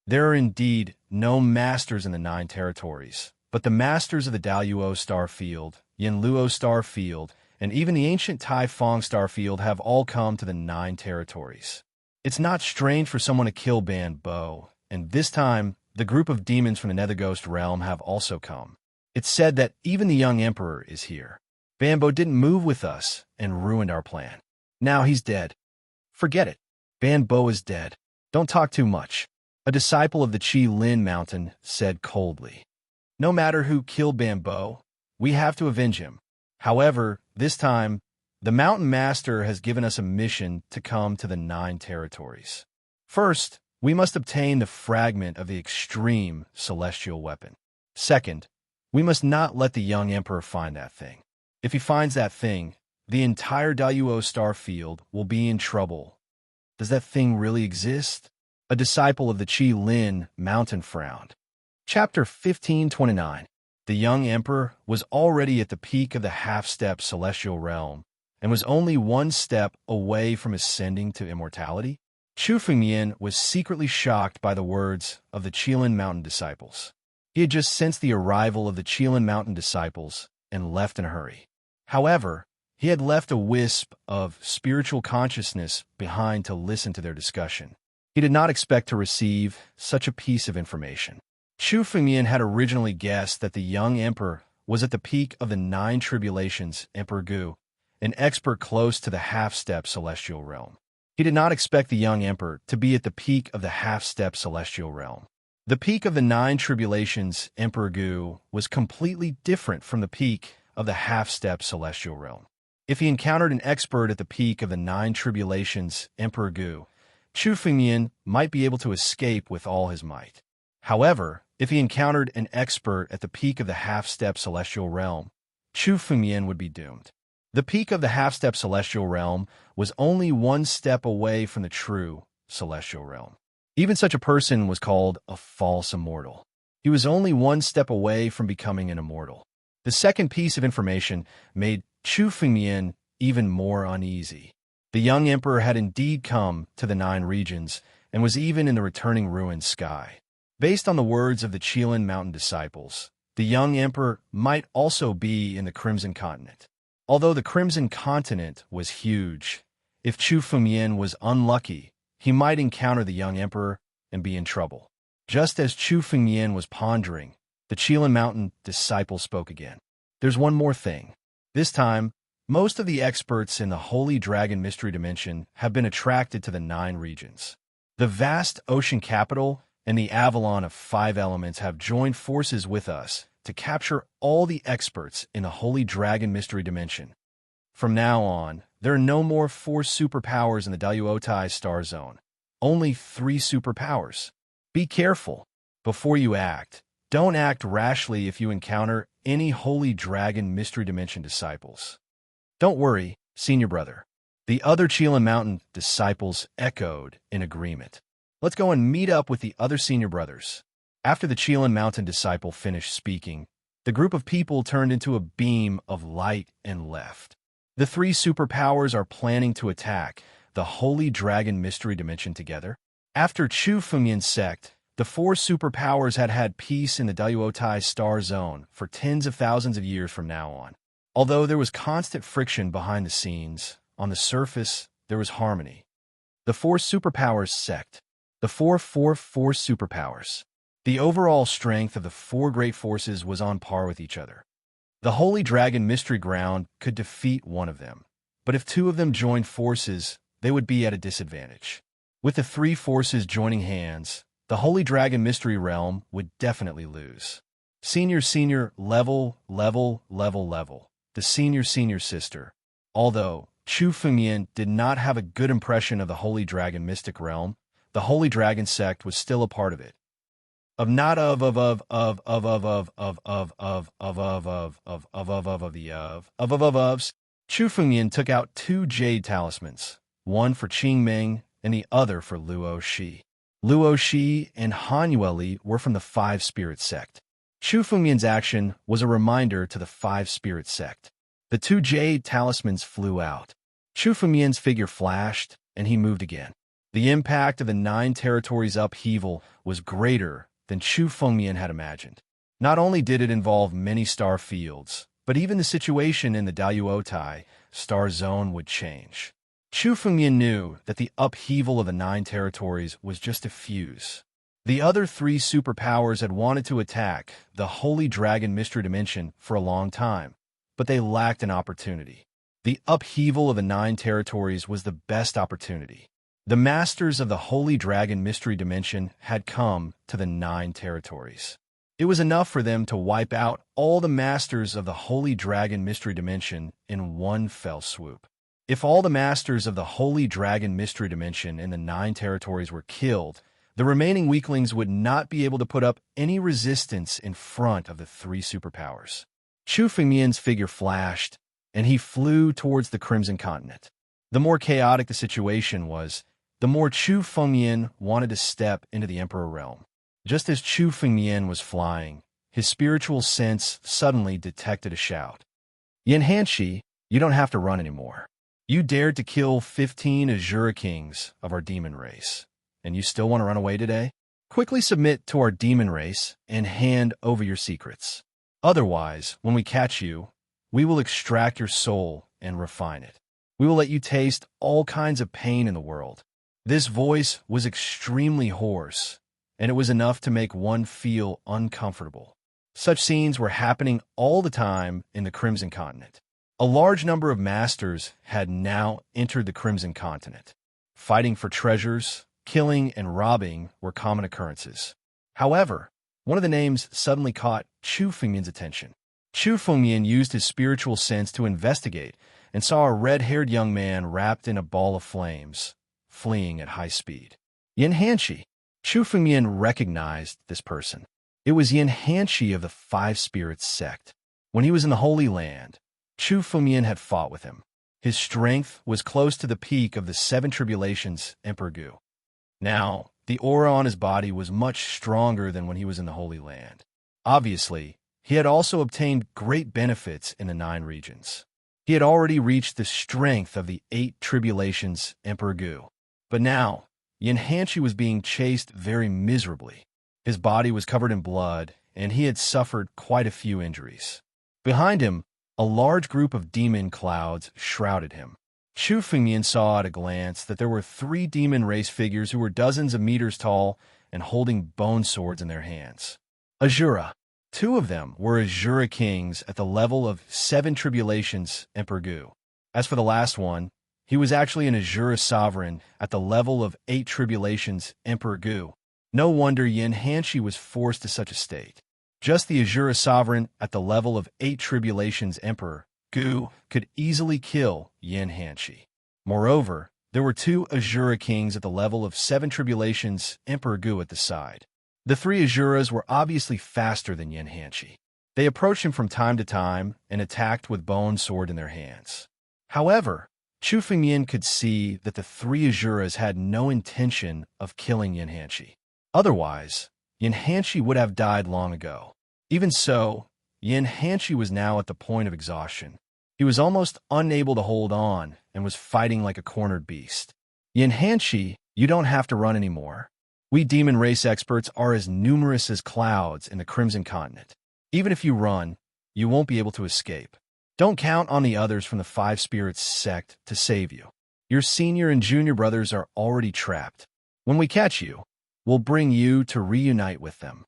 There are indeed no masters in the 9 territories, but the masters of the Daluo Star Field, Yanluo Star Field, and even the ancient Tai Fong Star Field have all come to the 9 territories. It's not strange for someone to kill Ban Bo, and this time, the group of demons from the Netherghost realm have also come. It's said that even the young emperor is here. Ban Bo didn't move with us and ruined our plan. Now he's dead. Forget it. Ban Bo is dead. Don't talk too much. A disciple of the Qilin Mountain said coldly. No matter who killed Ban Bo, we have to avenge him. However, this time, the Mountain Master has given us a mission to come to the 9 territories. First, we must obtain the fragment of the extreme celestial weapon. Second, we must not let the young emperor find that thing. If he finds that thing, the entire Daluo Star Field will be in trouble. Does that thing really exist? A disciple of the Qilin Mountain frowned. Chapter 1529. The young emperor was already at the peak of the half-step celestial realm and was only one step away from ascending to immortality. Chu Fengyan was secretly shocked by the words of the Qilin Mountain disciples. He had just sensed the arrival of the Qilin Mountain disciples and left in a hurry. However, he had left a wisp of spiritual consciousness behind to listen to their discussion. He did not expect to receive such a piece of information. Chu Fengyan had originally guessed that the young emperor was at the peak of the 9 tribulations, Emperor Gu, an expert close to the half-step celestial realm. He did not expect the young emperor to be at the peak of the half-step celestial realm. The peak of the 9 tribulations, Emperor Gu, was completely different from the peak of the half-step celestial realm. If he encountered an expert at the peak of the 9 tribulations, Emperor Gu, Chu Fengyan might be able to escape with all his might. However, if he encountered an expert at the peak of the half-step celestial realm, Chu Fengyan would be doomed. The peak of the half-step celestial realm was only one step away from the true celestial realm. Even such a person was called a false immortal. He was only one step away from becoming an immortal. The second piece of information made Chu Fengyan even more uneasy. The young emperor had indeed come to the 9 regions and was even in the returning ruined sky. Based on the words of the Qilin Mountain disciples, the young emperor might also be in the Crimson Continent. Although the Crimson Continent was huge, if Chu Fengyan was unlucky, he might encounter the young emperor and be in trouble. Just as Chu Fengyan was pondering, the Qilin Mountain disciple spoke again. There's one more thing. This time, most of the experts in the Holy Dragon Mystery Dimension have been attracted to the 9 regions. The vast ocean capital and the Avalon of 5 elements have joined forces with us to capture all the experts in the Holy Dragon Mystery Dimension. From now on, there are no more 4 superpowers in the Daluotai Star Zone. Only 3 superpowers. Be careful. Before you act, don't act rashly if you encounter any Holy Dragon Mystery Dimension disciples. Don't worry, senior brother. The other Qilin Mountain disciples echoed in agreement. Let's go and meet up with the other senior brothers. After the Qilin Mountain disciple finished speaking, The group of people turned into a beam of light and left. The three superpowers are planning to attack the Holy Dragon Mystery Dimension together. After Chu Fengmian's sect, the four superpowers had had peace in the Duotai star zone for tens of thousands of years from now on. Although there was constant friction behind the scenes, on the surface, there was harmony. The four superpowers sect. The four superpowers. The overall strength of the four great forces was on par with each other. The Holy Dragon Mystery Ground could defeat one of them, but if two of them joined forces, they would be at a disadvantage. With the three forces joining hands, the Holy Dragon Mystery Realm would definitely lose. Senior level. The senior sister. Although Chu Fengmian did not have a good impression of the Holy Dragon Mystic Realm, the Holy Dragon sect was still a part of it. Chu Fengmian took out two jade talismans, one for Qing Ming and the other for Luo Shi. Luo Shi and Han Yueli were from the Five Spirit sect. Chu Fengmian's action was a reminder to the Five Spirit sect. The two jade talismans flew out. Chu Fengmian's figure flashed, and he moved again. The impact of the 9 territories upheaval was greater than Chu Fengmian had imagined. Not only did it involve many star fields, but even the situation in the Duotai star zone would change. Chu Fengmian knew that the upheaval of the 9 territories was just a fuse. The other 3 superpowers had wanted to attack the Holy Dragon Mystery Dimension for a long time, but they lacked an opportunity. The upheaval of the 9 territories was the best opportunity. The masters of the Holy Dragon Mystery Dimension had come to the 9 territories. It was enough for them to wipe out all the masters of the Holy Dragon Mystery Dimension in one fell swoop. If all the masters of the Holy Dragon Mystery Dimension in the 9 territories were killed, the remaining weaklings would not be able to put up any resistance in front of the 3 superpowers. Chu Fengmian's figure flashed, and he flew towards the Crimson Continent. The more chaotic the situation was, the more Chu Fengmian wanted to step into the Emperor Realm. Just as Chu Fengmian was flying, his spiritual sense suddenly detected a shout. "Yin Hanshi, you don't have to run anymore. You dared to kill 15 Azura Kings of our demon race, and you still want to run away today? Quickly submit to our demon race and hand over your secrets. Otherwise, when we catch you, we will extract your soul and refine it. We will let you taste all kinds of pain in the world." This voice was extremely hoarse, and it was enough to make one feel uncomfortable. Such scenes were happening all the time in the Crimson Continent. A large number of masters had now entered the Crimson Continent. Fighting for treasures, killing, and robbing were common occurrences. However, one of the names suddenly caught Chu Fengmian's attention. Chu Fengmian used his spiritual sense to investigate and saw a red-haired young man wrapped in a ball of flames, fleeing at high speed. Yin Hanshi. Chu Fengmian recognized this person. It was Yin Hanshi of the Five Spirits sect. When he was in the Holy Land, Chu Fengmian had fought with him. His strength was close to the peak of the 7 Tribulations Emperor Gu. Now, the aura on his body was much stronger than when he was in the Holy Land. Obviously, he had also obtained great benefits in the 9 regions. He had already reached the strength of the 8 Tribulations Emperor Gu. But now, Yin Hanshi was being chased very miserably. His body was covered in blood, and he had suffered quite a few injuries. Behind him, a large group of demon clouds shrouded him. Chu Fengmian saw at a glance that there were 3 demon race figures who were dozens of meters tall and holding bone swords in their hands. Azura. 2 of them were Azura Kings at the level of 7 Tribulations Emperor Gu. As for the last one, he was actually an Azura Sovereign at the level of 8 Tribulations Emperor Gu. No wonder Yin Hanshi was forced to such a state. Just the Azura Sovereign at the level of 8 Tribulations Emperor Gu could easily kill Yin Hanshi. Moreover, there were 2 Azura Kings at the level of 7 Tribulations Emperor Gu at the side. The 3 Azuras were obviously faster than Yin Hanshi. They approached him from time to time and attacked with bone sword in their hands. However, Chu Fengmian could see that the 3 Azuras had no intention of killing Yin Hanshi. Otherwise, Yin Hanshi would have died long ago. Even so, Yin Hanshi was now at the point of exhaustion. He was almost unable to hold on and was fighting like a cornered beast. Yin Hanshi, you don't have to run anymore. We demon race experts are as numerous as clouds in the Crimson Continent. Even if you run, you won't be able to escape. Don't count on the others from the Five Spirits sect to save you. Your senior and junior brothers are already trapped. When we catch you, we'll bring you to reunite with them.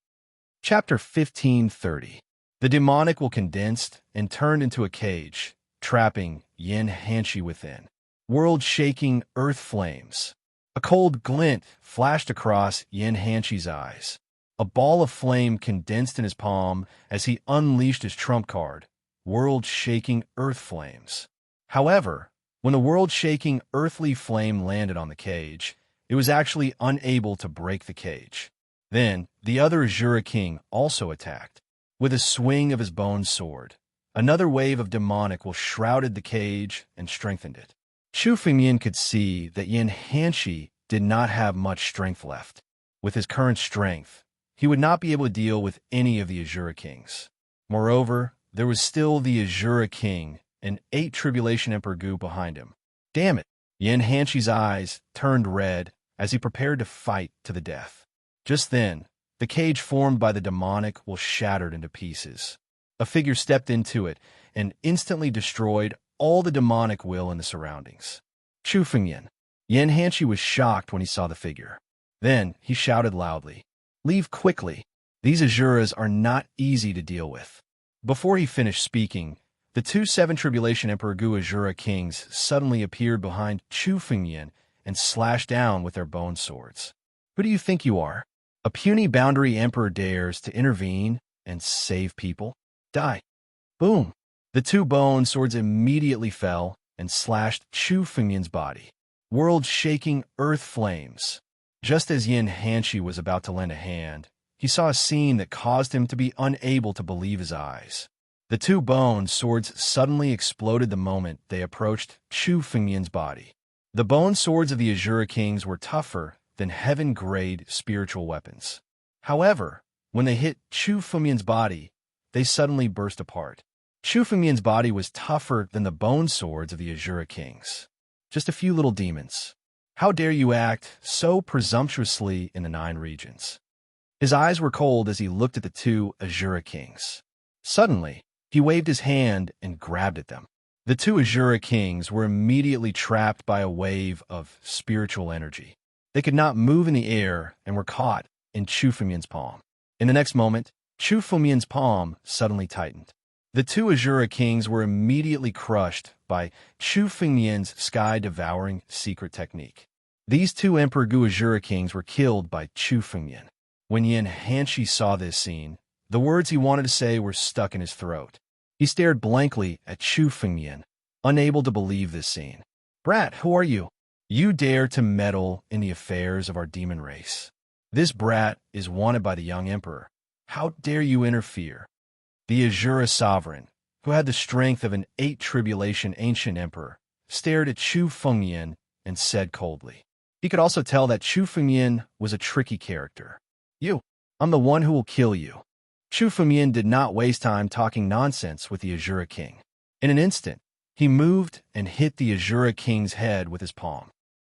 Chapter 1530. The demonic will condensed and turned into a cage, trapping Yin Hanshi within. World-shaking earth flames. A cold glint flashed across Yin Hanshi's eyes. A ball of flame condensed in his palm as he unleashed his trump card, world-shaking earth flames. However, when the world-shaking earthly flame landed on the cage, it was actually unable to break the cage. Then, the other Azura King also attacked. With a swing of his bone sword, another wave of demonic will shrouded the cage and strengthened it. Chu Fengyan could see that Yin Hanshi did not have much strength left. With his current strength, he would not be able to deal with any of the Azura Kings. Moreover, there was still the Azura King and 8 Tribulation Emperor Gu behind him. Damn it! Yin Hanshi's eyes turned red as he prepared to fight to the death. Just then, the cage formed by the demonic will shattered into pieces. A figure stepped into it and instantly destroyed all the demonic will in the surroundings. Chu Fengyan. Yin Hanshi was shocked when he saw the figure. Then he shouted loudly, "Leave quickly. These Azuras are not easy to deal with." Before he finished speaking, the 2 7 Tribulation Emperor Gu Azura Kings suddenly appeared behind Chu Fengyan and slashed down with their bone swords. Who do you think you are? A puny boundary emperor dares to intervene and save people? Die. Boom. The 2 bone swords immediately fell and slashed Chu Fengyan's body. World-shaking earth flames. Just as Yin Hanshi was about to lend a hand, he saw a scene that caused him to be unable to believe his eyes. The 2 bone swords suddenly exploded the moment they approached Chu Fengyan's body. The bone swords of the Azura Kings were tougher than heaven-grade spiritual weapons. However, when they hit Chu Fengyan's body, they suddenly burst apart. Chu Fengyan's body was tougher than the bone swords of the Azura Kings. Just a few little demons. How dare you act so presumptuously in the 9 regions? His eyes were cold as he looked at the 2 Azura Kings. Suddenly, he waved his hand and grabbed at them. The 2 Azura Kings were immediately trapped by a wave of spiritual energy. They could not move in the air and were caught in Chu Fengyan's palm. In the next moment, Chu Fengyan's palm suddenly tightened. The 2 Azura Kings were immediately crushed by Chu Fengyan's sky-devouring secret technique. These 2 Emperor Gu Azura Kings were killed by Chu Fengyan. When Yin Hanshi saw this scene, the words he wanted to say were stuck in his throat. He stared blankly at Chu Fengyan, unable to believe this scene. "Brat, who are you? You dare to meddle in the affairs of our demon race. This brat is wanted by the young emperor. How dare you interfere?" The Azura sovereign, who had the strength of an 8 Tribulation ancient emperor, stared at Chu Fengyan and said coldly. He could also tell that Chu Fengyan was a tricky character. I'm the one who will kill you." Chu Fengyan did not waste time talking nonsense with the Azura King. In an instant, he moved and hit the Azura King's head with his palm.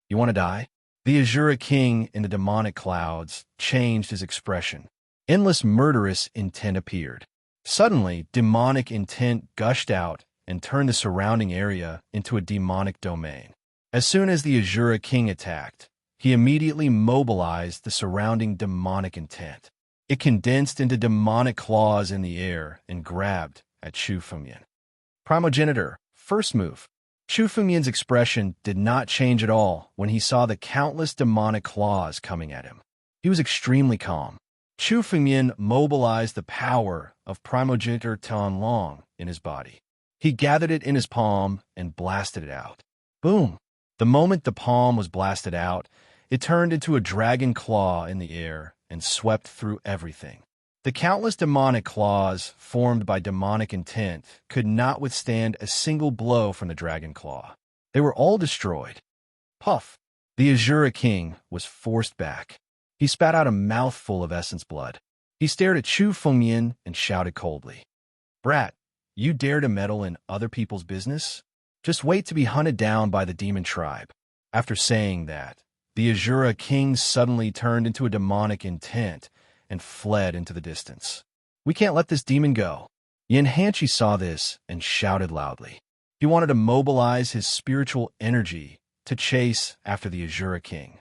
"You want to die?" The Azura King in the demonic clouds changed his expression. Endless murderous intent appeared. Suddenly, demonic intent gushed out and turned the surrounding area into a demonic domain. As soon as the Azura King attacked, he immediately mobilized the surrounding demonic intent. It condensed into demonic claws in the air and grabbed at Chu Fengyan. Primogenitor, first move. Chu Fengyan's expression did not change at all when he saw the countless demonic claws coming at him. He was extremely calm. Chu Fengyan mobilized the power of Primogenitor Tianlong in his body. He gathered it in his palm and blasted it out. Boom! The moment the palm was blasted out, it turned into a dragon claw in the air and swept through everything. The countless demonic claws formed by demonic intent could not withstand a single blow from the dragon claw. They were all destroyed. Puff! The Azura King was forced back. He spat out a mouthful of essence blood. He stared at Chu Fengyan and shouted coldly, Brat, you dare to meddle in other people's business? Just wait to be hunted down by the demon tribe. After saying that, the Azura king suddenly turned into a demonic intent and fled into the distance. We can't let this demon go. Yanhanchi saw this and shouted loudly. He wanted to mobilize his spiritual energy to chase after the Azura king.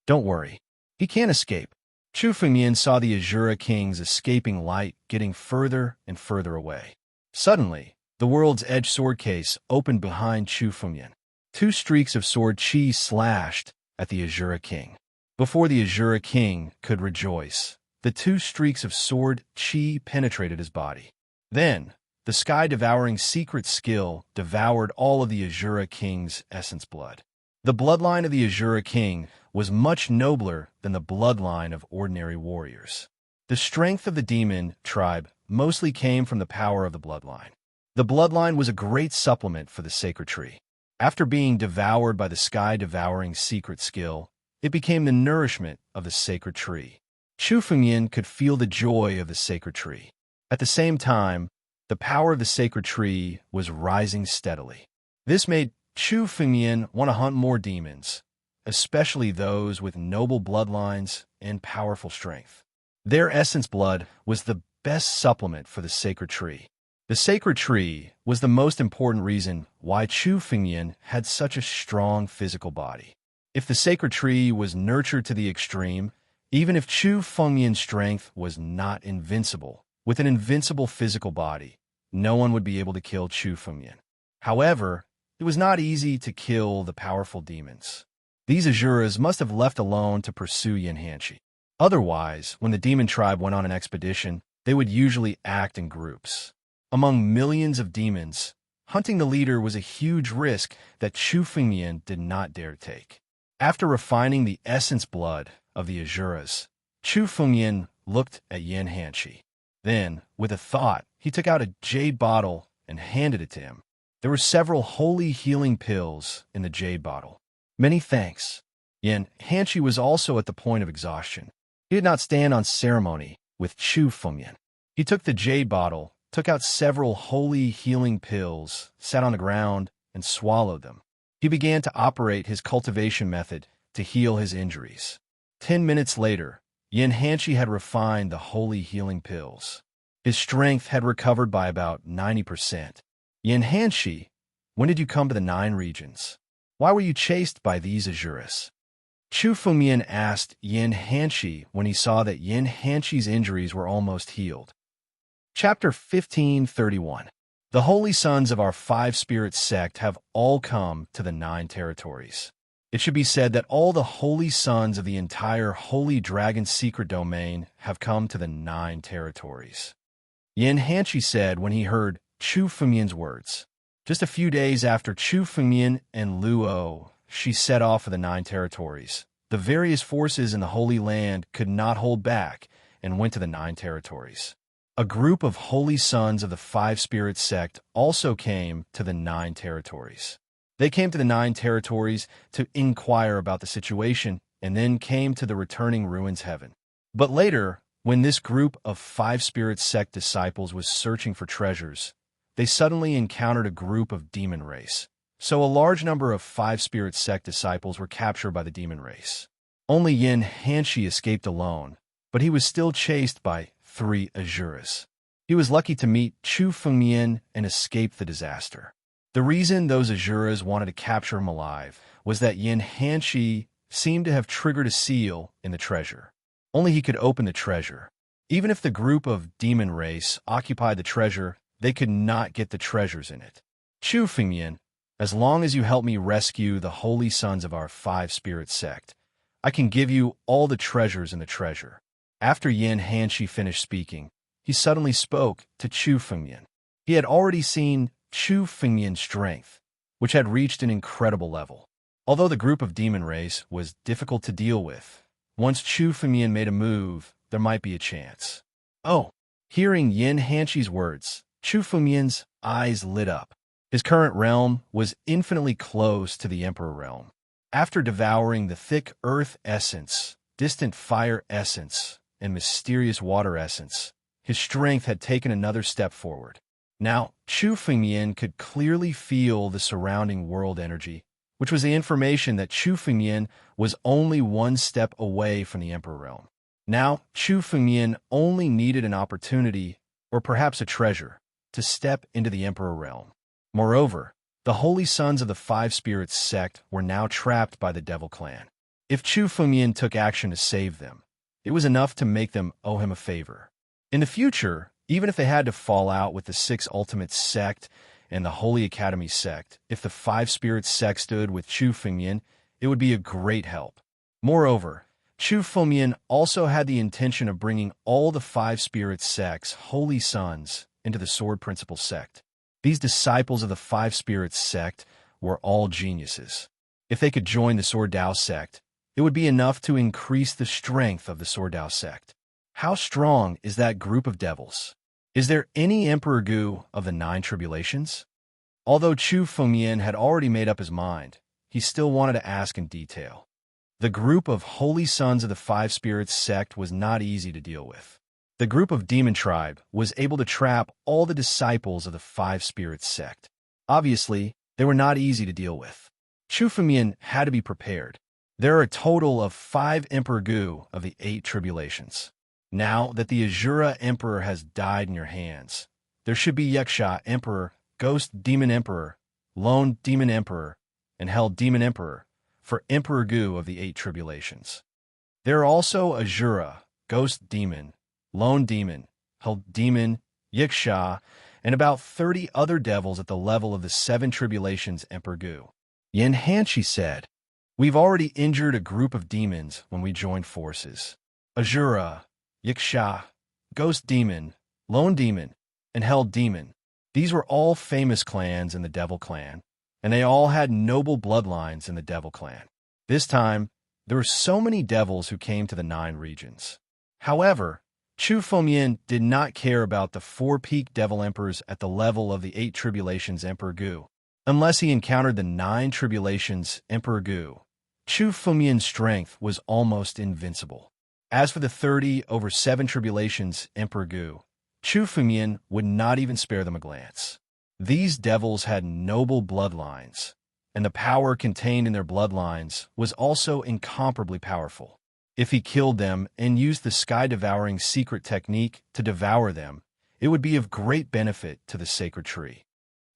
Don't worry, he can't escape. Chu Fengmian saw the Azura king's escaping light getting further and further away. Suddenly, the world's edge sword case opened behind Chu Fengmian. Two streaks of sword chi slashed at the Azura king. Before the Azura king could rejoice, the two streaks of sword chi penetrated his body. Then, the sky-devouring secret skill devoured all of the Azura king's essence blood. The bloodline of the Azura king was much nobler than the bloodline of ordinary warriors. The strength of the demon tribe mostly came from the power of the bloodline. The bloodline was a great supplement for the sacred tree. After being devoured by the sky-devouring secret skill, it became the nourishment of the sacred tree. Chu Fengmian could feel the joy of the sacred tree. At the same time, the power of the sacred tree was rising steadily. This made Chu Fengmian want to hunt more demons, especially those with noble bloodlines and powerful strength. Their essence blood was the best supplement for the sacred tree. The sacred tree was the most important reason why Chu Fengmian had such a strong physical body. If the sacred tree was nurtured to the extreme, even if Chu Fengmian's strength was not invincible, with an invincible physical body, no one would be able to kill Chu Fengmian. However, it was not easy to kill the powerful demons. These Azuras must have left alone to pursue Yanhanchi. Otherwise, when the demon tribe went on an expedition, they would usually act in groups. Among millions of demons, hunting the leader was a huge risk that Chu Fengmian did not dare take. After refining the essence blood of the Azuras, Chu Fengmian looked at Yanhanchi. Then, with a thought, he took out a jade bottle and handed it to him. There were several holy healing pills in the jade bottle. Many thanks. Yanhanchi was also at the point of exhaustion. He did not stand on ceremony with Chu Fengmian. He took the jade bottle, took out several holy healing pills, sat on the ground, and swallowed them. He began to operate his cultivation method to heal his injuries. 10 minutes later, Yanhanchi had refined the holy healing pills. His strength had recovered by about 90%. Yanhanchi, when did you come to the 9 regions? Why were you chased by these Azuras? Chu Fengmian asked Yanhanchi when he saw that Yanhanchi's injuries were almost healed. Chapter 1531. The holy sons of our 5-spirit sect have all come to the 9 territories. It should be said that all the holy sons of the entire Holy Dragon secret domain have come to the 9 territories. Yanhanchi said when he heard Chu Fengmian's words. Just a few days after Chu Fengmian and Luo, she set off for the 9 territories. The various forces in the Holy Land could not hold back and went to the 9 territories. A group of holy sons of the 5-spirit sect also came to the 9 territories. They came to the 9 territories to inquire about the situation and then came to the returning ruins heaven. But later, when this group of 5-spirit sect disciples was searching for treasures, they suddenly encountered a group of demon race. So a large number of 5-spirit sect disciples were captured by the demon race. Only Yanhanchi escaped alone, but he was still chased by 3 Azuras. He was lucky to meet Chu Fengmian and escape the disaster. The reason those Azuras wanted to capture him alive was that Yanhanchi seemed to have triggered a seal in the treasure. Only he could open the treasure. Even if the group of demon race occupied the treasure, they could not get the treasures in it. Chu Fengmian, as long as you help me rescue the holy sons of our 5-spirit sect, I can give you all the treasures in the treasure. After Yanhanchi finished speaking, he suddenly spoke to Chu Fengmian. He had already seen Chu Fengmian's strength, which had reached an incredible level. Although the group of demon race was difficult to deal with, once Chu Fengmian made a move, there might be a chance. Oh! Hearing Yanhanchi's words, Chu Fengmian's eyes lit up. His current realm was infinitely close to the Emperor realm. After devouring the thick earth essence, distant fire essence, and mysterious water essence, his strength had taken another step forward. Now, Chu Fengyan could clearly feel the surrounding world energy, which was the information that Chu Fengyan was only one step away from the Emperor realm. Now, Chu Fengyan only needed an opportunity, or perhaps a treasure, to step into the Emperor realm. Moreover, the Holy Sons of the Five Spirits sect were now trapped by the Devil Clan. If Chu Fengyan took action to save them, it was enough to make them owe him a favor. In the future, even if they had to fall out with the Six Ultimate sect and the Holy Academy sect, if the Five Spirits sect stood with Chu Fengyan, it would be a great help. Moreover, Chu Fengyan also had the intention of bringing all the Five Spirits sect's Holy Sons into the Sword Principle sect. These disciples of the Five Spirits sect were all geniuses. If they could join the Sword Dao sect, it would be enough to increase the strength of the Sword Dao sect. How strong is that group of devils? Is there any Emperor Gu of the Nine Tribulations? Although Chu Fengyan had already made up his mind, he still wanted to ask in detail. The group of Holy Sons of the Five Spirits sect was not easy to deal with. The group of Demon Tribe was able to trap all the disciples of the Five Spirits sect. Obviously, they were not easy to deal with. Chu Fengyan had to be prepared. There are a total of 5 Emperor Gu of the 8 Tribulations. Now that the Azura Emperor has died in your hands, there should be Yaksha Emperor, Ghost Demon Emperor, Lone Demon Emperor, and Hell Demon Emperor for Emperor Gu of the 8 Tribulations. There are also Azura, Ghost Demon, Lone Demon, Hell Demon, Yaksha, and about 30 other devils at the level of the 7 Tribulations Emperor Gu. Yin Hanshi said, "We've already injured a group of demons when we joined forces. Azura, Yaksha, Ghost Demon, Lone Demon, and Hell Demon. These were all famous clans in the Devil Clan, and they all had noble bloodlines in the Devil Clan. This time, there were so many devils who came to the 9 regions. However, Chu Fengyan did not care about the 4 peak devil emperors at the level of the 8 Tribulations Emperor Gu. Unless he encountered the 9 Tribulations Emperor Gu, Chu Fengyan's strength was almost invincible. As for the 30 over 7 Tribulations Emperor Gu, Chu Fengyan would not even spare them a glance. These devils had noble bloodlines, and the power contained in their bloodlines was also incomparably powerful. If he killed them and used the sky-devouring secret technique to devour them, it would be of great benefit to the sacred tree.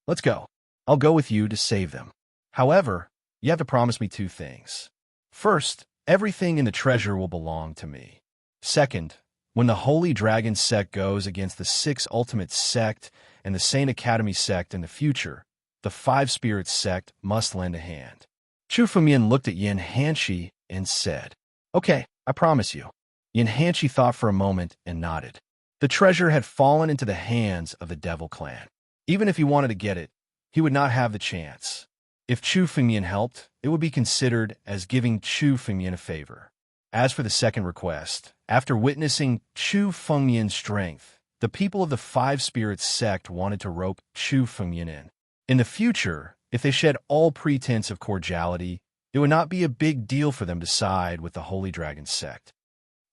Let's go. I'll go with you to save them. However, you have to promise me 2 things. First, everything in the treasure will belong to me. Second, when the Holy Dragon sect goes against the 6 Ultimate sect and the Saint Academy sect in the future, the Five Spirits sect must lend a hand." Chu Fengyan looked at Yin Hanshi and said, "Okay, I promise you." Yin Hanshi thought for a moment and nodded. The treasure had fallen into the hands of the Devil Clan. Even if he wanted to get it, he would not have the chance. If Chu Fengyan helped, it would be considered as giving Chu Fengyan a favor. As for the second request, after witnessing Chu Fengyan's strength, the people of the Five Spirits sect wanted to rope Chu Fengyan in. In the future, if they shed all pretense of cordiality, it would not be a big deal for them to side with the Holy Dragon sect.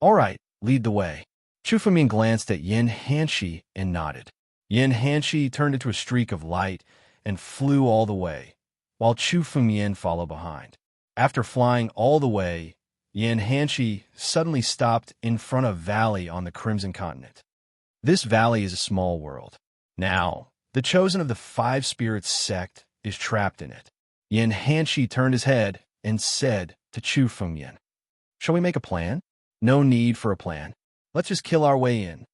"All right, lead the way." Chu Fengyan glanced at Yin Hanshi and nodded. Yin Hanshi turned into a streak of light and flew all the way, while Chu Fengyan followed behind. After flying all the way, Yin Hanshi suddenly stopped in front of a valley on the Crimson Continent. This valley is a small world. Now, the chosen of the Five Spirits sect is trapped in it. Yin Hanshi turned his head and said to Chu Fengyan, "Shall we make a plan?" "No need for a plan. Let's just kill our way in."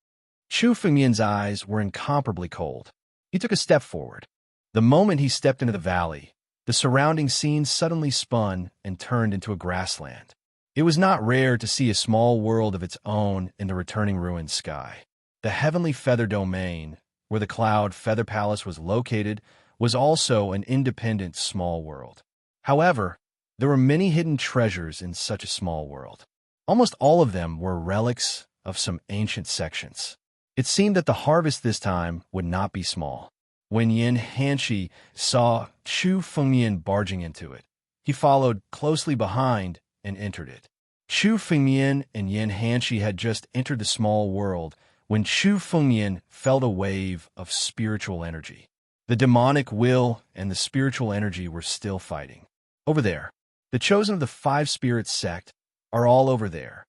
Chu Fengyan's eyes were incomparably cold. He took a step forward. The moment he stepped into the valley, the surrounding scene suddenly spun and turned into a grassland. It was not rare to see a small world of its own in the returning ruined sky. The heavenly feather domain, where the Cloud Feather Palace was located, was also an independent small world. However, there were many hidden treasures in such a small world. Almost all of them were relics of some ancient sections. It seemed that the harvest this time would not be small. When Yin Hanshi saw Chu Fengyan barging into it, he followed closely behind and entered it. Chu Fengyan and Yin Hanshi had just entered the small world when Chu Fengyan felt a wave of spiritual energy. The demonic will and the spiritual energy were still fighting. Over there, the chosen of the five spirits sect are all over there.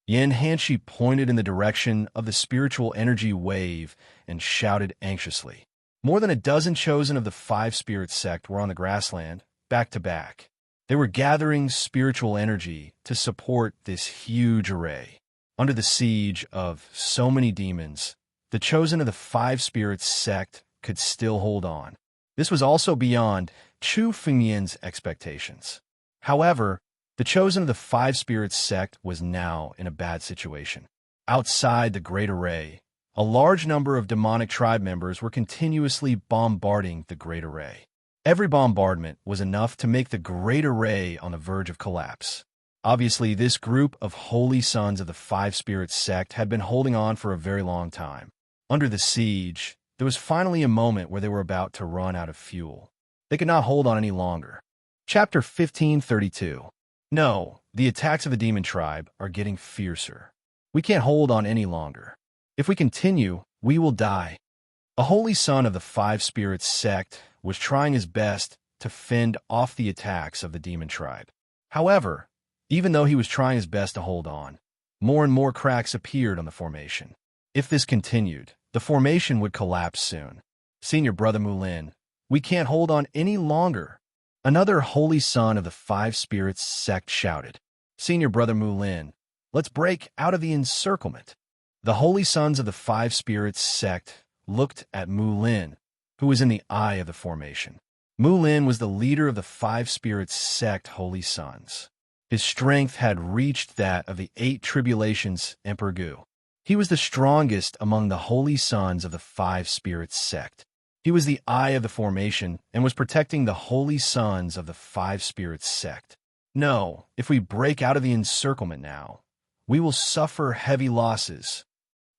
Yan Hanshi pointed in the direction of the spiritual energy wave and shouted anxiously. More than a dozen chosen of the five spirits sect were on the grassland, back to back. They were gathering spiritual energy to support this huge array. Under the siege of so many demons, the chosen of the five spirits sect could still hold on. This was also beyond Chu Fengyan's expectations. However, the chosen of the five spirits sect was now in a bad situation. Outside the great array, a large number of demonic tribe members were continuously bombarding the great array. Every bombardment was enough to make the great array on the verge of collapse. Obviously, this group of holy sons of the five spirits sect had been holding on for a very long time. Under the siege, there was finally a moment where they were about to run out of fuel. They could not hold on any longer. Chapter 1532. No, the attacks of the demon tribe are getting fiercer. We can't hold on any longer. If we continue, we will die. A holy son of the five spirits sect was trying his best to fend off the attacks of the demon tribe. However, even though he was trying his best to hold on, more and more cracks appeared on the formation. If this continued, the formation would collapse soon. Senior Brother Mulin, we can't hold on any longer. Another holy son of the five spirits sect shouted. Senior Brother Mulin, let's break out of the encirclement. The holy sons of the five spirits sect looked at Mulin, who was in the eye of the formation. Mulin was the leader of the five spirits sect holy sons. His strength had reached that of the 8 tribulations Emperor Gu. He was the strongest among the holy sons of the five spirits sect. He was the eye of the formation and was protecting the holy sons of the five spirits sect. No, if we break out of the encirclement now, we will suffer heavy losses.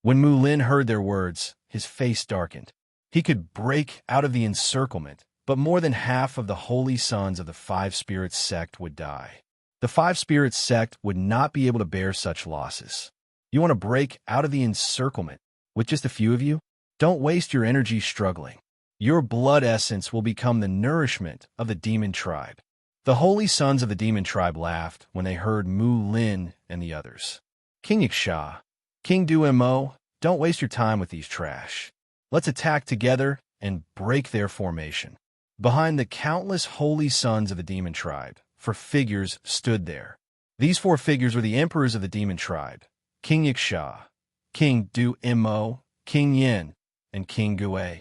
When Mulin heard their words, his face darkened. He could break out of the encirclement, but more than half of the holy sons of the five spirits sect would die. The five spirits sect would not be able to bear such losses. You want to break out of the encirclement with just a few of you? Don't waste your energy struggling. Your blood essence will become the nourishment of the demon tribe. The holy sons of the demon tribe laughed when they heard Mulin and the others. King Yiksha, King Du-Mo, don't waste your time with these trash. Let's attack together and break their formation. Behind the countless holy sons of the demon tribe, 4 figures stood there. These 4 figures were the emperors of the demon tribe, King Yiksha, King Du-Mo, King Yin, and King Gue.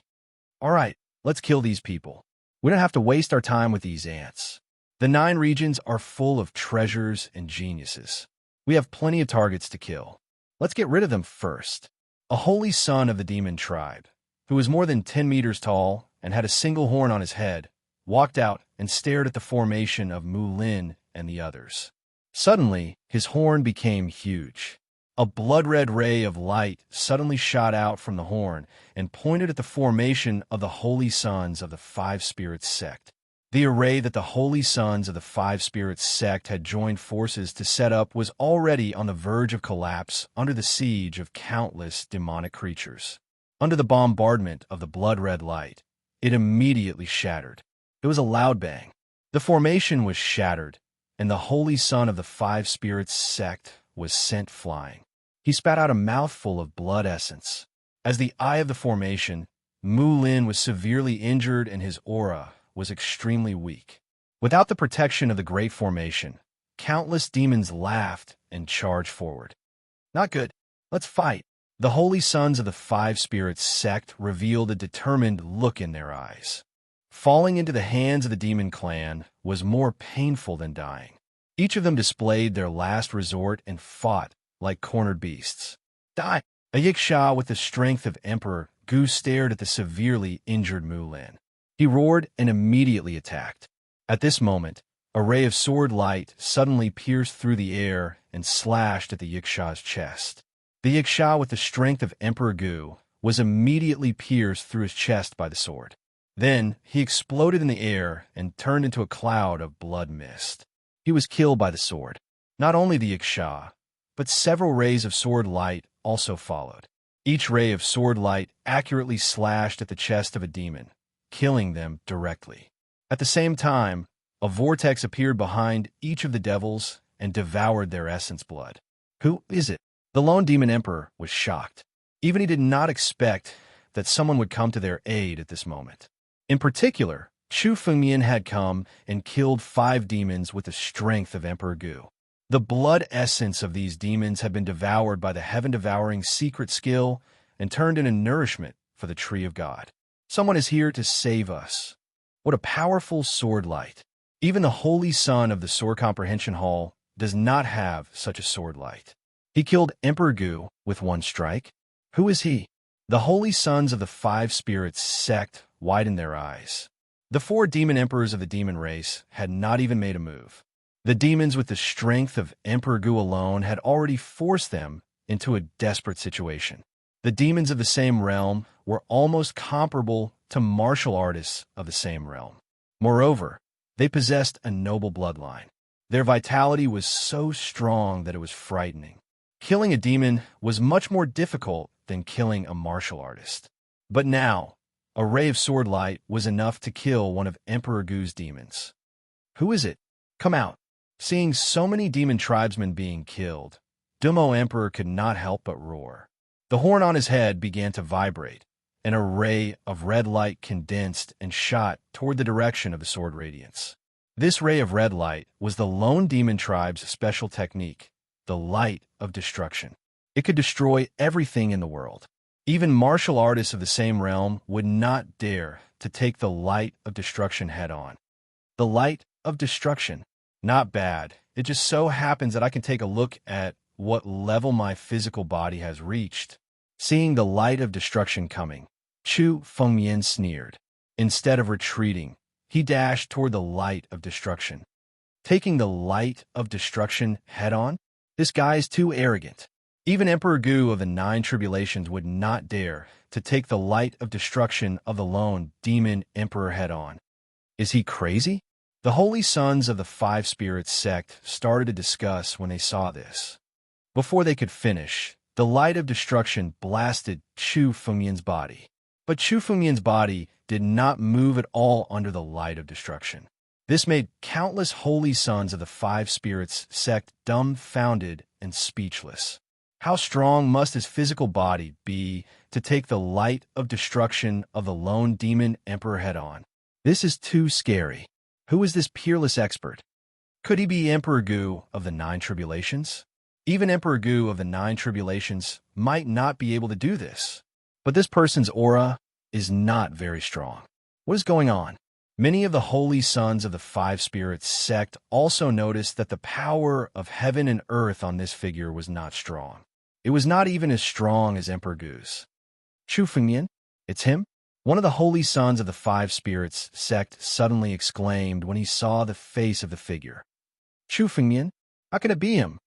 All right, let's kill these people. We don't have to waste our time with these ants. The 9 regions are full of treasures and geniuses. We have plenty of targets to kill. Let's get rid of them first. A holy son of the demon tribe, who was more than 10 meters tall and had a single horn on his head, walked out and stared at the formation of Mulin and the others. Suddenly, his horn became huge. A blood-red ray of light suddenly shot out from the horn and pointed at the formation of the holy sons of the five spirits sect. The array that the holy sons of the five spirits sect had joined forces to set up was already on the verge of collapse under the siege of countless demonic creatures. Under the bombardment of the blood-red light, it immediately shattered. It was a loud bang. The formation was shattered, and the holy son of the five spirits sect was sent flying. He spat out a mouthful of blood essence. As the eye of the formation, Mulin was severely injured and his aura was extremely weak. Without the protection of the great formation, countless demons laughed and charged forward. Not good. Let's fight. The holy sons of the five spirits sect revealed a determined look in their eyes. Falling into the hands of the demon clan was more painful than dying. Each of them displayed their last resort and fought like cornered beasts. Die! A Yiksha with the strength of Emperor Gu stared at the severely injured Mulin. He roared and immediately attacked. At this moment, a ray of sword light suddenly pierced through the air and slashed at the Yiksha's chest. The Yiksha with the strength of Emperor Gu was immediately pierced through his chest by the sword. Then he exploded in the air and turned into a cloud of blood mist. He was killed by the sword. Not only the Yiksha, but several rays of sword light also followed. Each ray of sword light accurately slashed at the chest of a demon, killing them directly. At the same time, a vortex appeared behind each of the devils and devoured their essence blood. Who is it? The lone demon emperor was shocked. Even he did not expect that someone would come to their aid at this moment. In particular, Chu Fengmian had come and killed 5 demons with the strength of Emperor Gu. The blood essence of these demons had been devoured by the heaven-devouring secret skill and turned into nourishment for the tree of God. Someone is here to save us. What a powerful sword light. Even the Holy Son of the Sword Comprehension Hall does not have such a sword light. He killed Emperor Gu with 1 strike. Who is he? The Holy Sons of the 5 Spirits sect widened their eyes. The 4 demon emperors of the demon race had not even made a move. The demons with the strength of Emperor Gu alone had already forced them into a desperate situation. The demons of the same realm were almost comparable to martial artists of the same realm. Moreover, they possessed a noble bloodline. Their vitality was so strong that it was frightening. Killing a demon was much more difficult than killing a martial artist. But now, a ray of sword light was enough to kill one of Emperor Gu's demons. Who is it? Come out. Seeing so many demon tribesmen being killed, Dumo Emperor could not help but roar. The horn on his head began to vibrate, and a ray of red light condensed and shot toward the direction of the sword radiance. This ray of red light was the lone demon tribe's special technique, the light of destruction. It could destroy everything in the world. Even martial artists of the same realm would not dare to take the light of destruction head-on. The light of destruction. Not bad. It just so happens that I can take a look at what level my physical body has reached. Seeing the light of destruction coming, Chu Fengmian sneered. Instead of retreating, he dashed toward the light of destruction. Taking the light of destruction head-on? This guy is too arrogant. Even Emperor Gu of the 9 Tribulations would not dare to take the light of destruction of the lone demon emperor head-on. Is he crazy? The Holy Sons of the 5 Spirits sect started to discuss when they saw this. Before they could finish, the light of destruction blasted Chu Fengmian's body. But Chu Fengmian's body did not move at all under the light of destruction. This made countless Holy Sons of the 5 Spirits sect dumbfounded and speechless. How strong must his physical body be to take the light of destruction of the lone demon emperor head-on? This is too scary. Who is this peerless expert? Could he be Emperor Gu of the 9 Tribulations? Even Emperor Gu of the 9 Tribulations might not be able to do this. But this person's aura is not very strong. What is going on? Many of the Holy Sons of the 5 Spirits sect also noticed that the power of heaven and earth on this figure was not strong. It was not even as strong as Emperor Gu's. Chu Fengmian? It's him? One of the Holy Sons of the 5 Spirits sect suddenly exclaimed when he saw the face of the figure. Chu Fengmian? How can it be him?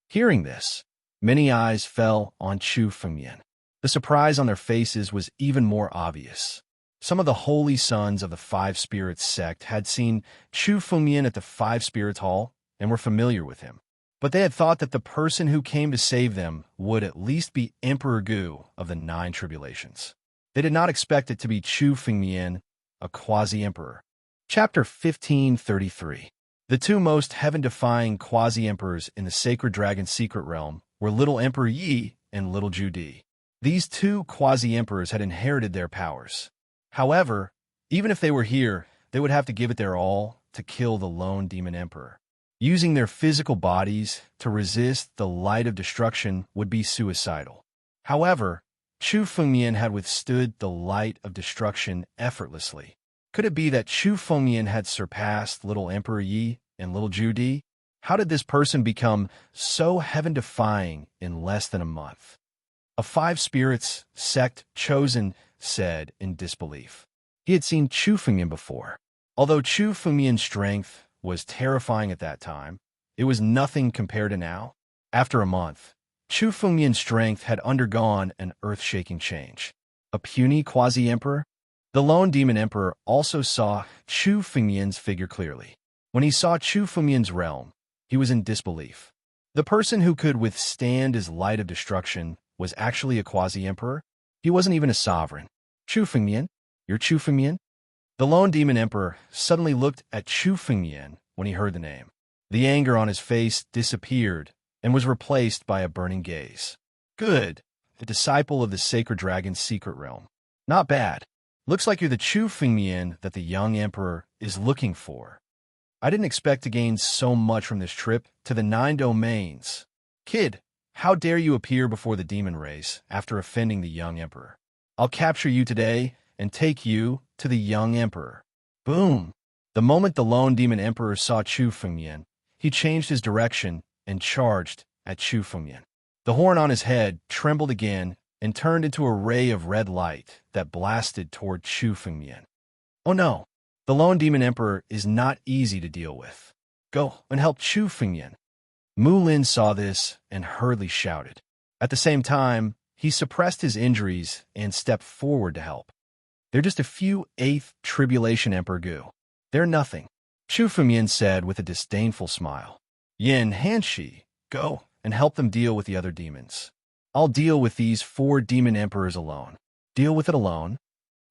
Hearing this, many eyes fell on Chu Fengmian. The surprise on their faces was even more obvious. Some of the Holy Sons of the 5 Spirits sect had seen Chu Fengmian at the 5 Spirits Hall and were familiar with him. But they had thought that the person who came to save them would at least be Emperor Gu of the 9 Tribulations. They did not expect it to be Chu Fengmian, a quasi-emperor. Chapter 1533. The 2 most heaven-defying quasi-emperors in the Sacred Dragon's secret realm were Little Emperor Yi and Little Ju Di. These 2 quasi-emperors had inherited their powers. However, even if they were here, they would have to give it their all to kill the lone demon emperor. Using their physical bodies to resist the light of destruction would be suicidal. However, Chu Fengmian had withstood the light of destruction effortlessly. Could it be that Chu Fengmian had surpassed Little Emperor Yi and Little Ju Di? How did this person become so heaven-defying in less than a month? A 5 Spirits sect chosen said in disbelief. He had seen Chu Fengmian before. Although Chu Fengmian's strength was terrifying at that time, it was nothing compared to now. After a month, Chu Fengmian's strength had undergone an earth-shaking change. A puny quasi-emperor? The lone demon emperor also saw Chu Fengmian's figure clearly. When he saw Chu Fengmian's realm, he was in disbelief. The person who could withstand his light of destruction was actually a quasi-emperor. He wasn't even a sovereign. Chu Fengmian? You're Chu Fengmian? The lone demon emperor suddenly looked at Chu Fengmian when he heard the name. The anger on his face disappeared and was replaced by a burning gaze. Good. The disciple of the sacred dragon's secret realm. Not bad. Looks like you're the Chu Fengmian that the young emperor is looking for. I didn't expect to gain so much from this trip to the 9 domains. Kid, how dare you appear before the demon race after offending the young emperor? I'll capture you today and take you to the young emperor. Boom! The moment the lone demon emperor saw Chu Fengmian, he changed his direction and charged at Chu Fengmian. The horn on his head trembled again and turned into a ray of red light that blasted toward Chu Fengmian. Oh no! The lone demon emperor is not easy to deal with. Go and help Chu Fengmian. Mu Lin saw this and hurriedly shouted. At the same time, he suppressed his injuries and stepped forward to help. They're just a few 8th Tribulation Emperor Gu. They're nothing, Chu Fengmian said with a disdainful smile. Yin Hanshi, go and help them deal with the other demons. I'll deal with these 4 demon emperors alone. Deal with it alone?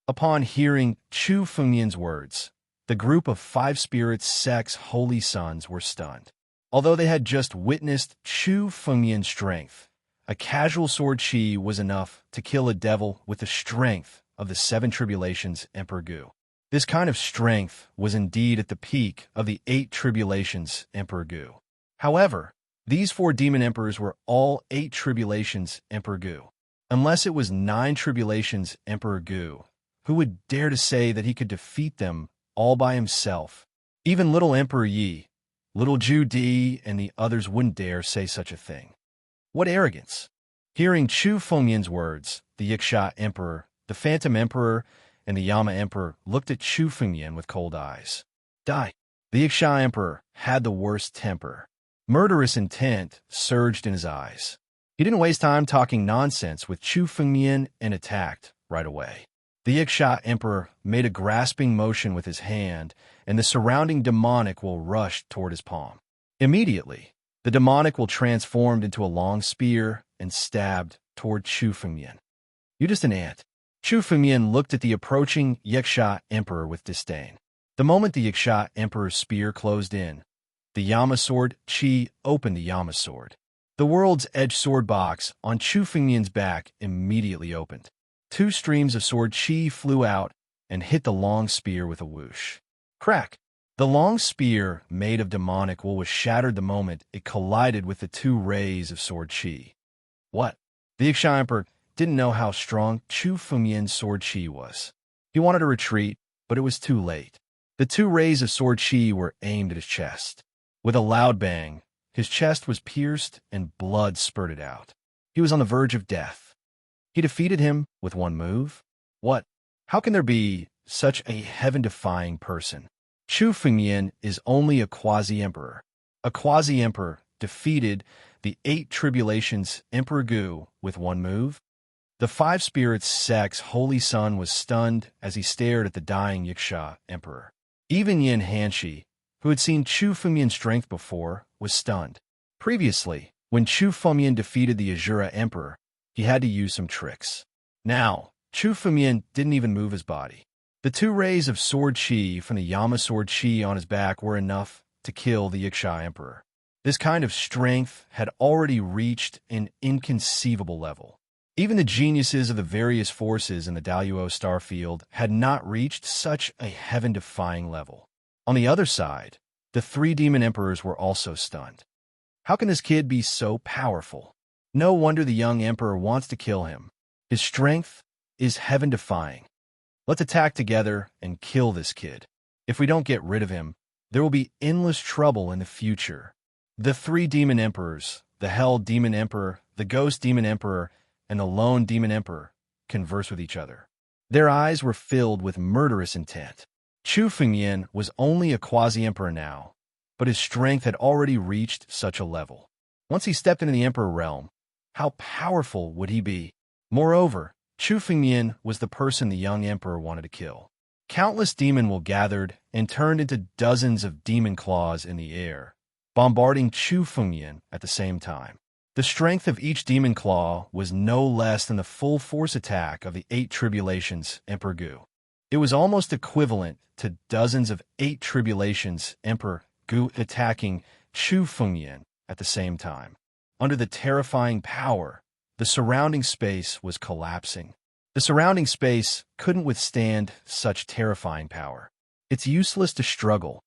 Upon hearing Chu Fengmian's words, the group of 5 spirits sect's holy sons were stunned. Although they had just witnessed Chu Fengmian's strength, a casual sword chi was enough to kill a devil with the strength of the 7 Tribulations Emperor Gu. This kind of strength was indeed at the peak of the 8 Tribulations Emperor Gu. However, these 4 demon emperors were all 8 Tribulations Emperor Gu. Unless it was 9 Tribulations Emperor Gu, who would dare to say that he could defeat them all by himself? Even little Emperor Yi, little Ju Di, and the others wouldn't dare say such a thing. What arrogance! Hearing Chu Fengmian's words, the Yiksha Emperor, the Phantom Emperor, and the Yama Emperor looked at Chu Fengmian with cold eyes. Die! The Yiksha Emperor had the worst temper. Murderous intent surged in his eyes. He didn't waste time talking nonsense with Chu Fengmian and attacked right away. The Yiksha Emperor made a grasping motion with his hand, and the surrounding demonic will rushed toward his palm. Immediately, the demonic will transformed into a long spear and stabbed toward Chu Fengmian. You're just an ant. Chu Fengmian looked at the approaching Yiksha Emperor with disdain. The moment the Yiksha Emperor's spear closed in, the Yama sword chi opened the Yama sword. The world's edge sword box on Chu Fengmian's back immediately opened. 2 streams of sword chi flew out and hit the long spear with a whoosh. Crack! The long spear made of demonic wool was shattered the moment it collided with the 2 rays of sword chi. What? The Yiksha Emperor didn't know how strong Chu Fengmian's sword chi was. He wanted to retreat, but it was too late. The 2 rays of sword chi were aimed at his chest. With a loud bang, his chest was pierced and blood spurted out. He was on the verge of death. He defeated him with 1 move? What? How can there be such a heaven-defying person? Chu Fengmian is only a quasi-emperor. A quasi-emperor defeated the 8 Tribulations Emperor Gu with 1 move? The 5 spirits sect's holy son was stunned as he stared at the dying Yiksha Emperor. Even Yin Hanshi, who had seen Chu Fengmian's strength before, was stunned. Previously, when Chu Fengmian defeated the Azura Emperor, he had to use some tricks. Now, Chu Fengmian didn't even move his body. The 2 rays of sword chi from the Yama sword chi on his back were enough to kill the Yiksha Emperor. This kind of strength had already reached an inconceivable level. Even the geniuses of the various forces in the Daluo starfield had not reached such a heaven-defying level. On the other side, the 3 demon emperors were also stunned. How can this kid be so powerful? No wonder the young emperor wants to kill him. His strength is heaven-defying. Let's attack together and kill this kid. If we don't get rid of him, there will be endless trouble in the future. The 3 demon emperors, the Hell Demon Emperor, the Ghost Demon Emperor, and the Lone Demon Emperor, converse with each other. Their eyes were filled with murderous intent. Chu Fengmian was only a quasi-emperor now, but his strength had already reached such a level. Once he stepped into the emperor realm, how powerful would he be? Moreover, Chu Fengmian was the person the young emperor wanted to kill. Countless demon will gathered and turned into dozens of demon claws in the air, bombarding Chu Fengmian at the same time. The strength of each demon claw was no less than the full force attack of the 8 tribulations Emperor Gu. It was almost equivalent to dozens of 8 tribulations Emperor Gu attacking Chu Fengyan at the same time. Under the terrifying power, the surrounding space was collapsing. The surrounding space couldn't withstand such terrifying power. It's useless to struggle.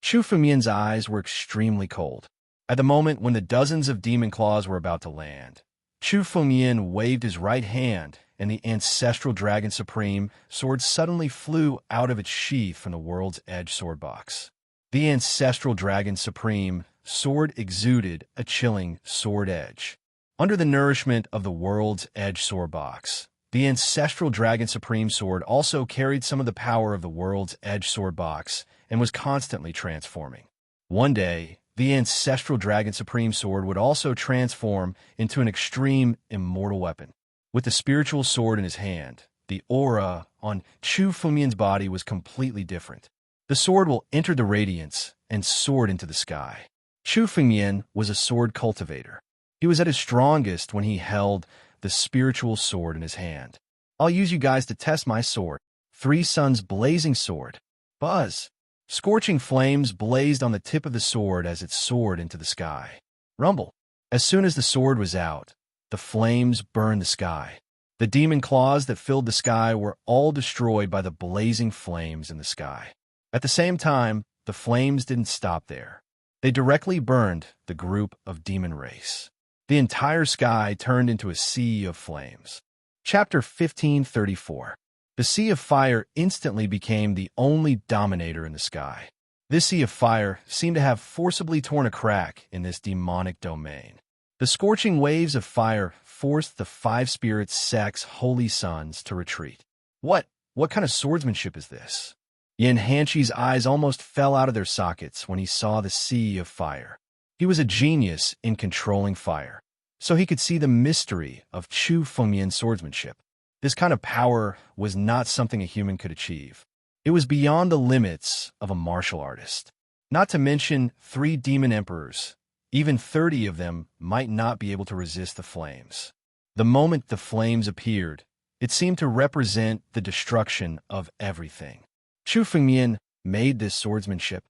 Chu Fengyan's eyes were extremely cold. At the moment when the dozens of demon claws were about to land, Chu Fengyan waved his right hand, and the ancestral Dragon Supreme sword suddenly flew out of its sheath from the World's Edge sword box. The ancestral Dragon Supreme sword exuded a chilling sword edge. Under the nourishment of the World's Edge sword box, the ancestral Dragon Supreme sword also carried some of the power of the World's Edge sword box and was constantly transforming. One day, the ancestral Dragon Supreme sword would also transform into an extreme immortal weapon. With the spiritual sword in his hand, the aura on Chu Fengyan's body was completely different. The sword will enter the radiance and soared into the sky. Chu Fengyan was a sword cultivator. He was at his strongest when he held the spiritual sword in his hand. I'll use you guys to test my sword. 3 Suns blazing sword. Buzz. Scorching flames blazed on the tip of the sword as it soared into the sky. Rumble. As soon as the sword was out, the flames burned the sky. The demon claws that filled the sky were all destroyed by the blazing flames in the sky. At the same time, the flames didn't stop there. They directly burned the group of demon race. The entire sky turned into a sea of flames. Chapter 1534. The Sea of Fire instantly became the only dominator in the sky. This Sea of Fire seemed to have forcibly torn a crack in this demonic domain. The scorching waves of fire forced the 5 spirit sect's holy sons to retreat. What kind of swordsmanship is this? Yin Hanqi's eyes almost fell out of their sockets when he saw the Sea of Fire. He was a genius in controlling fire, so he could see the mystery of Chu Fengyan's swordsmanship. This kind of power was not something a human could achieve. It was beyond the limits of a martial artist. Not to mention 3 demon emperors. Even 30 of them might not be able to resist the flames. The moment the flames appeared, it seemed to represent the destruction of everything. Chu Fengyan made this swordsmanship.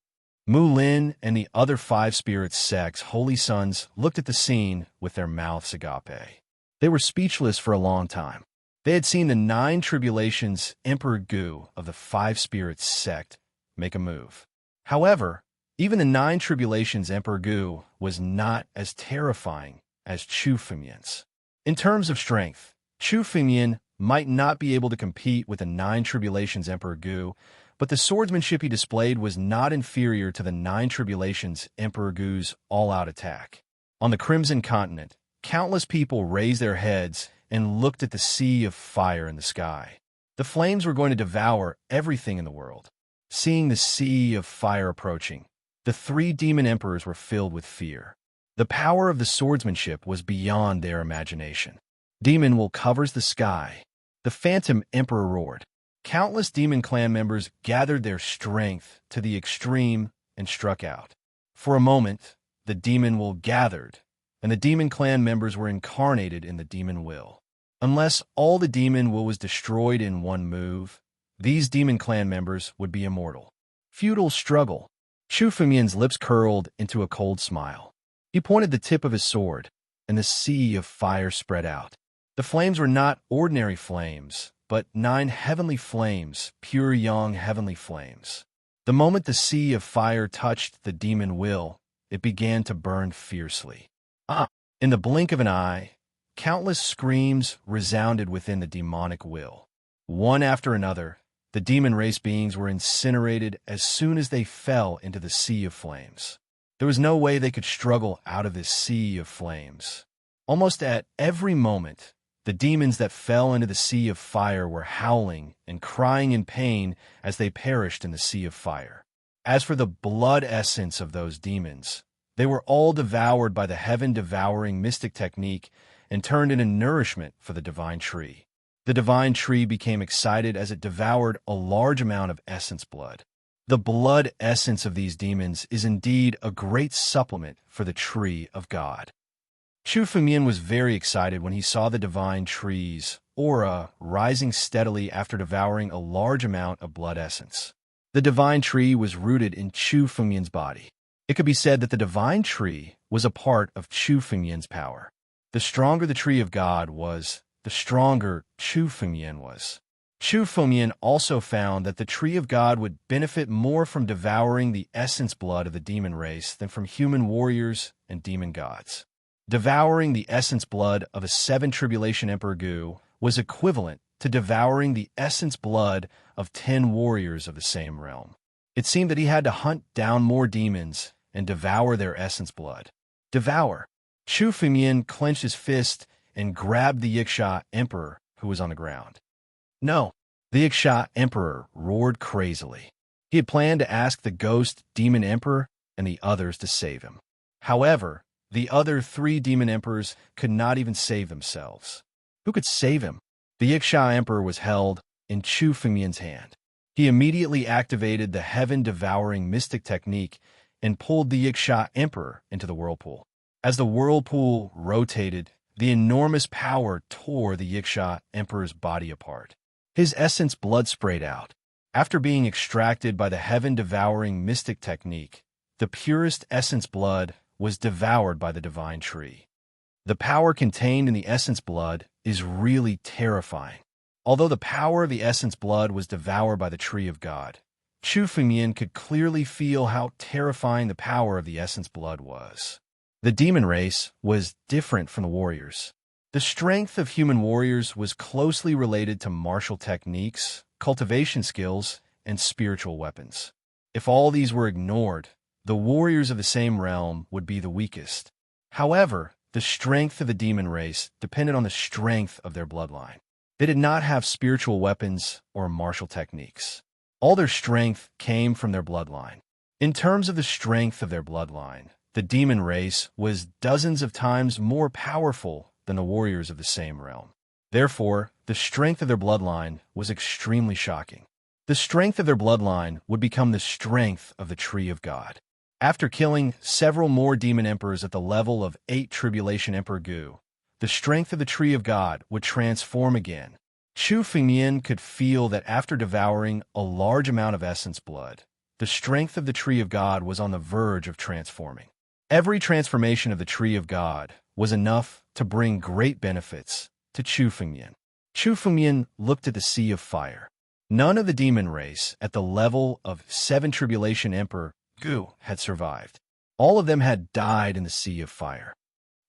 Mu Lin and the other 5 spirit sect's holy sons looked at the scene with their mouths agape. They were speechless for a long time. They had seen the 9 tribulations Emperor Gu of the 5 spirit sect make a move. However, even the 9 tribulations Emperor Gu was not as terrifying as Chu Fengyan's. In terms of strength, Chu Fengyan might not be able to compete with the 9 tribulations Emperor Gu, but the swordsmanship he displayed was not inferior to the 9 tribulations Emperor Gu's all-out attack. On the Crimson Continent, countless people raised their heads and looked at the Sea of Fire in the sky. The flames were going to devour everything in the world. Seeing the Sea of Fire approaching, the 3 demon emperors were filled with fear. The power of the swordsmanship was beyond their imagination. Demon will covers the sky. The Phantom Emperor roared. Countless demon clan members gathered their strength to the extreme and struck out. For a moment, the demon will gathered, and the demon clan members were incarnated in the demon will. Unless all the demon will was destroyed in one move, these demon clan members would be immortal. Feudal struggle. Chu Fengyan's lips curled into a cold smile. He pointed the tip of his sword, and the Sea of Fire spread out. The flames were not ordinary flames, but 9 heavenly flames, pure young heavenly flames. The moment the Sea of Fire touched the demon will, it began to burn fiercely. In the blink of an eye, countless screams resounded within the demonic will. One after another, the demon race beings were incinerated as soon as they fell into the Sea of Flames. There was no way they could struggle out of this Sea of Flames. Almost at every moment, the demons that fell into the Sea of Fire were howling and crying in pain as they perished in the Sea of Fire. As for the blood essence of those demons, they were all devoured by the heaven-devouring mystic technique and turned into nourishment for the divine tree. The divine tree became excited as it devoured a large amount of essence blood. The blood essence of these demons is indeed a great supplement for the tree of God. Chu Fengmian was very excited when he saw the divine tree's aura rising steadily after devouring a large amount of blood essence. The divine tree was rooted in Chu Fengmian's body. It could be said that the divine tree was a part of Chu Fengmian's power. The stronger the tree of God was, the stronger Chu Fengmian was. Chu Fengmian also found that the tree of God would benefit more from devouring the essence blood of the demon race than from human warriors and demon gods. Devouring the essence blood of a 7 Tribulation Emperor Gu was equivalent to devouring the essence blood of 10 warriors of the same realm. It seemed that he had to hunt down more demons and devour their essence blood. Devour. Chu Fengmian clenched his fist and grabbed the Yiksha Emperor, who was on the ground. No. The Yiksha Emperor roared crazily. He had planned to ask the ghost demon emperor and the others to save him. However, the other 3 demon emperors could not even save themselves. Who could save him? The Yiksha Emperor was held in Chu Fengmian's hand. He immediately activated the heaven-devouring mystic technique and pulled the Yiksha Emperor into the whirlpool. As the whirlpool rotated, the enormous power tore the Yiksha Emperor's body apart. His essence blood sprayed out. After being extracted by the heaven-devouring mystic technique, the purest essence blood was devoured by the divine tree. The power contained in the essence blood is really terrifying. Although the power of the essence blood was devoured by the tree of God, Chu Fengmian could clearly feel how terrifying the power of the essence blood was. The demon race was different from the warriors. The strength of human warriors was closely related to martial techniques, cultivation skills, and spiritual weapons. If all these were ignored, the warriors of the same realm would be the weakest. However, the strength of the demon race depended on the strength of their bloodline. They did not have spiritual weapons or martial techniques. All their strength came from their bloodline. In terms of the strength of their bloodline, the demon race was dozens of times more powerful than the warriors of the same realm. Therefore, the strength of their bloodline was extremely shocking. The strength of their bloodline would become the strength of the tree of God. After killing several more demon emperors at the level of 8 Tribulation Emperor Gu, the strength of the tree of God would transform again. Chu Fengmian could feel that after devouring a large amount of essence blood, the strength of the tree of God was on the verge of transforming. Every transformation of the tree of God was enough to bring great benefits to Chu Fengmian. Chu Fengmian looked at the sea of fire. None of the demon race at the level of 7 Tribulation Emperor Gu had survived. All of them had died in the sea of fire.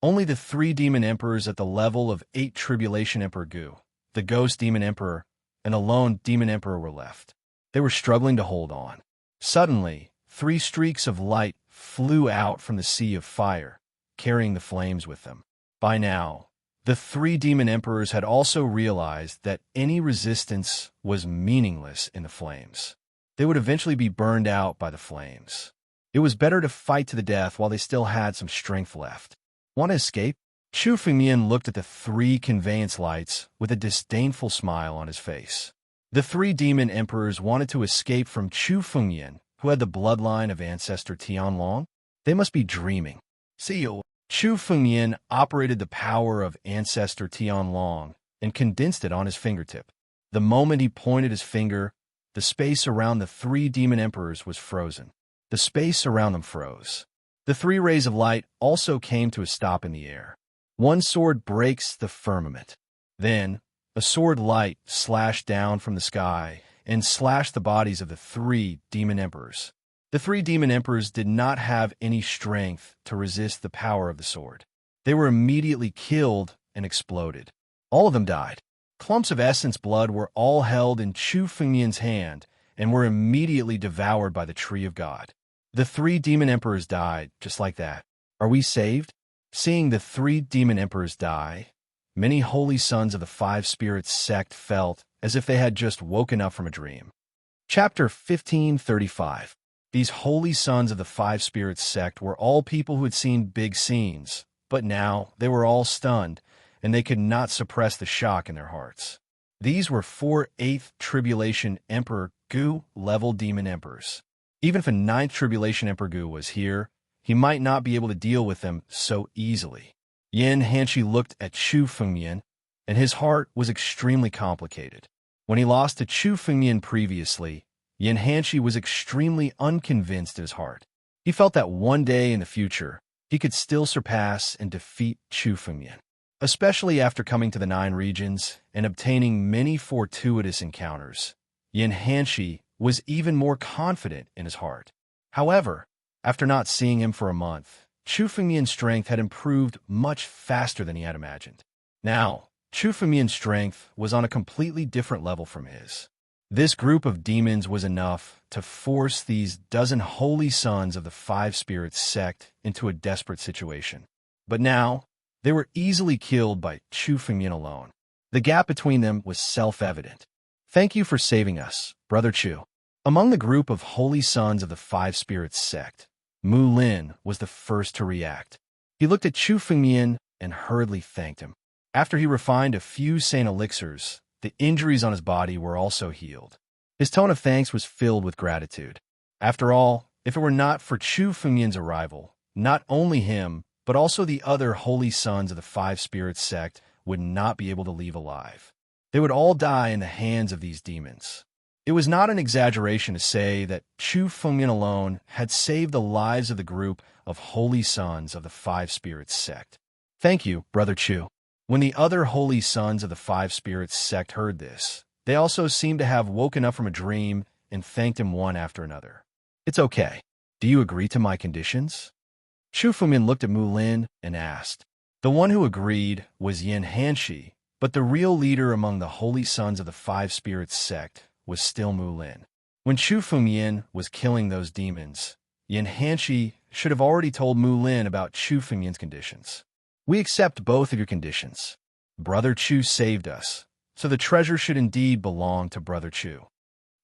Only the 3 demon emperors at the level of 8 Tribulation Emperor Gu, the ghost demon emperor, and a lone demon emperor were left. They were struggling to hold on. Suddenly, 3 streaks of light flew out from the sea of fire, carrying the flames with them. By now, the 3 demon emperors had also realized that any resistance was meaningless in the flames. They would eventually be burned out by the flames. It was better to fight to the death while they still had some strength left. Want to escape? Chu Fengmian looked at the 3 conveyance lights with a disdainful smile on his face. The 3 demon emperors wanted to escape from Chu Fengmian, who had the bloodline of ancestor Tianlong. They must be dreaming. See you. Chu Fengmian operated the power of ancestor Tianlong and condensed it on his fingertip. The moment he pointed his finger, the space around the 3 demon emperors was frozen. The space around them froze. The 3 rays of light also came to a stop in the air. One sword breaks the firmament. Then, a sword light slashed down from the sky and slashed the bodies of the 3 demon emperors. The 3 demon emperors did not have any strength to resist the power of the sword. They were immediately killed and exploded. All of them died. Clumps of essence blood were all held in Chu Fengmian's hand and were immediately devoured by the tree of God. The 3 demon emperors died just like that. Are we saved? Seeing the 3 demon emperors die, many holy sons of the 5 spirits sect felt as if they had just woken up from a dream. Chapter 1535. These holy sons of the 5 spirits sect were all people who had seen big scenes, but now they were all stunned, and they could not suppress the shock in their hearts. These were 4 8th Tribulation Emperor Gu level demon emperors. Even if a 9th Tribulation Emperor Gu was here, he might not be able to deal with them so easily. Yin Hanshi looked at Chu Fengmian, and his heart was extremely complicated. When he lost to Chu Fengmian previously, Yin Hanshi was extremely unconvinced in his heart. He felt that one day in the future, he could still surpass and defeat Chu Fengmian, especially after coming to the 9 regions and obtaining many fortuitous encounters. Yin Hanshi was even more confident in his heart. However, after not seeing him for a month, Chu Fengmian's strength had improved much faster than he had imagined. Now, Chu Fengmian's strength was on a completely different level from his. This group of demons was enough to force these dozen holy sons of the 5 spirits sect into a desperate situation. But now, they were easily killed by Chu Fengmian alone. The gap between them was self-evident. Thank you for saving us, Brother Chu. Among the group of holy sons of the 5 spirits sect, Mu Lin was the first to react. He looked at Chu Fengmian and hurriedly thanked him. After he refined a few sane elixirs, the injuries on his body were also healed. His tone of thanks was filled with gratitude. After all, if it were not for Chu Fengmian's arrival, not only him, but also the other holy sons of the 5 spirits sect would not be able to leave alive. They would all die in the hands of these demons. It was not an exaggeration to say that Chu Fengmian alone had saved the lives of the group of holy sons of the 5 spirits sect. Thank you, Brother Chu. When the other holy sons of the 5 spirits sect heard this, they also seemed to have woken up from a dream and thanked him one after another. It's okay. Do you agree to my conditions? Chu Fengmian looked at Mu Lin and asked. The one who agreed was Yin Hanshi, but the real leader among the holy sons of the 5 spirits sect was still Mu Lin. When Chu Fengmian was killing those demons, Yin Hanshi should have already told Mu Lin about Chu Fengmian's conditions. We accept both of your conditions. Brother Chu saved us, so the treasure should indeed belong to Brother Chu.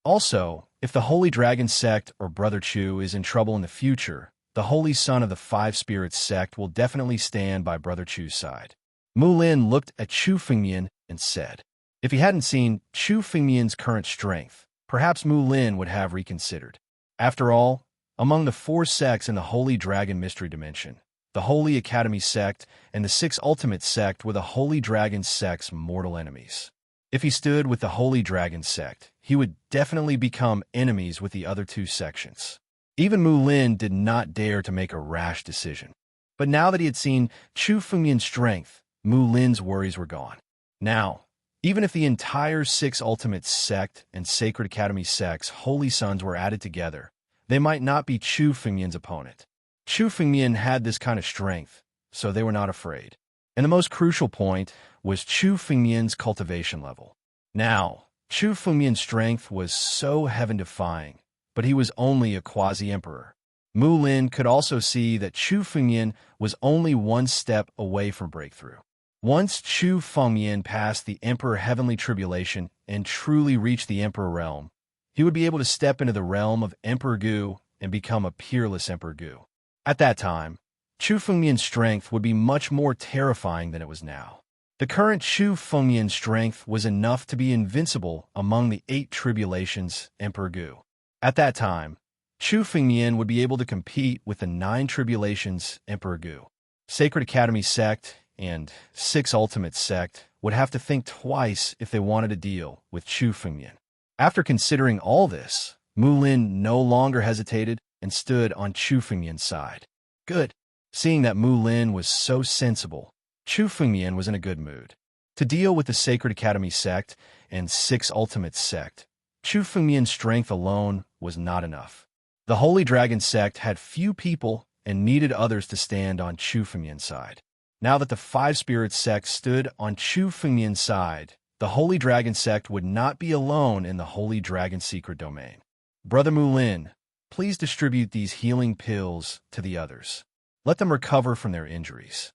Also, if the Holy Dragon sect or Brother Chu is in trouble in the future, the Holy Son of the 5 Spirits sect will definitely stand by Brother Chu's side. Mu Lin looked at Chu Fengmian and said, if he hadn't seen Chu Fengmian's current strength, perhaps Mu Lin would have reconsidered. After all, among the 4 sects in the Holy Dragon Mystery Dimension, the Holy Academy sect and the 6 Ultimate sect were the Holy Dragon sect's mortal enemies. If he stood with the Holy Dragon sect, he would definitely become enemies with the other 2 sections. Even Mu Lin did not dare to make a rash decision. But now that he had seen Chu Fengmian's strength, Mu Lin's worries were gone. Now, even if the entire 6 Ultimate sect and Sacred Academy sects' holy sons were added together, they might not be Chu Fengmian's opponent. Chu Fengmian had this kind of strength, so they were not afraid. And the most crucial point was Chu Fengmian's cultivation level. Now, Chu Fengmian's strength was so heaven-defying, but he was only a quasi-emperor. Mu Lin could also see that Chu Fengmian was only one step away from breakthrough. Once Chu Fengmian passed the Emperor Heavenly Tribulation and truly reached the Emperor realm, he would be able to step into the realm of Emperor Gu and become a peerless Emperor Gu. At that time, Chu Fengmian's strength would be much more terrifying than it was now. The current Chu Fengmian's strength was enough to be invincible among the 8 tribulations Emperor Gu. At that time, Chu Fengmian would be able to compete with the 9 tribulations Emperor Gu. Sacred Academy sect and 6 Ultimate sect would have to think twice if they wanted to deal with Chu Fengmian. After considering all this, Mu Lin no longer hesitated and stood on Chu Fengmian's side. Good. Seeing that Mu Lin was so sensible, Chu Fengmian was in a good mood. To deal with the Sacred Academy sect and 6 Ultimate sect, Chu Fengmian's strength alone was not enough. The Holy Dragon sect had few people and needed others to stand on Chu Fengmian's side. Now that the 5 Spirits sect stood on Chu Fengmian's side, the Holy Dragon sect would not be alone in the Holy Dragon secret domain. Brother Mu Lin, please distribute these healing pills to the others. Let them recover from their injuries.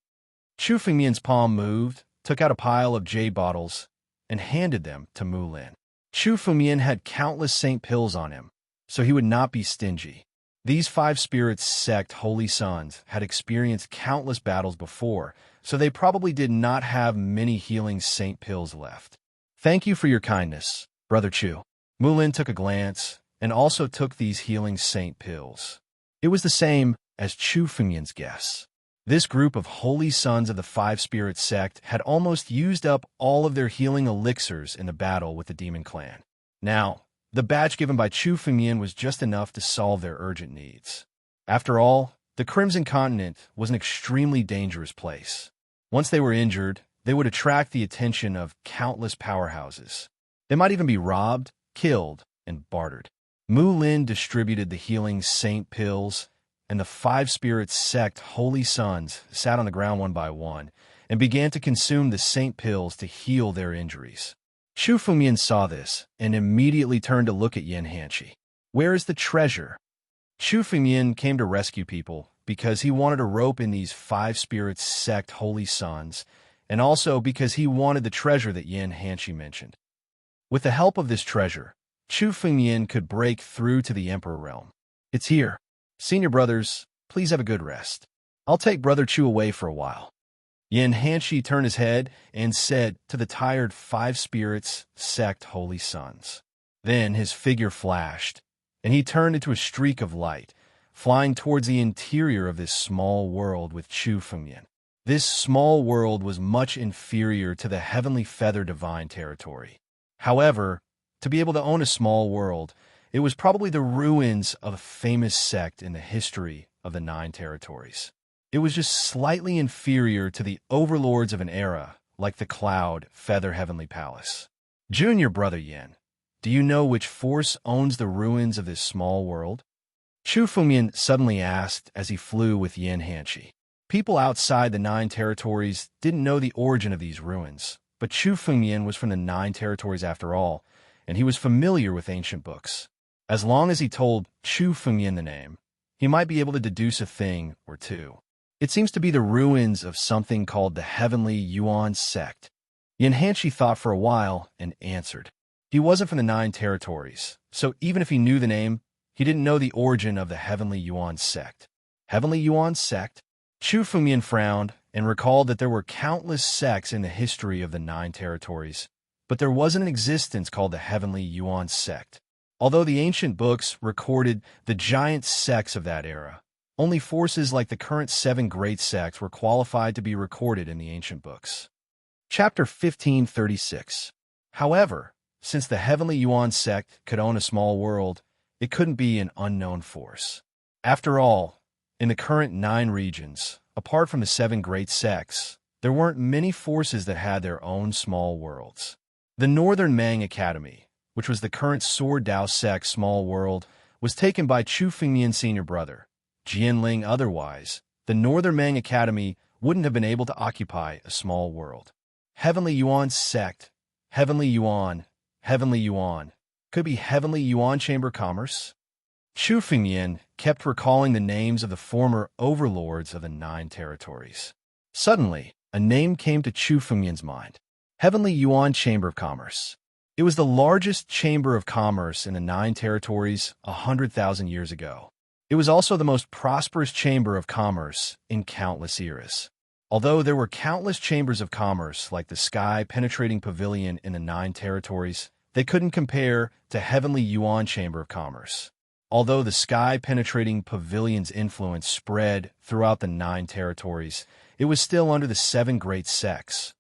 Chu Fengmian's palm moved, took out a pile of jade bottles, and handed them to Mu Lin. Chu Fengmian had countless saint pills on him, so he would not be stingy. These 5 Spirits sect holy sons had experienced countless battles before, so they probably did not have many healing saint pills left. Thank you for your kindness, Brother Chu. Mu Lin took a glance and also took these healing saint pills. It was the same as Chu Fengmian's guess. This group of holy sons of the Five-Spirit sect had almost used up all of their healing elixirs in the battle with the demon clan. Now, the batch given by Chu Fengmian was just enough to solve their urgent needs. After all, the Crimson Continent was an extremely dangerous place. Once they were injured, they would attract the attention of countless powerhouses. They might even be robbed, killed, and bartered. Mu Lin distributed the healing saint pills, and the Five-Spirit sect holy sons sat on the ground one by one and began to consume the saint pills to heal their injuries. Chu Fengmian saw this and immediately turned to look at Yan Hanshi. Where is the treasure? Chu Fengmian came to rescue people because he wanted to rope in these Five-Spirit sect holy sons, and also because he wanted the treasure that Yan Hanshi mentioned. With the help of this treasure, Chu Fengmian could break through to the Emperor realm. It's here. Senior brothers, please have a good rest. I'll take Brother Chu away for a while. Yan Hanshi turned his head and said to the tired Five-Spirits sect holy sons. Then his figure flashed, and he turned into a streak of light, flying towards the interior of this small world with Chu Fengmian. This small world was much inferior to the Heavenly Feather Divine territory. However, to be able to own a small world, it was probably the ruins of a famous sect in the history of the Nine Territories. It was just slightly inferior to the overlords of an era like the Cloud Feather Heavenly Palace. Junior Brother Yan, do you know which force owns the ruins of this small world? Chu Fengmian suddenly asked as he flew with Yan Hanshi. People outside the Nine Territories didn't know the origin of these ruins, but Chu Fengmian was from the Nine Territories after all, and he was familiar with ancient books. As long as he told Chu Fengmian the name, he might be able to deduce a thing or two. It seems to be the ruins of something called the Heavenly Yuan sect. Yan Hanshi thought for a while and answered. He wasn't from the Nine Territories, so even if he knew the name, he didn't know the origin of the Heavenly Yuan sect. Heavenly Yuan sect? Chu Fengmian frowned and recalled that there were countless sects in the history of the Nine Territories, but there wasn't an existence called the Heavenly Yuan sect. Although the ancient books recorded the giant sects of that era, only forces like the current 7 great sects were qualified to be recorded in the ancient books. Chapter 1536. However, since the Heavenly Yuan sect could own a small world, it couldn't be an unknown force. After all, in the current 9 regions, apart from the 7 great sects, there weren't many forces that had their own small worlds. The Northern Mang Academy, which was the current Sword Dao sect small world, was taken by Chu Fengmian's senior brother, Jianling. Otherwise, the Northern Mang Academy wouldn't have been able to occupy a small world. Heavenly Yuan sect, Heavenly Yuan, could be Heavenly Yuan Chamber of Commerce. Chu Fengmian kept recalling the names of the former overlords of the 9 territories. Suddenly, a name came to Chu Fengmian's mind. Heavenly Yuan Chamber of Commerce. It was the largest chamber of commerce in the 9 territories 100,000 years ago. It was also the most prosperous chamber of commerce in countless eras. Although there were countless chambers of commerce like the sky-penetrating pavilion in the 9 territories, they couldn't compare to Heavenly Yuan Chamber of Commerce. Although the sky-penetrating pavilion's influence spread throughout the 9 territories, it was still under the 7 great sects.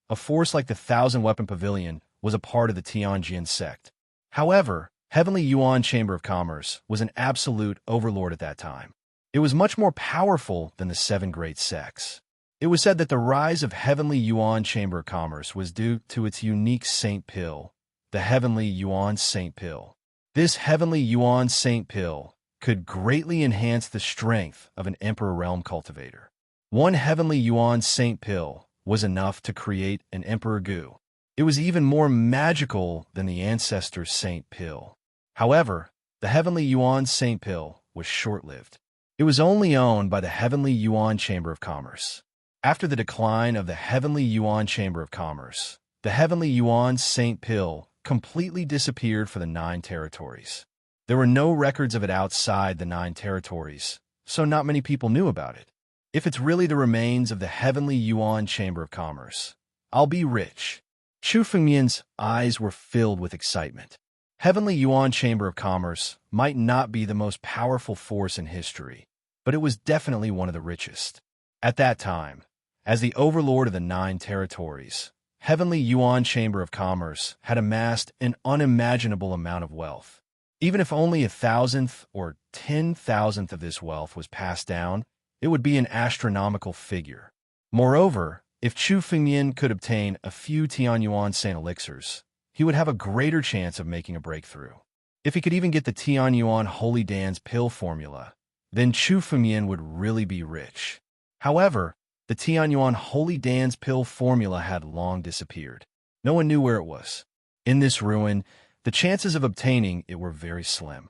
A force like the 1,000-weapon pavilion was a part of the Tianjin sect. However, Heavenly Yuan Chamber of Commerce was an absolute overlord at that time. It was much more powerful than the 7 great sects. It was said that the rise of Heavenly Yuan Chamber of Commerce was due to its unique Saint Pill, the Heavenly Yuan Saint Pill. This Heavenly Yuan Saint Pill could greatly enhance the strength of an Emperor Realm cultivator. One Heavenly Yuan Saint Pill was enough to create an Emperor Gu. It was even more magical than the Ancestor Saint Pill. However, the Heavenly Yuan Saint Pill was short-lived. It was only owned by the Heavenly Yuan Chamber of Commerce. After the decline of the Heavenly Yuan Chamber of Commerce, the Heavenly Yuan Saint Pill completely disappeared for the 9 territories. There were no records of it outside the 9 territories, so not many people knew about it. If it's really the remains of the Heavenly Yuan Chamber of Commerce, I'll be rich. Chu Fengmian's eyes were filled with excitement. Heavenly Yuan Chamber of Commerce might not be the most powerful force in history, but it was definitely one of the richest. At that time, as the overlord of the 9 territories, Heavenly Yuan Chamber of Commerce had amassed an unimaginable amount of wealth. Even if only 1,000th or 10,000th of this wealth was passed down, it would be an astronomical figure. Moreover, if Chu Fengyan could obtain a few Tianyuan Saint elixirs, he would have a greater chance of making a breakthrough. If he could even get the Tianyuan Holy Dan's pill formula, then Chu Fengyan would really be rich. However, the Tianyuan Holy Dan's pill formula had long disappeared. No one knew where it was. In this ruin, the chances of obtaining it were very slim.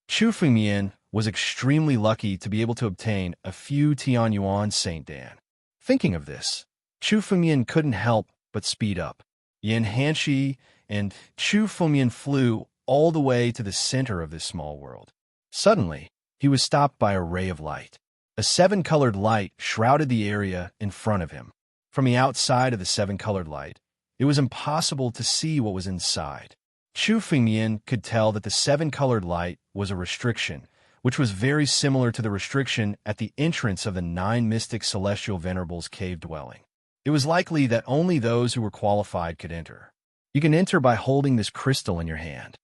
Chu Fengyan was extremely lucky to be able to obtain a few Tianyuan Saint Dan. Thinking of this, Chu Fengyan couldn't help but speed up. Yin Hanshi and Chu Fengyan flew all the way to the center of this small world. Suddenly, he was stopped by a ray of light. A 7-colored light shrouded the area in front of him. From the outside of the 7-colored light, it was impossible to see what was inside. Chu Fengyan could tell that the 7-colored light was a restriction, which was very similar to the restriction at the entrance of the 9 mystic celestial venerables' cave dwelling. It was likely that only those who were qualified could enter. You can enter by holding this crystal in your hand.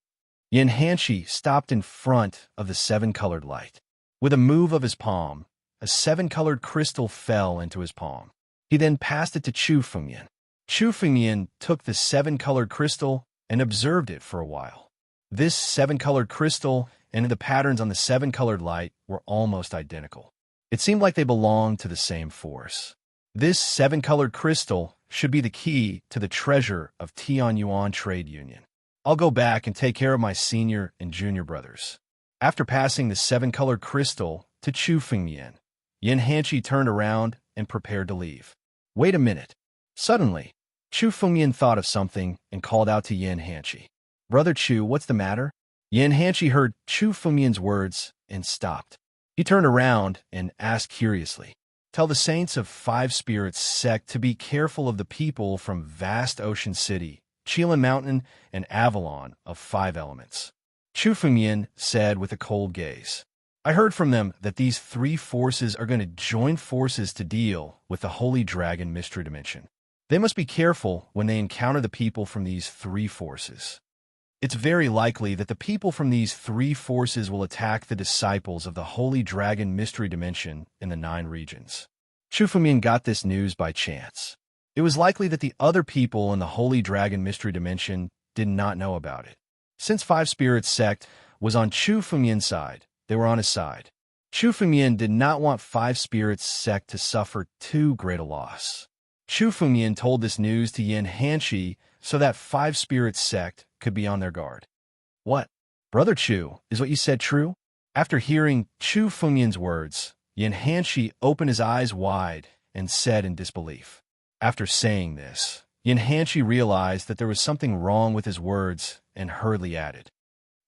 Yin Hanshi stopped in front of the 7-colored light. With a move of his palm, a 7-colored crystal fell into his palm. He then passed it to Chu Fengyan. Chu Fengyan took the 7-colored crystal and observed it for a while. This 7-colored crystal and the patterns on the 7-colored light were almost identical. It seemed like they belonged to the same force. This 7-colored crystal should be the key to the treasure of Tianyuan Trade Union. I'll go back and take care of my senior and junior brothers. After passing the 7-colored crystal to Chu Fengyan, Yin Hanshi turned around and prepared to leave. Wait a minute. Suddenly, Chu Fengyan thought of something and called out to Yin Hanshi. Brother Chu, what's the matter? Yin Hanshi heard Chu Fengyan's words and stopped. He turned around and asked curiously, Tell the saints of 5 Spirits sect to be careful of the people from vast ocean city, Qilin Mountain, and Avalon of 5 elements. Chu Fengyan said with a cold gaze. I heard from them that these 3 forces are going to join forces to deal with the Holy Dragon Mystery Dimension. They must be careful when they encounter the people from these 3 forces. It's very likely that the people from these 3 forces will attack the disciples of the Holy Dragon Mystery Dimension in the 9 regions. Chu Fengyan got this news by chance. It was likely that the other people in the Holy Dragon Mystery Dimension did not know about it. Since 5 Spirits sect was on Chu Fengyan's side, they were on his side. Chu Fengyan did not want 5 Spirits sect to suffer too great a loss. Chu Fengyan told this news to Yin Hanshi so that 5 Spirits sect could be on their guard. What? Brother Chu, is what you said true? After hearing Chu Fengyan's words, Yin Hanshi opened his eyes wide and said in disbelief. After saying this, Yin Hanshi realized that there was something wrong with his words and hurriedly added,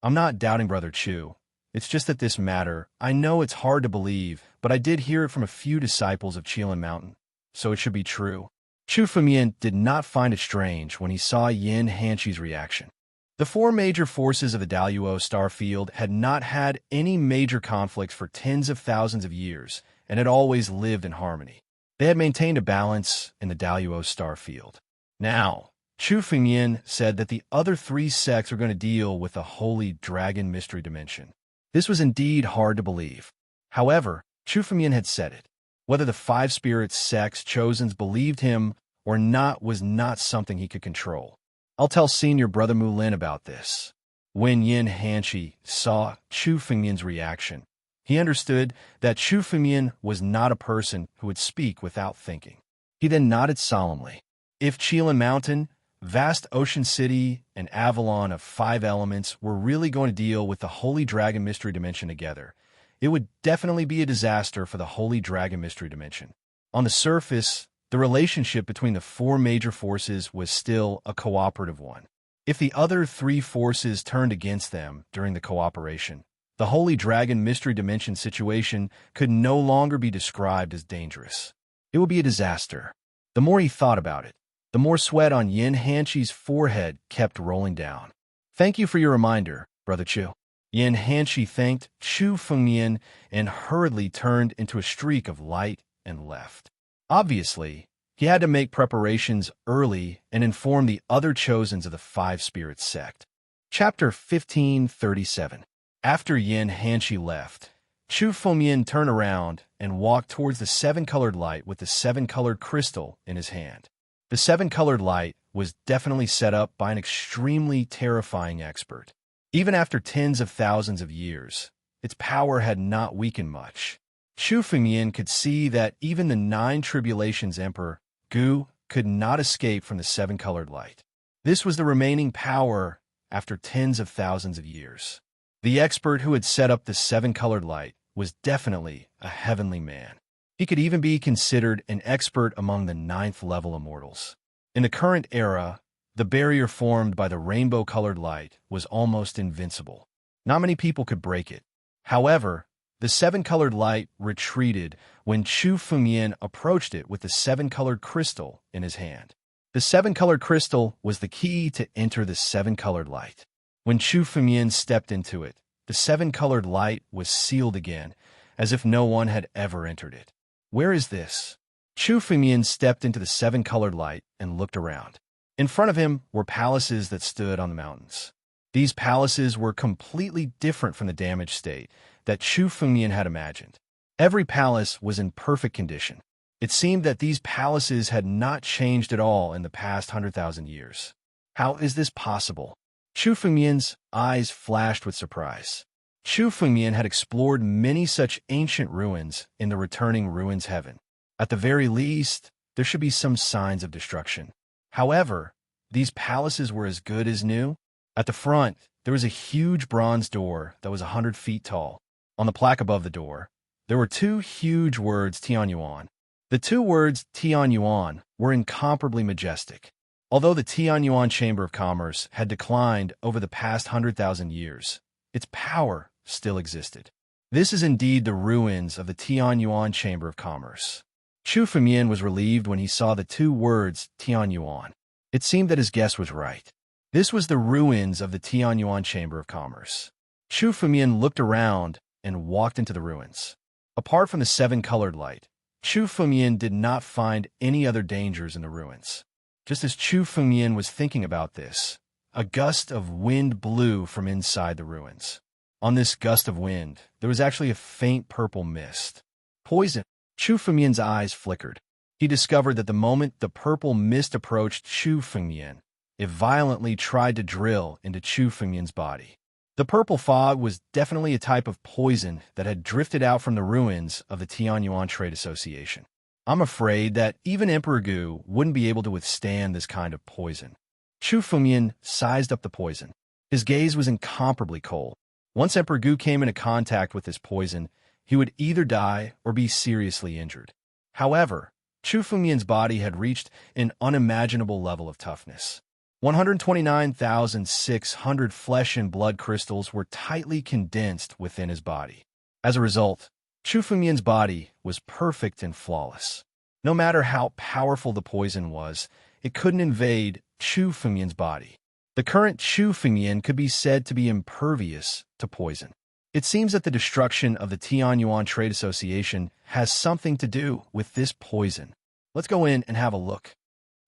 I'm not doubting Brother Chu. It's just that this matter, I know it's hard to believe, but I did hear it from a few disciples of Qilin Mountain, so it should be true. Chu Fengyan did not find it strange when he saw Yin Hanshi's reaction. The 4 major forces of the Daluo star field had not had any major conflicts for tens of thousands of years and had always lived in harmony. They had maintained a balance in the Daluo star field. Now, Chu Fengyan said that the other 3 sects were going to deal with the Holy Dragon Mystery Dimension. This was indeed hard to believe. However, Chu Fengyan had said it. Whether the 5 Spirits sects chosen believed him or not was not something he could control. I'll tell Senior Brother Mulin about this. When Yin Hanshi saw Chu Fengyan's reaction, he understood that Chu Fengyan was not a person who would speak without thinking. He then nodded solemnly. If Qilin Mountain, vast ocean city, and Avalon of 5 elements were really going to deal with the Holy Dragon Mystery Dimension together, it would definitely be a disaster for the Holy Dragon Mystery Dimension. On the surface, the relationship between the 4 major forces was still a cooperative one. If the other 3 forces turned against them during the cooperation, the Holy Dragon Mystery Dimension situation could no longer be described as dangerous. It would be a disaster. The more he thought about it, the more sweat on Yin Hanshi's forehead kept rolling down. Thank you for your reminder, Brother Chu. Yin Hanshi thanked Chu Fengyan and hurriedly turned into a streak of light and left. Obviously, he had to make preparations early and inform the other chosens of the Five Spirits sect. Chapter 1537. After Yin Hanshi left, Chu Fengmian turned around and walked towards the seven-colored light with the seven-colored crystal in his hand. The seven-colored light was definitely set up by an extremely terrifying expert. Even after tens of thousands of years, its power had not weakened much. Chu Fengmian could see that even the Nine Tribulations Emperor, Gu, could not escape from the seven-colored light. This was the remaining power after tens of thousands of years. The expert who had set up the seven-colored light was definitely a heavenly man. He could even be considered an expert among the ninth-level immortals. In the current era, the barrier formed by the rainbow-colored light was almost invincible. Not many people could break it. However, the seven-colored light retreated when Chu Fengmian approached it with the seven-colored crystal in his hand. The seven-colored crystal was the key to enter the seven-colored light. When Chu Fengmian stepped into it, the seven-colored light was sealed again, as if no one had ever entered it. Where is this? Chu Fengmian stepped into the seven-colored light and looked around. In front of him were palaces that stood on the mountains. These palaces were completely different from the damaged state that Chu Fengmian had imagined. Every palace was in perfect condition. It seemed that these palaces had not changed at all in the past 100,000 years. How is this possible? Chu Fengmian's eyes flashed with surprise. Chu Fengmian had explored many such ancient ruins in the returning ruins heaven. At the very least, there should be some signs of destruction. However, these palaces were as good as new. At the front, there was a huge bronze door that was 100 feet tall. On the plaque above the door, there were two huge words Tianyuan. The two words Tianyuan were incomparably majestic. Although the Tianyuan Chamber of Commerce had declined over the past 100,000 years, its power still existed. This is indeed the ruins of the Tianyuan Chamber of Commerce. Chu Fengmian was relieved when he saw the two words Tianyuan. It seemed that his guess was right. This was the ruins of the Tianyuan Chamber of Commerce. Chu Fengmian looked around and walked into the ruins. Apart from the seven-colored light, Chu Fengmian did not find any other dangers in the ruins. Just as Chu Fengmian was thinking about this, a gust of wind blew from inside the ruins. On this gust of wind, there was actually a faint purple mist. Poison. Chu Fengmian's eyes flickered. He discovered that the moment the purple mist approached Chu Fengmian, it violently tried to drill into Chu Fengmian's body. The purple fog was definitely a type of poison that had drifted out from the ruins of the Tianyuan Trade Association. I'm afraid that even Emperor Gu wouldn't be able to withstand this kind of poison. Chu Fengmian sized up the poison. His gaze was incomparably cold. Once Emperor Gu came into contact with this poison, he would either die or be seriously injured. However, Chu Fengmian's body had reached an unimaginable level of toughness. 129,600 flesh and blood crystals were tightly condensed within his body. As a result, Chu Fengmian's body was perfect and flawless. No matter how powerful the poison was, it couldn't invade Chu Fengmian's body. The current Chu Fengmian could be said to be impervious to poison. It seems that the destruction of the Tianyuan Trade Association has something to do with this poison. Let's go in and have a look.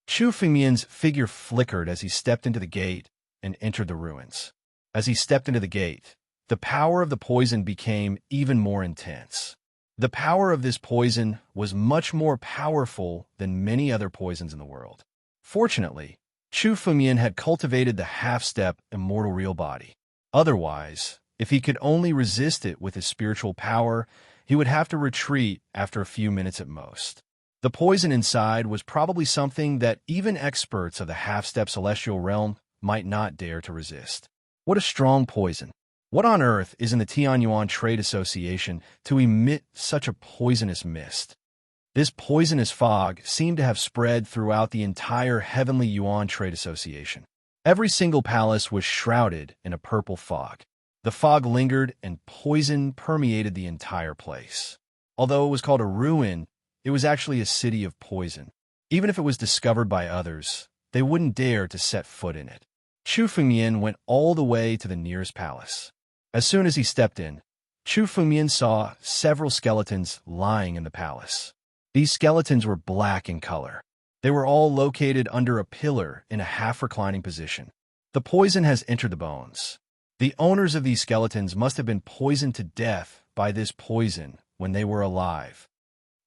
Chu Fengmian's figure flickered as he stepped into the gate and entered the ruins. As he stepped into the gate, the power of the poison became even more intense. The power of this poison was much more powerful than many other poisons in the world. Fortunately, Chu Fengmian had cultivated the half-step immortal real body. Otherwise, if he could only resist it with his spiritual power, he would have to retreat after a few minutes at most. The poison inside was probably something that even experts of the half-step celestial realm might not dare to resist. What a strong poison! What on earth is in the Tianyuan Trade Association to emit such a poisonous mist? This poisonous fog seemed to have spread throughout the entire Heavenly Yuan Trade Association. Every single palace was shrouded in a purple fog. The fog lingered and poison permeated the entire place. Although it was called a ruin, it was actually a city of poison. Even if it was discovered by others, they wouldn't dare to set foot in it. Chu Fengmian went all the way to the nearest palace. As soon as he stepped in, Chu Fengmian saw several skeletons lying in the palace. These skeletons were black in color. They were all located under a pillar in a half-reclining position. The poison has entered the bones. The owners of these skeletons must have been poisoned to death by this poison when they were alive.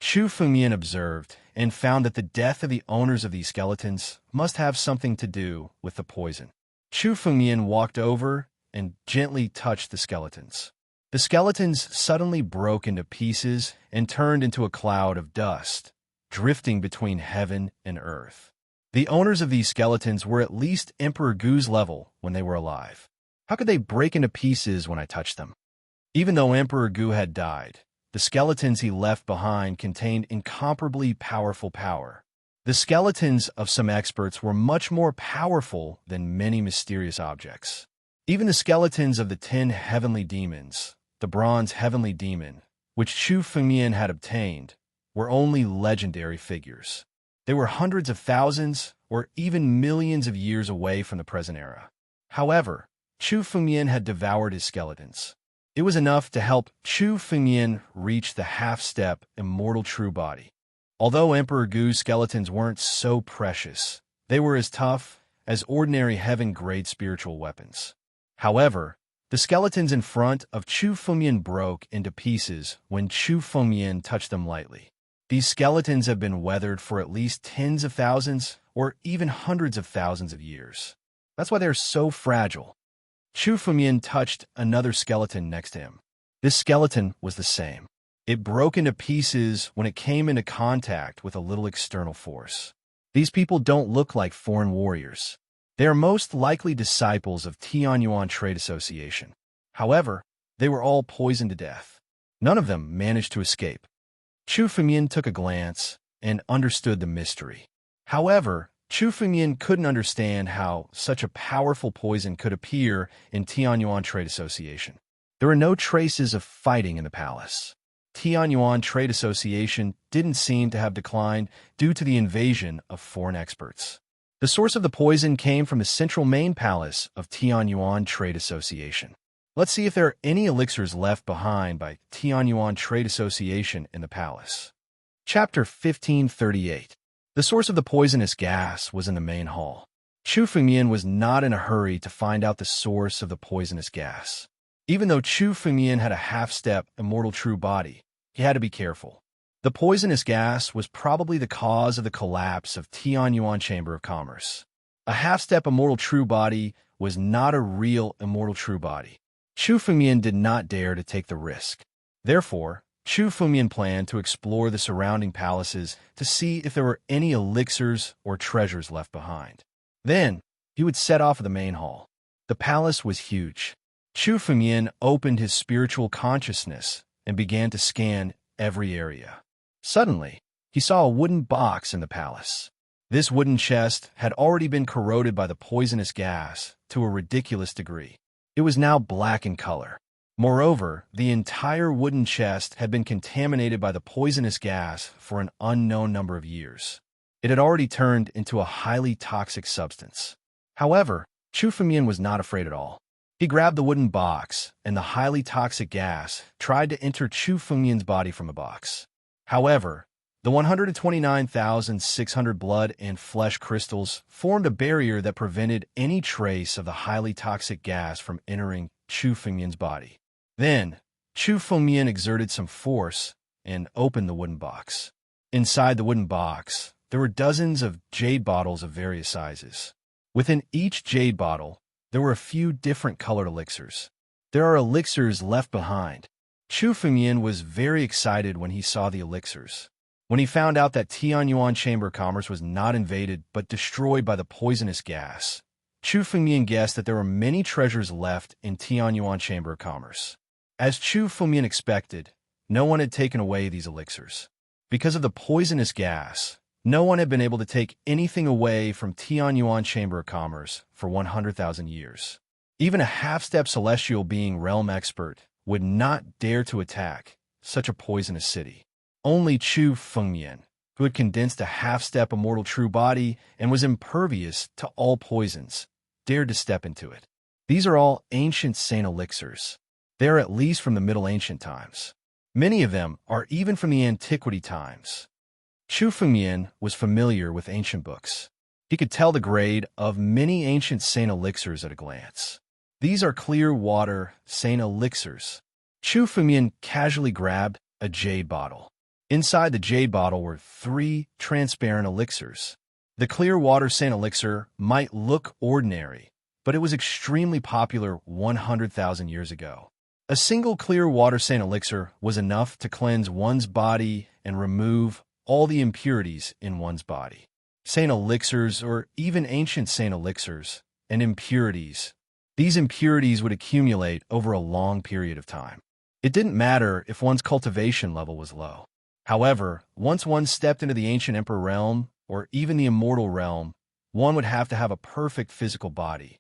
Chu Fengmian observed and found that the death of the owners of these skeletons must have something to do with the poison. Chu Fengmian walked over and gently touched the skeletons. The skeletons suddenly broke into pieces and turned into a cloud of dust, drifting between heaven and earth. The owners of these skeletons were at least Emperor Gu's level when they were alive. How could they break into pieces when I touched them? Even though Emperor Gu had died, the skeletons he left behind contained incomparably powerful power. The skeletons of some experts were much more powerful than many mysterious objects. Even the skeletons of the 10 heavenly demons, the bronze heavenly demon, which Chu Fengmian had obtained, were only legendary figures. They were hundreds of thousands or even millions of years away from the present era. However, Chu Fengmian had devoured his skeletons. It was enough to help Chu Fengmian reach the half-step immortal true body. Although Emperor Gu's skeletons weren't so precious, they were as tough as ordinary heaven-grade spiritual weapons. However, the skeletons in front of Chu Fengmian broke into pieces when Chu Fengmian touched them lightly. These skeletons have been weathered for at least tens of thousands or even hundreds of thousands of years. That's why they're so fragile. Chu Fengmian touched another skeleton next to him. This skeleton was the same. It broke into pieces when it came into contact with a little external force. These people don't look like foreign warriors. They are most likely disciples of Tianyuan Trade Association. However, they were all poisoned to death. None of them managed to escape. Chu Fengmian took a glance and understood the mystery. However, Chu Fengmian couldn't understand how such a powerful poison could appear in Tianyuan Trade Association. There were no traces of fighting in the palace. Tianyuan Trade Association didn't seem to have declined due to the invasion of foreign experts. The source of the poison came from the central main palace of Tianyuan Trade Association. Let's see if there are any elixirs left behind by Tianyuan Trade Association in the palace. Chapter 1538. The source of the poisonous gas was in the main hall. Chu Fengmian was not in a hurry to find out the source of the poisonous gas. Even though Chu Fengmian had a half-step immortal true body, he had to be careful. The poisonous gas was probably the cause of the collapse of Tianyuan Chamber of Commerce. A half-step immortal true body was not a real immortal true body. Chu Fengmian did not dare to take the risk. Therefore, Chu Fengmian planned to explore the surrounding palaces to see if there were any elixirs or treasures left behind. Then, he would set off at the main hall. The palace was huge. Chu Fengmian opened his spiritual consciousness and began to scan every area. Suddenly, he saw a wooden box in the palace. This wooden chest had already been corroded by the poisonous gas to a ridiculous degree. It was now black in color. Moreover, the entire wooden chest had been contaminated by the poisonous gas for an unknown number of years. It had already turned into a highly toxic substance. However, Chu Fengmian was not afraid at all. He grabbed the wooden box, and the highly toxic gas tried to enter Chu Fengmian's body from the box. However, the 129,600 blood and flesh crystals formed a barrier that prevented any trace of the highly toxic gas from entering Chu Fengmian's body. Then, Chu Fengmian exerted some force and opened the wooden box. Inside the wooden box, there were dozens of jade bottles of various sizes. Within each jade bottle, there were a few different colored elixirs. There are elixirs left behind. Chu Fengmian was very excited when he saw the elixirs. When he found out that Tianyuan Chamber of Commerce was not invaded but destroyed by the poisonous gas, Chu Fengmian guessed that there were many treasures left in Tianyuan Chamber of Commerce. As Chu Fengmian expected, no one had taken away these elixirs. Because of the poisonous gas, no one had been able to take anything away from Tianyuan Chamber of Commerce for 100,000 years. Even a half-step celestial being realm expert would not dare to attack such a poisonous city. Only Chu Fengmian, who had condensed a half-step immortal true body and was impervious to all poisons, dared to step into it. These are all ancient saint elixirs. They are at least from the Middle Ancient times. Many of them are even from the Antiquity times. Chu Fengmian was familiar with ancient books. He could tell the grade of many ancient saint elixirs at a glance. These are clear water saint elixirs. Chu Fengmian casually grabbed a jade bottle. Inside the jade bottle were 3 transparent elixirs. The clear water saint elixir might look ordinary, but it was extremely popular 100,000 years ago. A single clear water saint elixir was enough to cleanse one's body and remove all the impurities in one's body. Saint elixirs, or even ancient saint elixirs, and impurities. These impurities would accumulate over a long period of time. It didn't matter if one's cultivation level was low. However, once one stepped into the ancient emperor realm, or even the immortal realm, one would have to have a perfect physical body.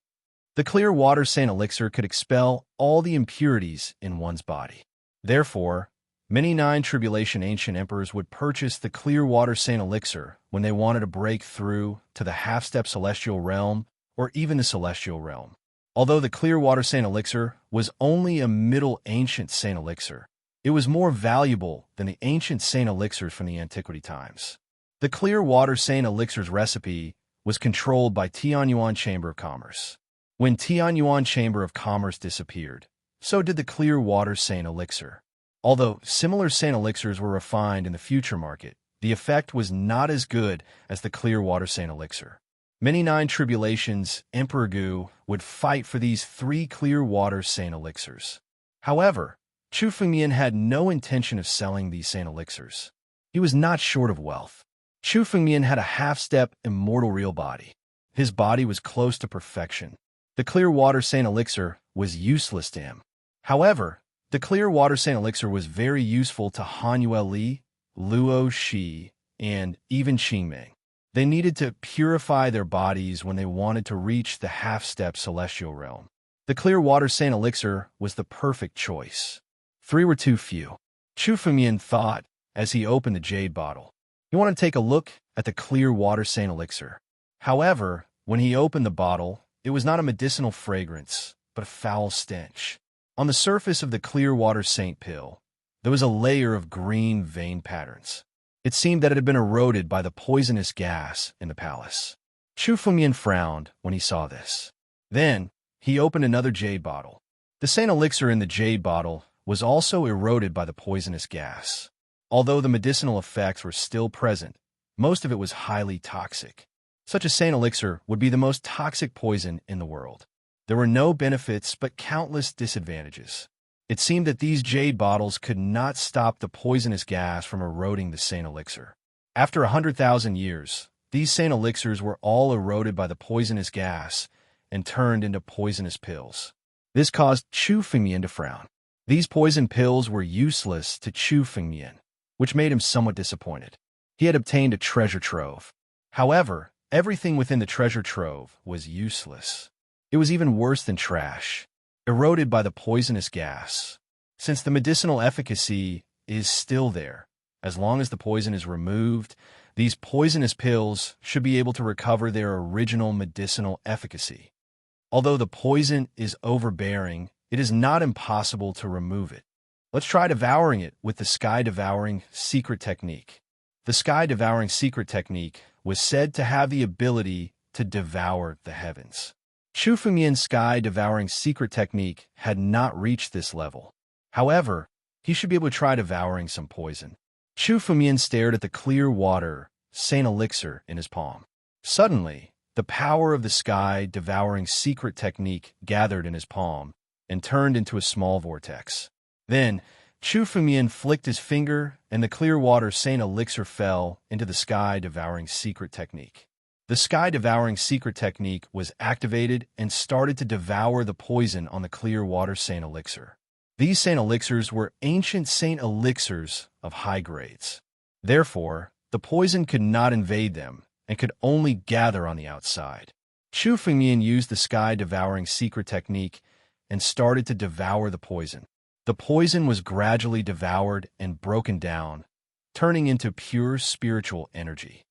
The clear water saint elixir could expel all the impurities in one's body. Therefore, many 9 tribulation ancient emperors would purchase the clear water saint elixir when they wanted to break through to the half-step celestial realm or even the celestial realm. Although the clear water saint elixir was only a middle ancient saint elixir, it was more valuable than the ancient saint elixirs from the antiquity times. The clear water saint elixir's recipe was controlled by Tianyuan Chamber of Commerce. When Tianyuan Chamber of Commerce disappeared, so did the clear water saint elixir. Although similar saint elixirs were refined in the future market, the effect was not as good as the clear water saint elixir. Many 9 tribulations Emperor Gu would fight for these 3 clear water saint elixirs. However, Chu Fengmian had no intention of selling these saint elixirs. He was not short of wealth. Chu Fengmian had a half-step immortal real body. His body was close to perfection. The clear water saint elixir was useless to him. However, the clear water saint elixir was very useful to Han Yueli, Luo Shi, and even Qingming. They needed to purify their bodies when they wanted to reach the half-step celestial realm. The clear water saint elixir was the perfect choice. 3 were too few. Chu Fengmian thought as he opened the jade bottle. He wanted to take a look at the clear water saint elixir. However, when he opened the bottle, it was not a medicinal fragrance, but a foul stench. On the surface of the clear water saint pill, there was a layer of green vein patterns. It seemed that it had been eroded by the poisonous gas in the palace. Chu Fengmian frowned when he saw this. Then, he opened another jade bottle. The saint elixir in the jade bottle was also eroded by the poisonous gas. Although the medicinal effects were still present, most of it was highly toxic. Such a saint elixir would be the most toxic poison in the world. There were no benefits but countless disadvantages. It seemed that these jade bottles could not stop the poisonous gas from eroding the saint elixir. After 100,000 years, these saint elixirs were all eroded by the poisonous gas and turned into poisonous pills. This caused Chu Fengmian to frown. These poison pills were useless to Chu Fengmian, which made him somewhat disappointed. He had obtained a treasure trove. However, everything within the treasure trove was useless. It was even worse than trash, eroded by the poisonous gas. Since the medicinal efficacy is still there, as long as the poison is removed, these poisonous pills should be able to recover their original medicinal efficacy. Although the poison is overbearing, it is not impossible to remove it. Let's try devouring it with the sky-devouring secret technique. The sky-devouring secret technique was said to have the ability to devour the heavens. Chu Fengmian's sky-devouring secret technique had not reached this level. However, he should be able to try devouring some poison. Chu Fengmian stared at the clear water saint elixir in his palm. Suddenly, the power of the sky-devouring secret technique gathered in his palm and turned into a small vortex. Then, Chu Fengmian flicked his finger, and the clear water saint elixir fell into the sky-devouring secret technique. The sky-devouring secret technique was activated and started to devour the poison on the clear water saint elixir. These saint elixirs were ancient saint elixirs of high grades. Therefore, the poison could not invade them and could only gather on the outside. Chu Fengmian used the sky-devouring secret technique and started to devour the poison. The poison was gradually devoured and broken down, turning into pure spiritual energy.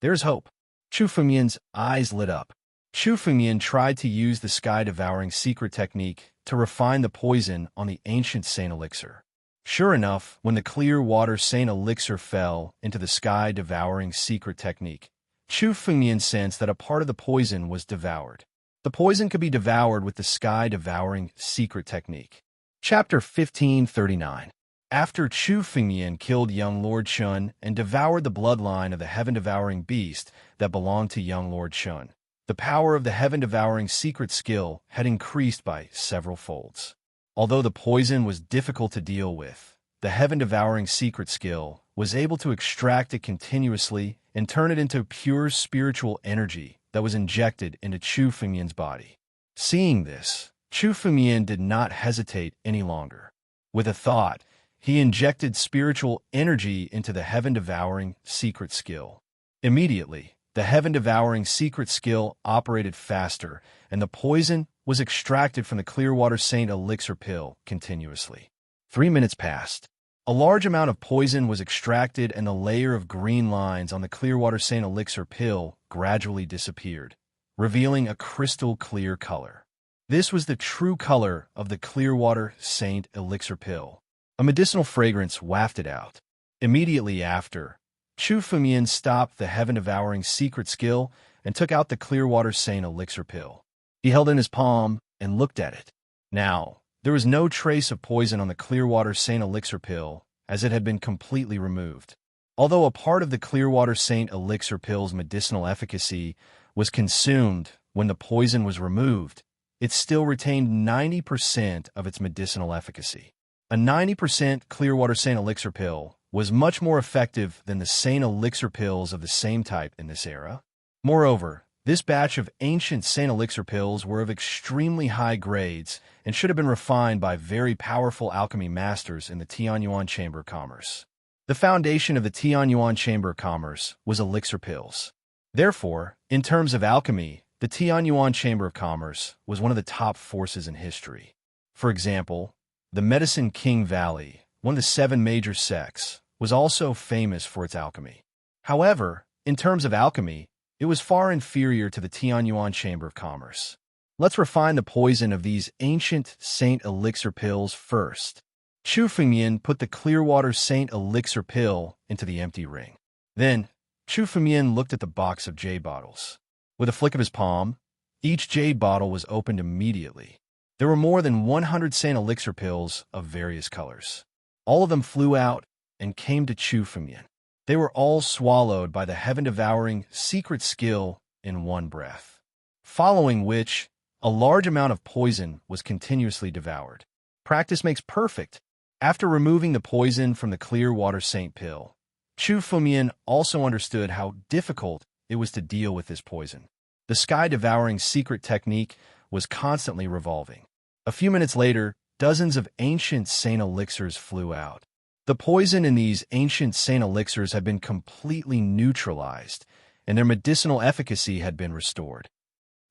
There's hope. Chu Fengmian's eyes lit up. Chu Fengmian tried to use the sky-devouring secret technique to refine the poison on the ancient saint elixir. Sure enough, when the clear water Saint elixir fell into the sky-devouring secret technique, Chu Fengmian sensed that a part of the poison was devoured. The poison could be devoured with the sky-devouring secret technique. Chapter 1539. After Chu Fengmian killed young Lord Shun and devoured the bloodline of the heaven-devouring beast that belonged to young Lord Shun, the power of the heaven-devouring secret skill had increased by several folds. Although the poison was difficult to deal with, the heaven-devouring secret skill was able to extract it continuously and turn it into pure spiritual energy that was injected into Chu Fengmian's body. Seeing this, Chu Fengmian did not hesitate any longer. With a thought, he injected spiritual energy into the heaven-devouring secret skill. Immediately, the heaven-devouring secret skill operated faster, and the poison was extracted from the Clearwater Saint elixir pill continuously. 3 minutes passed. A large amount of poison was extracted, and the layer of green lines on the Clearwater Saint elixir pill gradually disappeared, revealing a crystal-clear color. This was the true color of the Clearwater Saint elixir pill. A medicinal fragrance wafted out. Immediately after, Chu Fengmian stopped the heaven-devouring secret skill and took out the Clearwater Saint elixir pill. He held it in his palm and looked at it. Now, there was no trace of poison on the Clearwater Saint elixir pill, as it had been completely removed. Although a part of the Clearwater Saint elixir pill's medicinal efficacy was consumed when the poison was removed, it still retained 90% of its medicinal efficacy. A 90% Clearwater Saint elixir pill was much more effective than the Saint elixir pills of the same type in this era. Moreover, this batch of ancient Saint elixir pills were of extremely high grades and should have been refined by very powerful alchemy masters in the Tianyuan Chamber of Commerce. The foundation of the Tianyuan Chamber of Commerce was elixir pills. Therefore, in terms of alchemy, the Tianyuan Chamber of Commerce was one of the top forces in history. For example, the Medicine King Valley, one of the 7 major sects, was also famous for its alchemy. However, in terms of alchemy, it was far inferior to the Tianyuan Chamber of Commerce. Let's refine the poison of these ancient Saint elixir pills first. Chu Fengmian put the Clearwater Saint elixir pill into the empty ring. Then, Chu Fengmian looked at the box of jade bottles. With a flick of his palm, each jade bottle was opened immediately. There were more than 100 Saint elixir pills of various colors. All of them flew out and came to Chu Fengmian. They were all swallowed by the heaven-devouring secret skill in one breath, following which a large amount of poison was continuously devoured. Practice makes perfect. After removing the poison from the Clearwater Saint pill, Chu Fengmian also understood how difficult it was to deal with this poison. The sky-devouring secret technique was constantly revolving. A few minutes later, dozens of ancient Saint elixirs flew out. The poison in these ancient Saint elixirs had been completely neutralized, and their medicinal efficacy had been restored.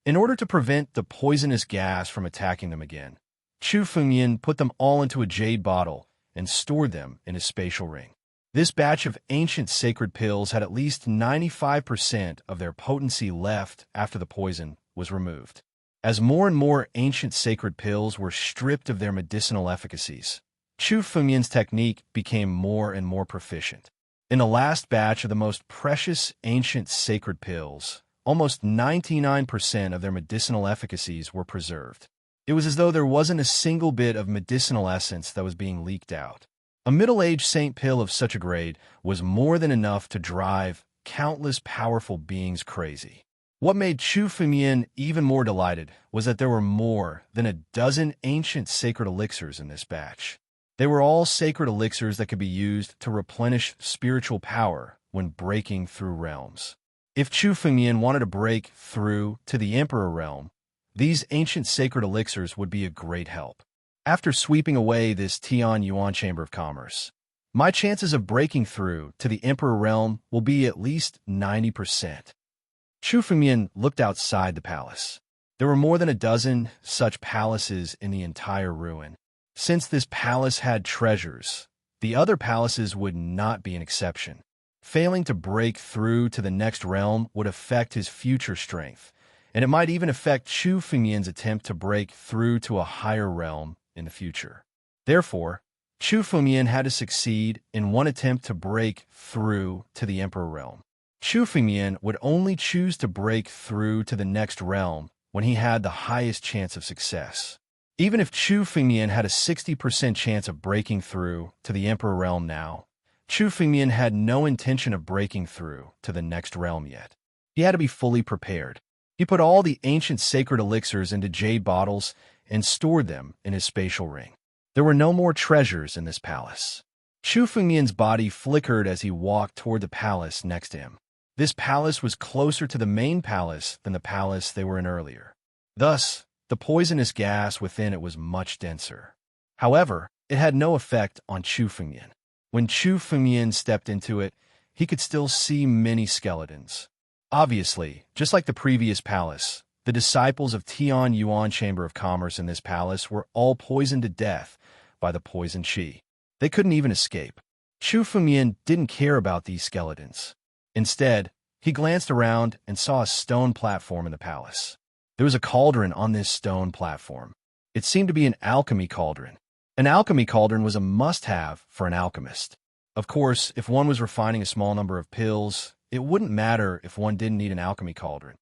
In order to prevent the poisonous gas from attacking them again, Chu Fengmian put them all into a jade bottle and stored them in his spatial ring. This batch of ancient sacred pills had at least 95% of their potency left after the poison was removed. As more and more ancient sacred pills were stripped of their medicinal efficacies, Chu Fengmian's technique became more and more proficient. In the last batch of the most precious ancient sacred pills, almost 99% of their medicinal efficacies were preserved. It was as though there wasn't a single bit of medicinal essence that was being leaked out. A middle-aged saint pill of such a grade was more than enough to drive countless powerful beings crazy. What made Chu Fengmian even more delighted was that there were more than a dozen ancient sacred elixirs in this batch. They were all sacred elixirs that could be used to replenish spiritual power when breaking through realms. If Chu Fengmian wanted to break through to the Emperor realm, these ancient sacred elixirs would be a great help. After sweeping away this Tianyuan Chamber of Commerce, my chances of breaking through to the Emperor realm will be at least 90%. Chu Fengmian looked outside the palace. There were more than a dozen such palaces in the entire ruin. Since this palace had treasures, the other palaces would not be an exception. Failing to break through to the next realm would affect his future strength, and it might even affect Chu Fengmian's attempt to break through to a higher realm in the future. Therefore, Chu Fengmian had to succeed in one attempt to break through to the Emperor realm. Chu Fengmian would only choose to break through to the next realm when he had the highest chance of success. Even if Chu Fengmian had a 60% chance of breaking through to the Emperor realm now, Chu Fengmian had no intention of breaking through to the next realm yet. He had to be fully prepared. He put all the ancient sacred elixirs into jade bottles and stored them in his spatial ring. There were no more treasures in this palace. Chu Fengmian's body flickered as he walked toward the palace next to him. This palace was closer to the main palace than the palace they were in earlier. Thus, the poisonous gas within it was much denser. However, it had no effect on Chu Fengmian. When Chu Fengmian stepped into it, he could still see many skeletons. Obviously, just like the previous palace, the disciples of Tian Yuan Chamber of Commerce in this palace were all poisoned to death by the poison qi. They couldn't even escape. Chu Fengmian didn't care about these skeletons. Instead, he glanced around and saw a stone platform in the palace. There was a cauldron on this stone platform. It seemed to be an alchemy cauldron. An alchemy cauldron was a must-have for an alchemist. Of course, if one was refining a small number of pills, it wouldn't matter if one didn't need an alchemy cauldron.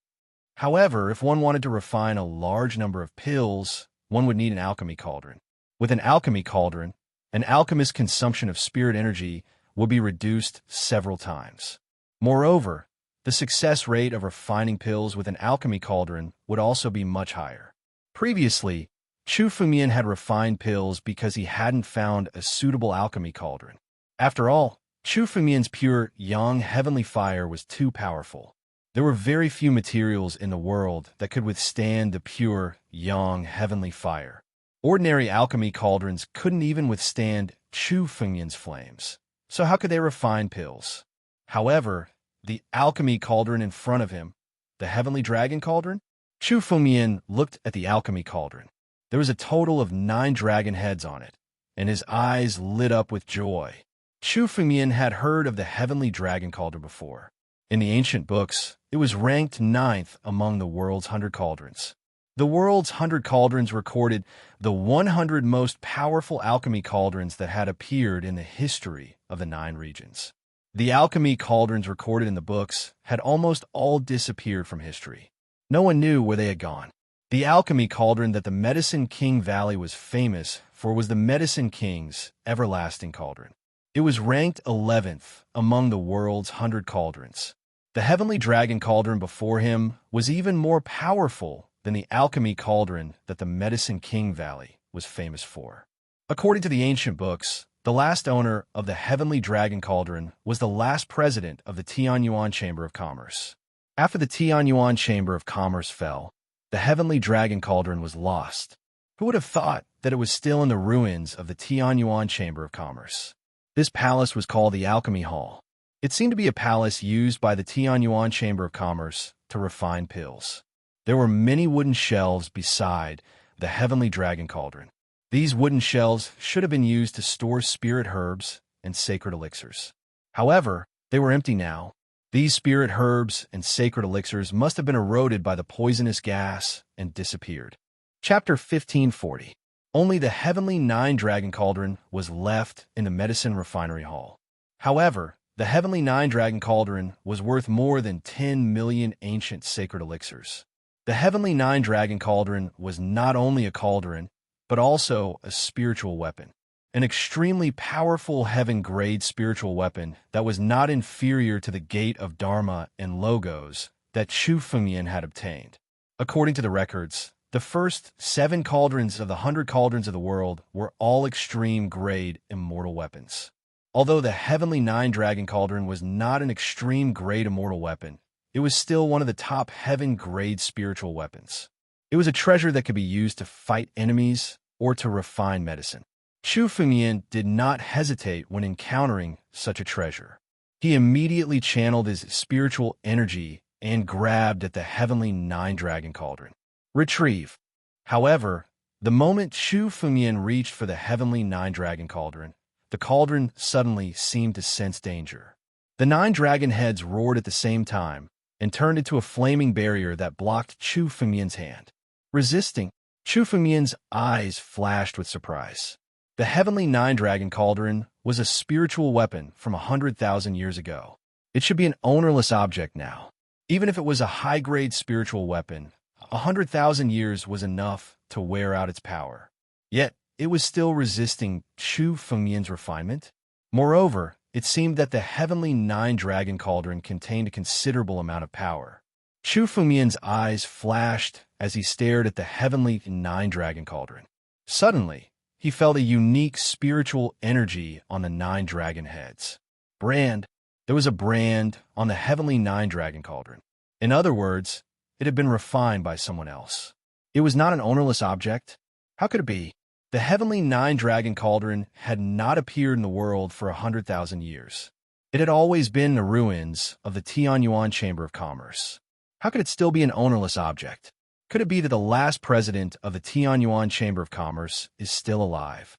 However, if one wanted to refine a large number of pills, one would need an alchemy cauldron. With an alchemy cauldron, an alchemist's consumption of spirit energy would be reduced several times. Moreover, the success rate of refining pills with an alchemy cauldron would also be much higher. Previously, Chu Fengmian had refined pills because he hadn't found a suitable alchemy cauldron. After all, Chu Fengmian's pure, yang heavenly fire was too powerful. There were very few materials in the world that could withstand the pure, yang heavenly fire. Ordinary alchemy cauldrons couldn't even withstand Chu Fengmian's flames. So how could they refine pills? However, the alchemy cauldron in front of him, the heavenly dragon cauldron? Chu Fengmian looked at the alchemy cauldron. There was a total of 9 dragon heads on it, and his eyes lit up with joy. Chu Fengmian had heard of the heavenly dragon cauldron before. In the ancient books, it was ranked 9th among the world's 100 cauldrons. The world's 100 cauldrons recorded the 100 most powerful alchemy cauldrons that had appeared in the history of the 9 regions. The alchemy cauldrons recorded in the books had almost all disappeared from history. No one knew where they had gone. The alchemy cauldron that the Medicine King Valley was famous for was the Medicine King's everlasting cauldron. It was ranked 11th among the world's 100 cauldrons. The heavenly dragon cauldron before him was even more powerful than the alchemy cauldron that the Medicine King Valley was famous for. According to the ancient books, the last owner of the heavenly dragon cauldron was the last president of the Tian Yuan Chamber of Commerce. After the Tian Yuan Chamber of Commerce fell, the heavenly dragon cauldron was lost. Who would have thought that it was still in the ruins of the Tian Yuan Chamber of Commerce? This palace was called the Alchemy Hall. It seemed to be a palace used by the Tian Yuan Chamber of Commerce to refine pills. There were many wooden shelves beside the heavenly dragon cauldron. These wooden shelves should have been used to store spirit herbs and sacred elixirs. However, they were empty now. These spirit herbs and sacred elixirs must have been eroded by the poisonous gas and disappeared. Chapter 1540. Only the heavenly 9 dragon cauldron was left in the medicine refinery hall. However, the heavenly 9 dragon cauldron was worth more than 10 million ancient sacred elixirs. The heavenly 9 dragon cauldron was not only a cauldron, but also a spiritual weapon, an extremely powerful heaven-grade spiritual weapon that was not inferior to the Gate of Dharma and Logos that Chu Fengmian had obtained. According to the records, the first 7 cauldrons of the 100 cauldrons of the world were all extreme-grade immortal weapons. Although the heavenly 9 dragon cauldron was not an extreme-grade immortal weapon, it was still one of the top heaven-grade spiritual weapons. It was a treasure that could be used to fight enemies or to refine medicine. Chu Fengmian did not hesitate when encountering such a treasure. He immediately channeled his spiritual energy and grabbed at the heavenly 9 dragon cauldron. Retrieve. However, the moment Chu Fengmian reached for the heavenly 9 dragon cauldron, the cauldron suddenly seemed to sense danger. The 9 dragon heads roared at the same time and turned into a flaming barrier that blocked Chu Fengmian's hand. Resisting, Chu Fengmian's eyes flashed with surprise. The heavenly nine-dragon cauldron was a spiritual weapon from 100,000 years ago. It should be an ownerless object now. Even if it was a high-grade spiritual weapon, 100,000 years was enough to wear out its power. Yet, it was still resisting Chu Fengmian's refinement. Moreover, it seemed that the heavenly nine-dragon cauldron contained a considerable amount of power. Chu Fengmian's eyes flashed as he stared at the heavenly nine-dragon cauldron. Suddenly, he felt a unique spiritual energy on the nine dragon heads. There was a brand on the heavenly nine-dragon cauldron. In other words, it had been refined by someone else. It was not an ownerless object. How could it be? The heavenly nine-dragon cauldron had not appeared in the world for 100,000 years. It had always been in the ruins of the Tianyuan Chamber of Commerce. How could it still be an ownerless object? Could it be that the last president of the Tianyuan Chamber of Commerce is still alive?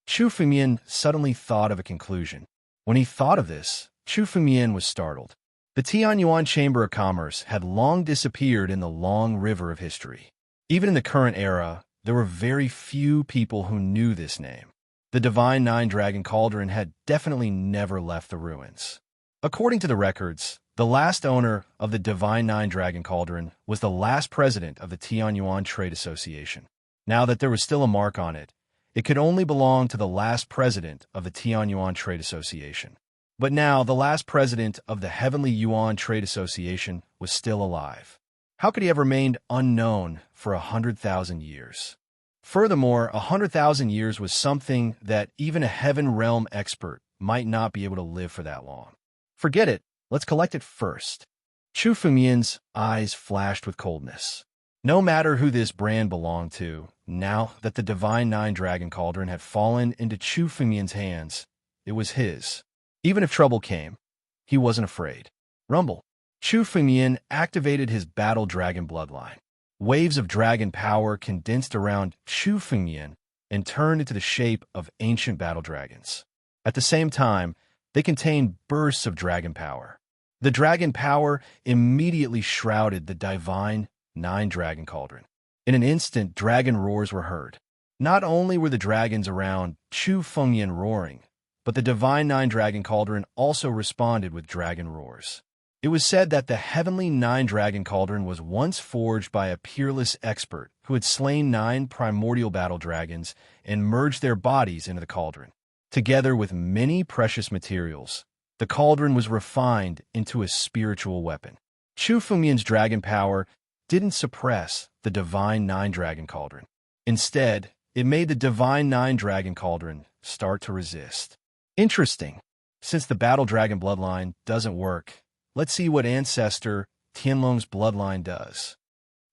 Chu Fengmian suddenly thought of a conclusion. When he thought of this, Chu Fengmian was startled. The Tianyuan Chamber of Commerce had long disappeared in the long river of history. Even in the current era, there were very few people who knew this name. The divine nine-dragon cauldron had definitely never left the ruins. According to the records, the last owner of the divine nine-dragon cauldron was the last president of the Tianyuan Trade Association. Now that there was still a mark on it, it could only belong to the last president of the Tianyuan Trade Association. But now the last president of the Heavenly Yuan Trade Association was still alive. How could he have remained unknown for 100,000 years? Furthermore, 100,000 years was something that even a heaven realm expert might not be able to live for that long. Forget it. Let's collect it first. Chu Fengmian's eyes flashed with coldness. No matter who this brand belonged to, now that the divine nine-dragon cauldron had fallen into Chu Fengmian's hands, it was his. Even if trouble came, he wasn't afraid. Rumble. Chu Fengmian activated his battle dragon bloodline. Waves of dragon power condensed around Chu Fengmian and turned into the shape of ancient battle dragons. At the same time, they contained bursts of dragon power. The dragon power immediately shrouded the divine nine-dragon cauldron. In an instant, dragon roars were heard. Not only were the dragons around Chu Fengmian roaring, but the divine nine-dragon cauldron also responded with dragon roars. It was said that the heavenly nine-dragon cauldron was once forged by a peerless expert who had slain 9 primordial battle dragons and merged their bodies into the cauldron. Together with many precious materials, the cauldron was refined into a spiritual weapon. Chu Fengmian's dragon power didn't suppress the divine nine-dragon cauldron. Instead, it made the divine nine-dragon cauldron start to resist. Interesting. Since the battle dragon bloodline doesn't work, let's see what ancestor Tianlong's bloodline does.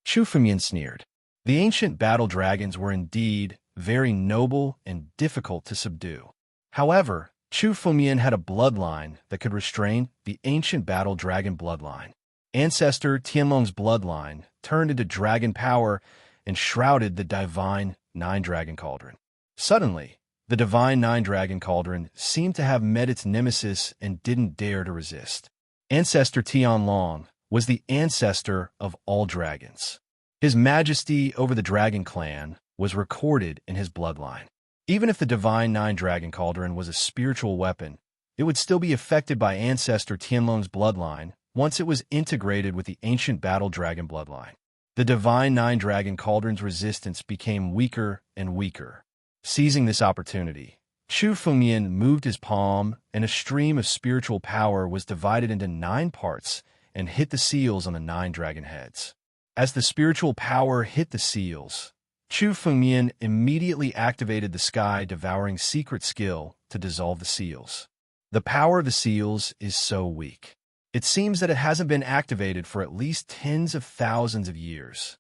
Chu Fengmian sneered. The ancient battle dragons were indeed very noble and difficult to subdue. However, Chu Fengmian had a bloodline that could restrain the ancient battle dragon bloodline. Ancestor Tianlong's bloodline turned into dragon power and shrouded the divine nine-dragon cauldron. Suddenly, the divine nine-dragon cauldron seemed to have met its nemesis and didn't dare to resist. Ancestor Tianlong was the ancestor of all dragons. His majesty over the dragon clan was recorded in his bloodline. Even if the divine nine-dragon cauldron was a spiritual weapon, it would still be affected by ancestor Tianlong's bloodline once it was integrated with the ancient battle dragon bloodline. The divine nine-dragon cauldron's resistance became weaker and weaker. Seizing this opportunity, Chu Fengmian moved his palm, and a stream of spiritual power was divided into 9 parts and hit the seals on the 9 dragon heads. As the spiritual power hit the seals, Chu Fengmian immediately activated the sky-devouring secret skill to dissolve the seals. The power of the seals is so weak. It seems that it hasn't been activated for at least tens of thousands of years.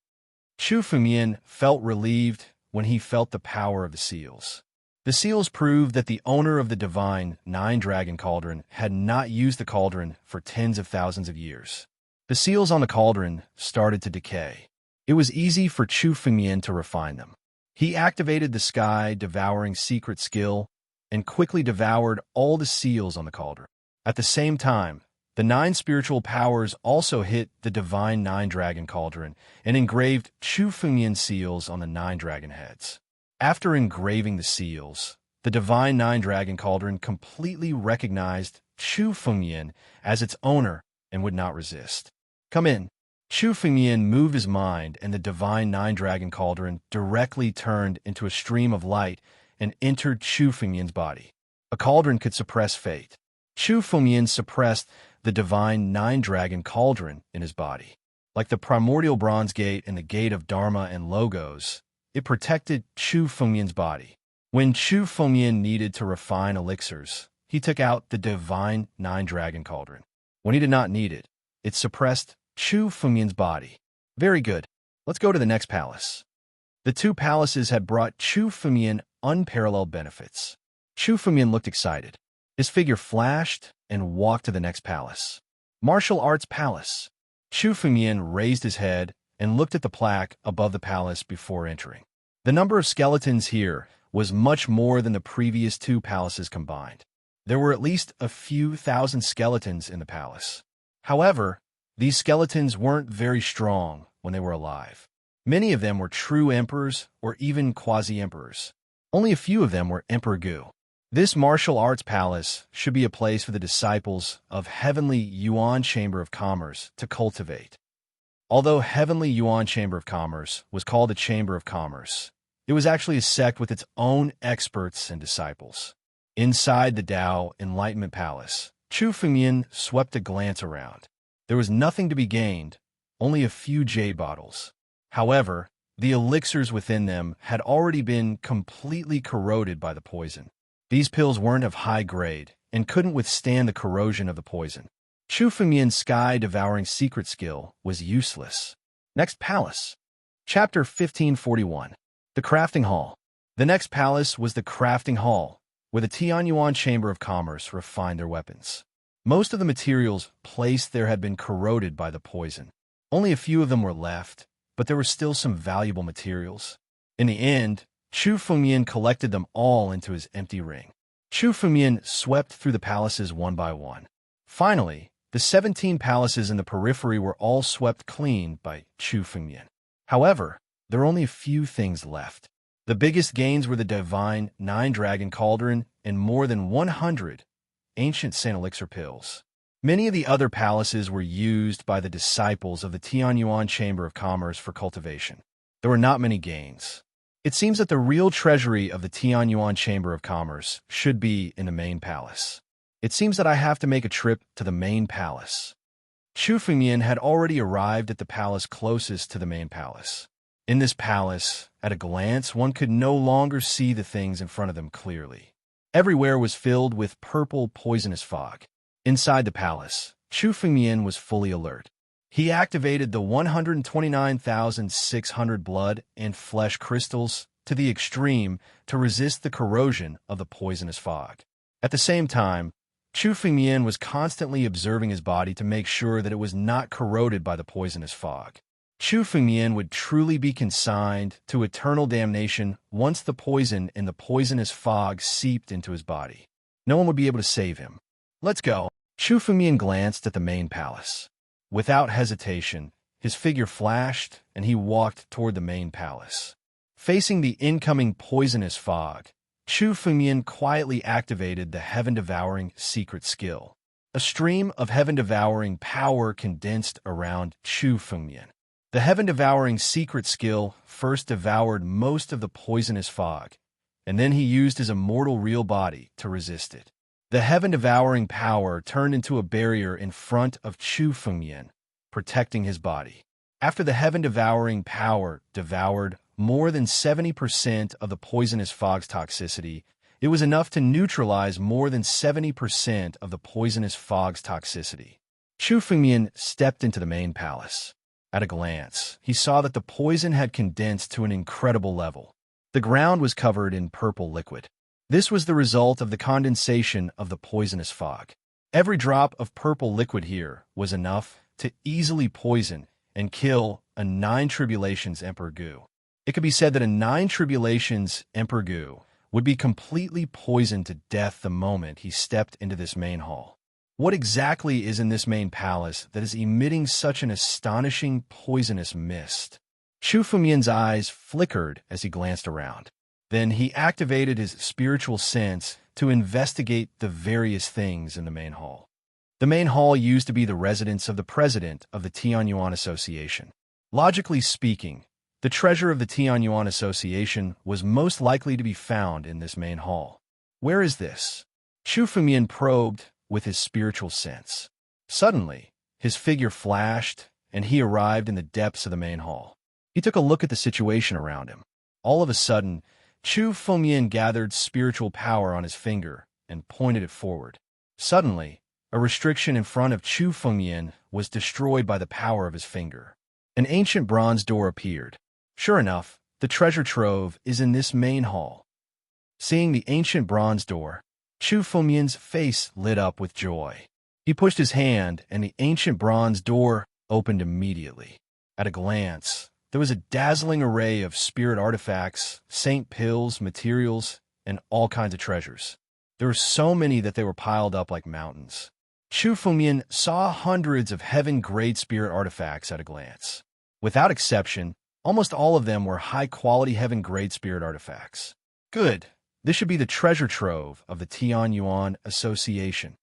Chu Fengmian felt relieved when he felt the power of the seals. The seals proved that the owner of the divine nine-dragon cauldron had not used the cauldron for tens of thousands of years. The seals on the cauldron started to decay. It was easy for Chu Fengmian to refine them. He activated the sky-devouring secret skill and quickly devoured all the seals on the cauldron. At the same time, the 9 spiritual powers also hit the divine nine-dragon cauldron and engraved Chu Fengmian's seals on the 9 dragon heads. After engraving the seals, The divine nine-dragon cauldron completely recognized Chu Fengyan as its owner and would not resist. Come in. Chu Fengyan moved his mind, and the divine nine-dragon cauldron directly turned into a stream of light and entered Chu Fengyan's body. A cauldron could suppress fate. Chu Fengyan suppressed the divine nine-dragon cauldron in his body. Like the primordial bronze gate and the gate of Dharma and Logos, it protected Chu Fengyan's body. When Chu Fengyan needed to refine elixirs, he took out the divine nine-dragon cauldron. When he did not need it, it suppressed Chu Fengyan's body. Very good. Let's go to the next palace. The two palaces had brought Chu Fengyan unparalleled benefits. Chu Fengyan looked excited. His figure flashed and walked to the next palace. Martial Arts Palace. Chu Fengyan raised his head and looked at the plaque above the palace before entering. The number of skeletons here was much more than the previous two palaces combined. There were at least a few thousand skeletons in the palace. However, these skeletons weren't very strong when they were alive. Many of them were true emperors or even quasi-emperors. Only a few of them were Emperor Gu. This martial arts palace should be a place for the disciples of Heavenly Yuan Chamber of Commerce to cultivate. Although Heavenly Yuan Chamber of Commerce was called the Chamber of Commerce, it was actually a sect with its own experts and disciples. Inside the Tao Enlightenment Palace, Chu Fengyan swept a glance around. There was nothing to be gained, only a few jade bottles. However, the elixirs within them had already been completely corroded by the poison. These pills weren't of high grade and couldn't withstand the corrosion of the poison. Chu Fengyan's sky-devouring secret skill was useless. Next palace. Chapter 1541. The Crafting Hall. The next palace was the Crafting Hall, where the Tianyuan Chamber of Commerce refined their weapons. Most of the materials placed there had been corroded by the poison. Only a few of them were left, but there were still some valuable materials. In the end, Chu Fengyan collected them all into his empty ring. Chu Fengyan swept through the palaces one by one. Finally, the 17 palaces in the periphery were all swept clean by Chu Fengyan. However, there were only a few things left. The biggest gains were the divine nine-dragon cauldron and more than 100 ancient Saint Elixir pills. Many of the other palaces were used by the disciples of the Tianyuan Chamber of Commerce for cultivation. There were not many gains. It seems that the real treasury of the Tianyuan Chamber of Commerce should be in the main palace. It seems that I have to make a trip to the main palace. Chu Fengyan had already arrived at the palace closest to the main palace. In this palace, at a glance, one could no longer see the things in front of them clearly. Everywhere was filled with purple, poisonous fog. Inside the palace, Chu Fengyan was fully alert. He activated the 129,600 blood and flesh crystals to the extreme to resist the corrosion of the poisonous fog. At the same time, Chu Fengyan was constantly observing his body to make sure that it was not corroded by the poisonous fog. Chu Fengyan would truly be consigned to eternal damnation once the poison in the poisonous fog seeped into his body. No one would be able to save him. Let's go. Chu Fengyan glanced at the main palace. Without hesitation, his figure flashed and he walked toward the main palace. Facing the incoming poisonous fog, Chu Fengyan quietly activated the heaven-devouring secret skill. A stream of heaven-devouring power condensed around Chu Fengyan. The heaven-devouring secret skill first devoured most of the poisonous fog, and then he used his immortal real body to resist it. The heaven-devouring power turned into a barrier in front of Chu Fengyan, protecting his body. After the heaven-devouring power devoured more than 70% of the poisonous fog's toxicity, it was enough to neutralize more than 70% of the poisonous fog's toxicity. Chu Fengyan stepped into the main palace. At a glance, he saw that the poison had condensed to an incredible level. The ground was covered in purple liquid. This was the result of the condensation of the poisonous fog. Every drop of purple liquid here was enough to easily poison and kill a 9 Tribulations Emperor Gu. It could be said that a 9 Tribulations Emperor Gu would be completely poisoned to death the moment he stepped into this main hall. What exactly is in this main palace that is emitting such an astonishing poisonous mist? Chu Fengyan's eyes flickered as he glanced around. Then he activated his spiritual sense to investigate the various things in the main hall. The main hall used to be the residence of the president of the Tianyuan Association. Logically speaking, the treasure of the Tianyuan Association was most likely to be found in this main hall. Where is this? Chu Fengmian probed with his spiritual sense. Suddenly, his figure flashed, and he arrived in the depths of the main hall. He took a look at the situation around him. All of a sudden, Chu Fengmian gathered spiritual power on his finger and pointed it forward. Suddenly, a restriction in front of Chu Fengmian was destroyed by the power of his finger. An ancient bronze door appeared. Sure enough, the treasure trove is in this main hall. Seeing the ancient bronze door, Chu Fengmian's face lit up with joy. He pushed his hand, and the ancient bronze door opened immediately. At a glance, there was a dazzling array of spirit artifacts, saint pills, materials, and all kinds of treasures. There were so many that they were piled up like mountains. Chu Fengmian saw hundreds of heaven-grade spirit artifacts at a glance. Without exception, almost all of them were high-quality heaven-grade spirit artifacts. Good. This should be the treasure trove of the Tianyuan Association.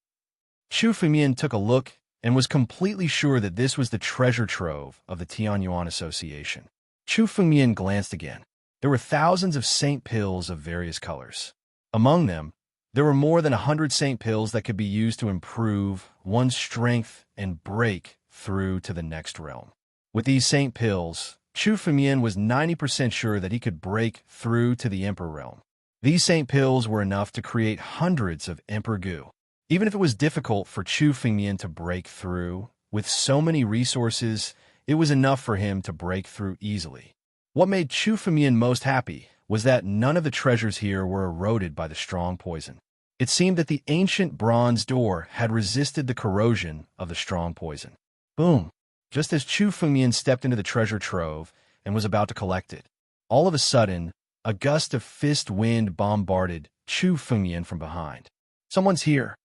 Chu Fengmian took a look and was completely sure that this was the treasure trove of the Tianyuan Association. Chu Fengmian glanced again. There were thousands of saint pills of various colors. Among them, there were more than 100 saint pills that could be used to improve one's strength and break through to the next realm. With these saint pills, Chu Fengmian was 90% sure that he could break through to the Emperor realm. These saint pills were enough to create hundreds of Emperor goo. Even if it was difficult for Chu Fengmian to break through, with so many resources, it was enough for him to break through easily. What made Chu Fengmian most happy was that none of the treasures here were eroded by the strong poison. It seemed that the ancient bronze door had resisted the corrosion of the strong poison. Boom! Just as Chu Fengmian stepped into the treasure trove and was about to collect it, all of a sudden, a gust of fist wind bombarded Chu Fengmian from behind. Someone's here.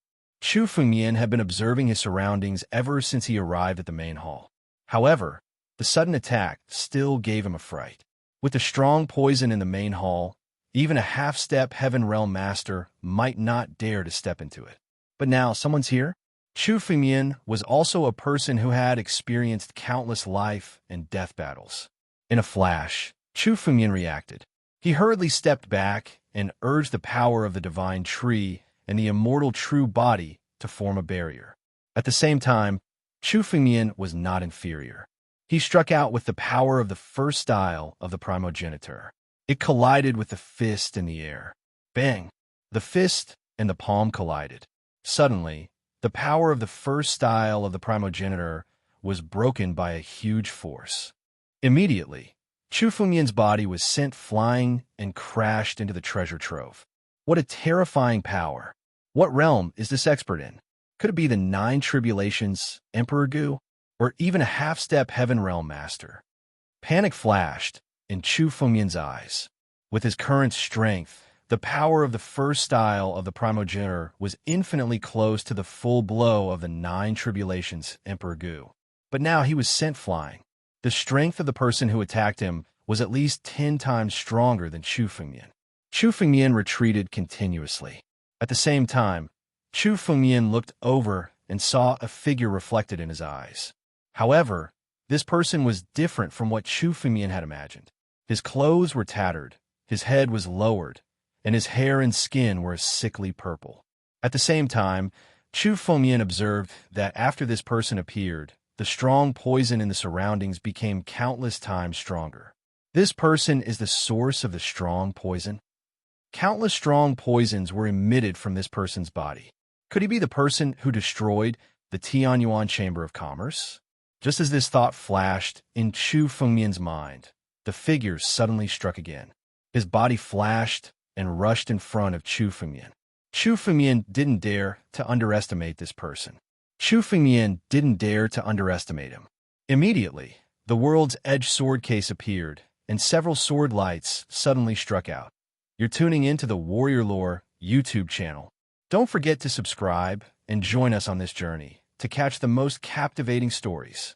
Chu Fengmian had been observing his surroundings ever since he arrived at the main hall. However, the sudden attack still gave him a fright. With the strong poison in the main hall, even a half-step Heaven Realm Master might not dare to step into it. But now someone's here? Chu Fengmian was also a person who had experienced countless life and death battles. In a flash, Chu Fengmian reacted. He hurriedly stepped back and urged the power of the divine tree and the immortal true body to form a barrier. At the same time, Chu Fengmian was not inferior. He struck out with the power of the first style of the primogeniture. It collided with the fist in the air. Bang! The fist and the palm collided. Suddenly, the power of the first style of the primogeniture was broken by a huge force. Immediately, Chu Fengmian's body was sent flying and crashed into the treasure trove. What a terrifying power! What realm is this expert in? Could it be the 9 Tribulations, Emperor goo, or even a half-step Heaven Realm Master? Panic flashed in Chu Fengmian's eyes. With his current strength, the power of the first style of the primogeniture was infinitely close to the full blow of the 9 Tribulations, Emperor goo. But now he was sent flying. The strength of the person who attacked him was at least 10 times stronger than Chu Fengmian. Chu Fengmian retreated continuously. At the same time, Chu Fengmian looked over and saw a figure reflected in his eyes. However, this person was different from what Chu Fengmian had imagined. His clothes were tattered, his head was lowered, and his hair and skin were a sickly purple. At the same time, Chu Fengmian observed that after this person appeared, the strong poison in the surroundings became countless times stronger. This person is the source of the strong poison. Countless strong poisons were emitted from this person's body. Could he be the person who destroyed the Tianyuan Chamber of Commerce? Just as this thought flashed in Chu Fengmian's mind, the figure suddenly struck again. His body flashed and rushed in front of Chu Fengmian. Chu Fengmian didn't dare to underestimate this person. Chu Fengmian didn't dare to underestimate him. Immediately, the world's edge sword case appeared, and several sword lights suddenly struck out. You're tuning into the Warrior Lore YouTube channel. Don't forget to subscribe and join us on this journey to catch the most captivating stories.